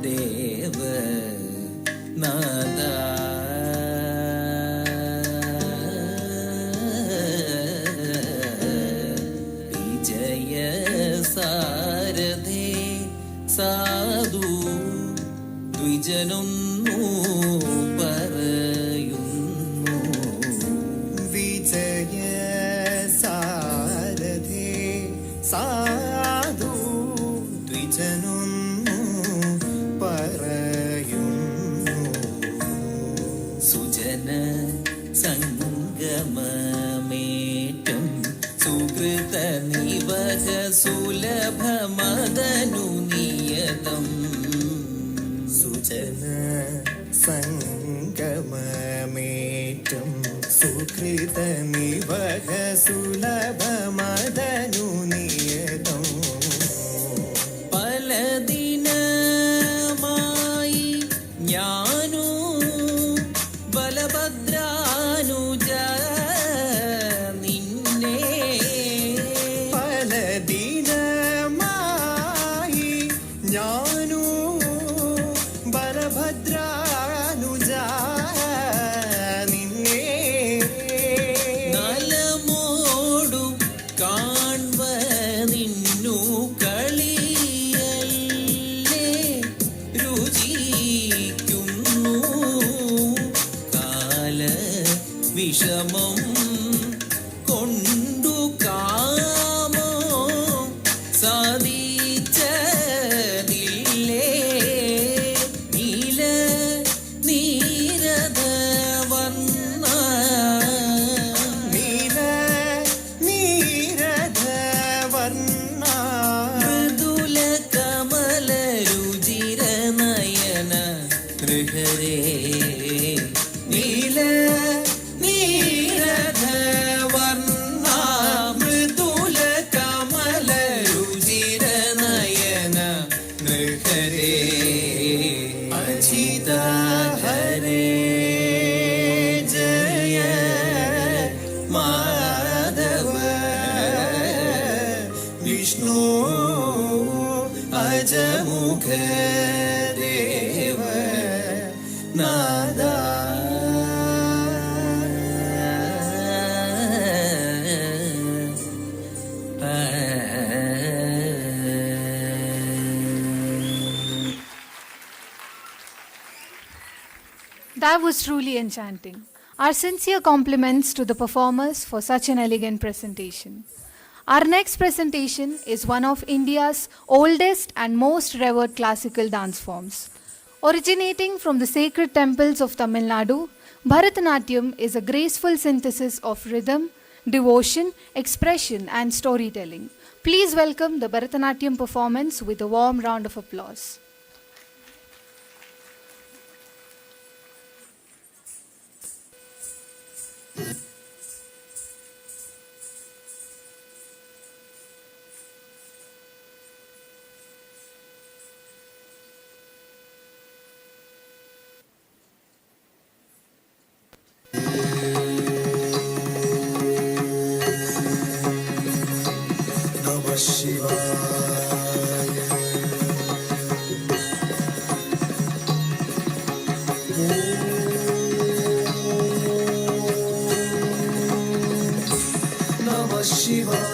H: ദേവ നാദ വിജയ സാരഥേ സാധു ദ്വിജനൊന്നു പറയുന്നു
V: വിജയ സാരഥേ സാധു ദ്വിജനൊന്നു പറയുന്നു
H: സുജന സംഗമമേറ്റം സുകൃത നിവഹ സുലഭമദനു നിയതം
V: സുജന സംഗമമേറ്റം സുകൃത നിവഹ സുലഭമദനു നിയതം
H: പല ദിനമായി ഞാനു ബലഭദ്രാനുജ നിന്നെ
V: പല ദിനമായി ഞാനു ബലഭദ്രാനുജ നിന്നെ
H: നലമോടു കാൺവ നിന്നു കളിയല്ലേ രുചിക്കുന്നു കാല വിഷമം കൊണ്ടു കാമോ സാധിച്ചതില്ലേ നീല നീരത വർണ്ണ
V: നീല നീരധ വർണ്ണ
H: മൃദുല കമല രുചിര നയന ഹൃഹരേ നീല നീരധ വർണ്ണ മൃദുല കമല രുചിര നയന ഹൃഹരേ അജിത ഹരേ ജയ മാധവ
V: വിഷ്ണു അജമുഖ ദേവ നാദ
B: That was truly enchanting. Our sincere compliments to the performers for such an elegant presentation. Our next presentation is one of India's oldest and most revered classical dance forms. Originating from the sacred temples of Tamil Nadu, Bharatanatyam is a graceful synthesis of rhythm, devotion, expression, and storytelling. Please welcome the Bharatanatyam performance with a warm round of applause.
V: Namah Shivaya. Namah Shivaya.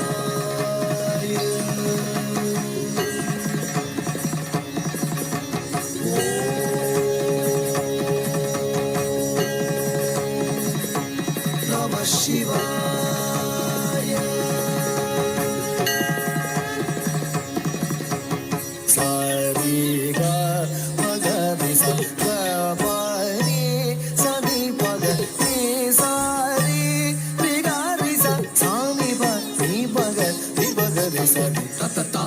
V: Namah Shivaya. Sariga Magadisa Pari Sadi Paga Ni Sari Rigarisa Sami Pa Ni Paga Ni Paga Ni Sadi Ta Ta Ta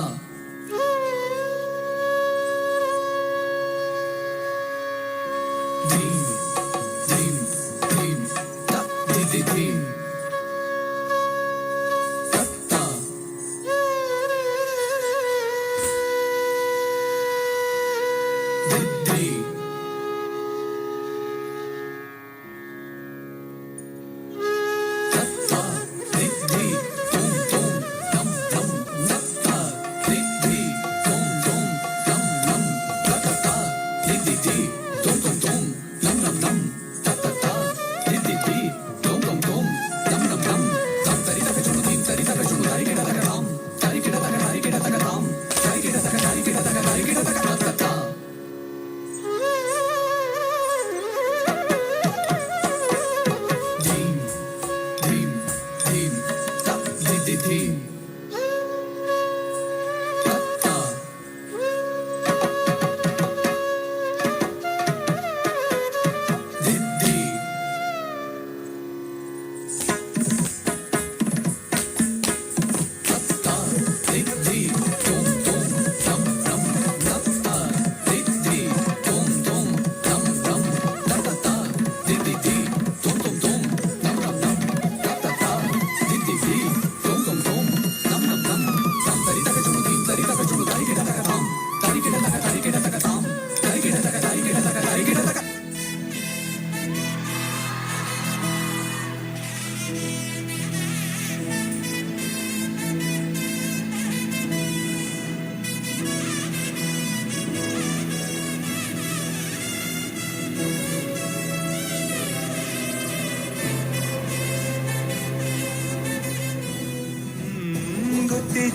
V: Dim Dim Dim Ta Di Di Dim Ta Ta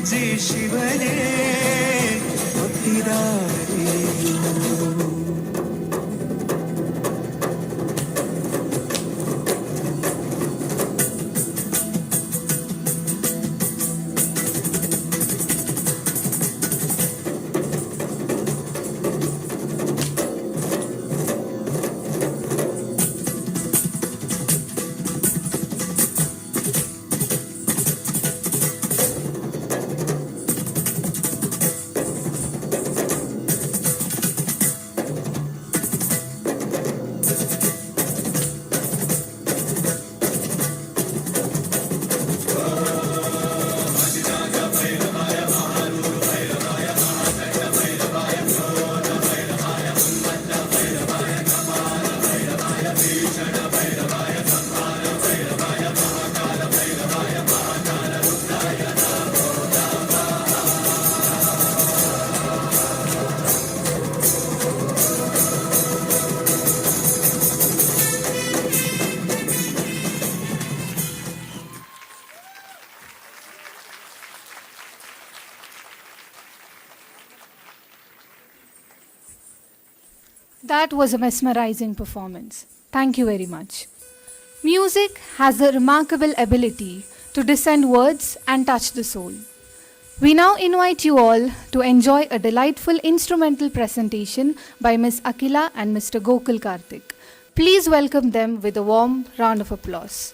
H: J Shivne भक्तिदारियो
B: That was a mesmerizing performance. Thank you very much. Music has a remarkable ability to descend words and touch the soul. We now invite you all to enjoy a delightful instrumental presentation by Ms. Akila and Mr. Gokul Karthik. Please welcome them with a warm round of applause.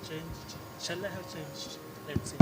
G: changed. Shall I have changed? Let's see.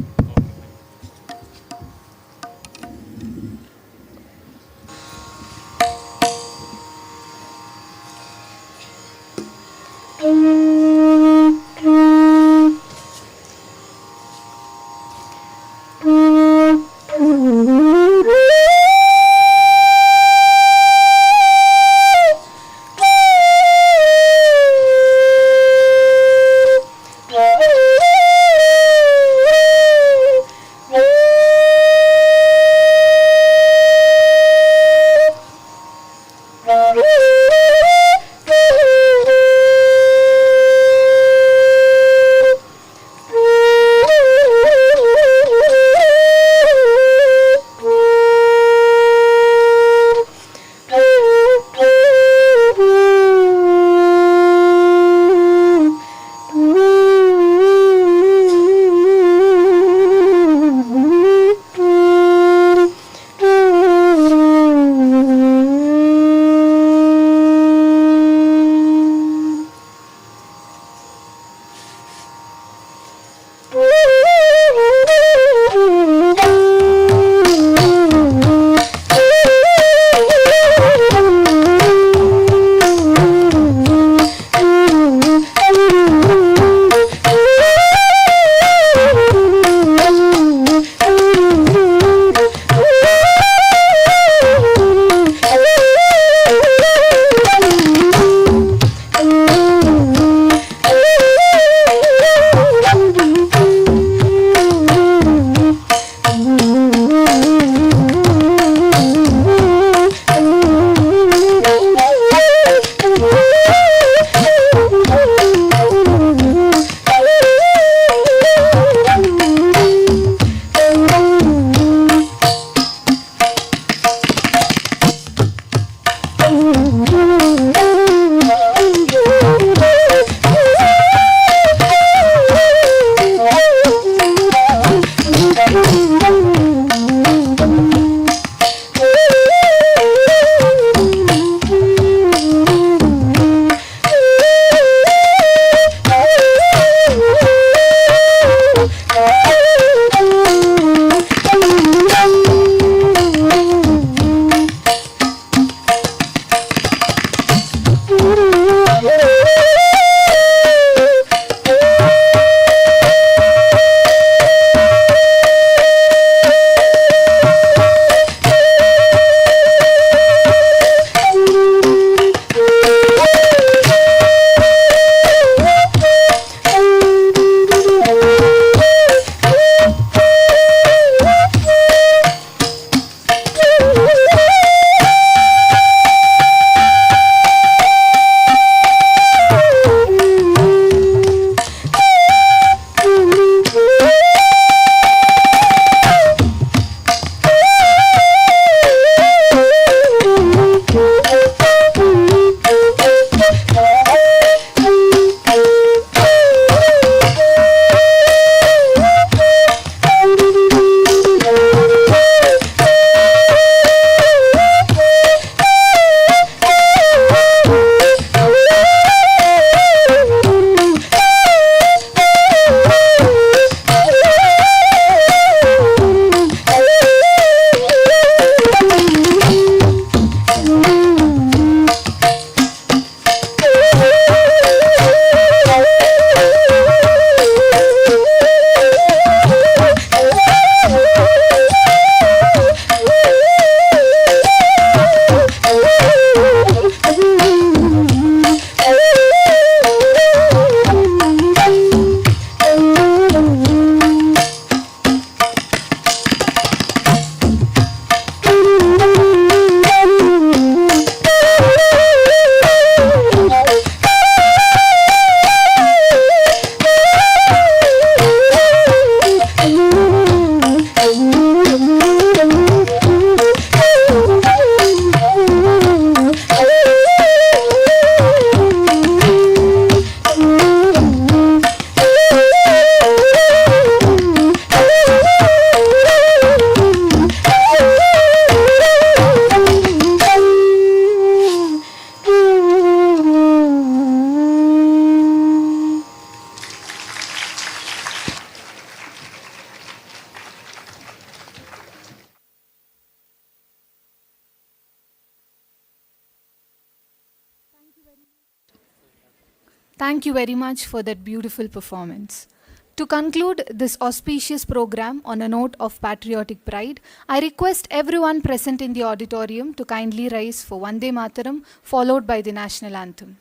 B: Thank you very much for that beautiful performance. To conclude this auspicious program on a note of patriotic pride, I request everyone present in the auditorium to kindly rise for Vande Mataram, followed by the national anthem.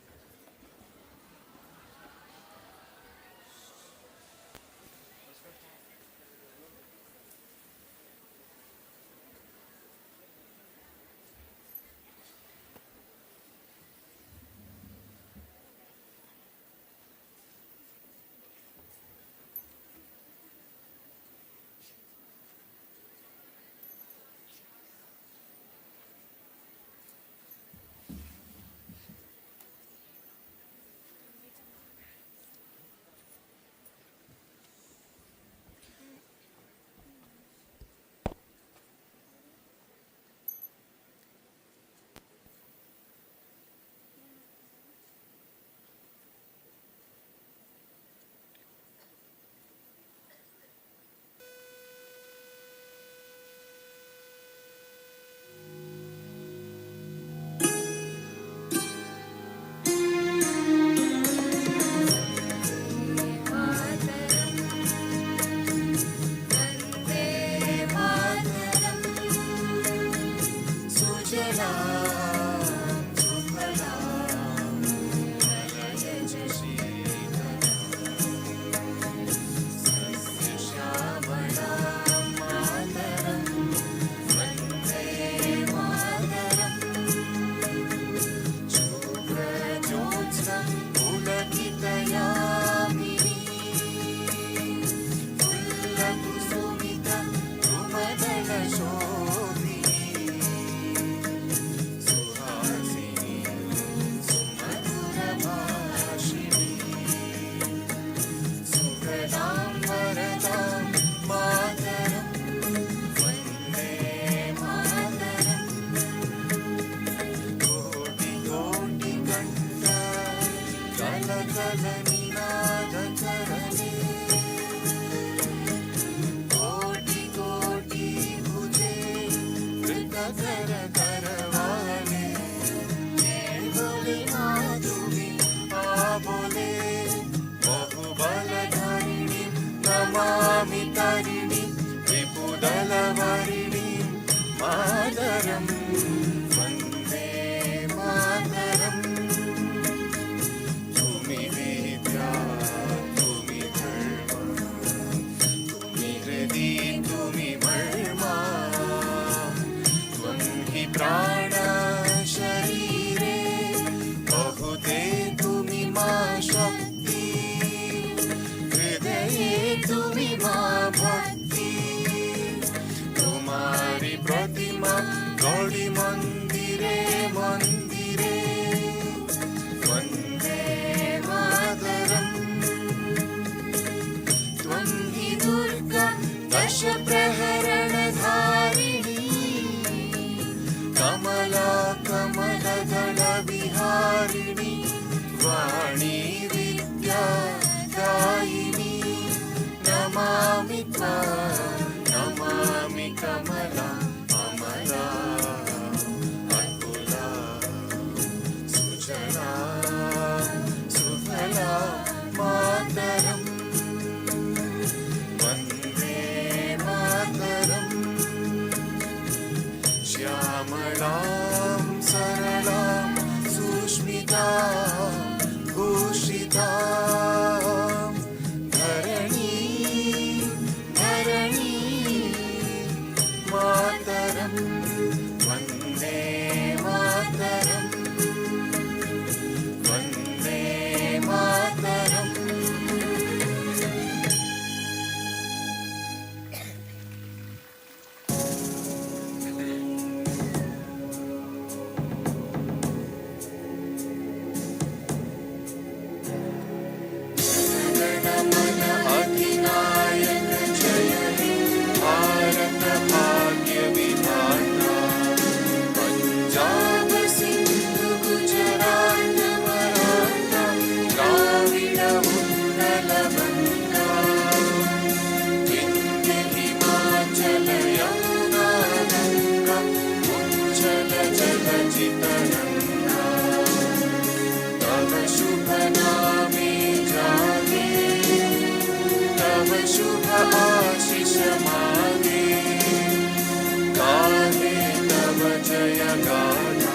V: गाथा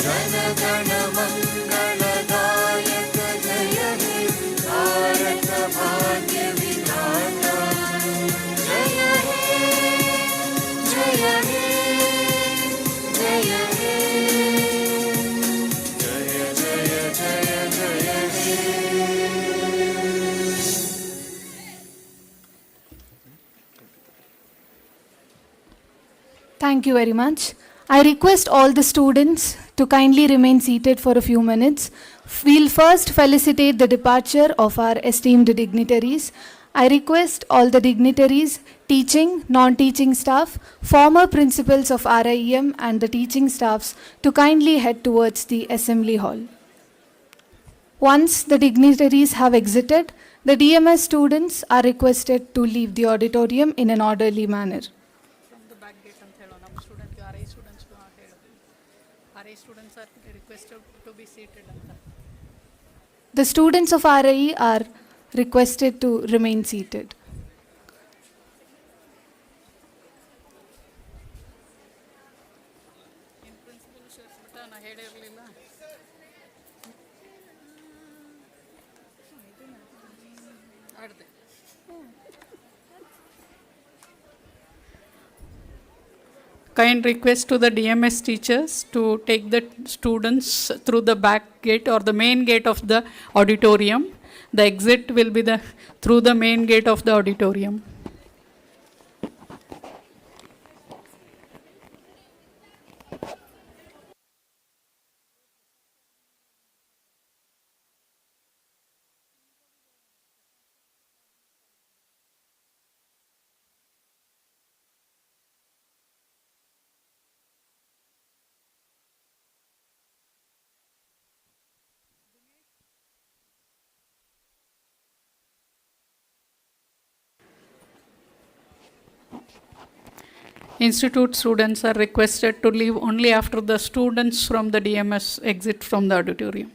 V: जन गण मंगलदायक जय हे भारत भाग्य विधाता जय हे जय हे जय हे जय जय जय जय हे
B: Thank you very much. I request all the students to kindly remain seated for a few minutes. We'll first felicitate the departure of our esteemed dignitaries. I request all the dignitaries, teaching, non-teaching staff, former principals of RIEM and the teaching staffs to kindly head towards the assembly hall. Once the dignitaries have exited, the DMS students are requested to leave the auditorium in an orderly manner. The students of RIE are requested to remain seated.
I: Kind request to the DMS teachers to take the students through the back gate or the main gate of the auditorium. The exit will be through the main gate of the auditorium. Institute students are requested to leave only after the students from the DMS exit from the auditorium.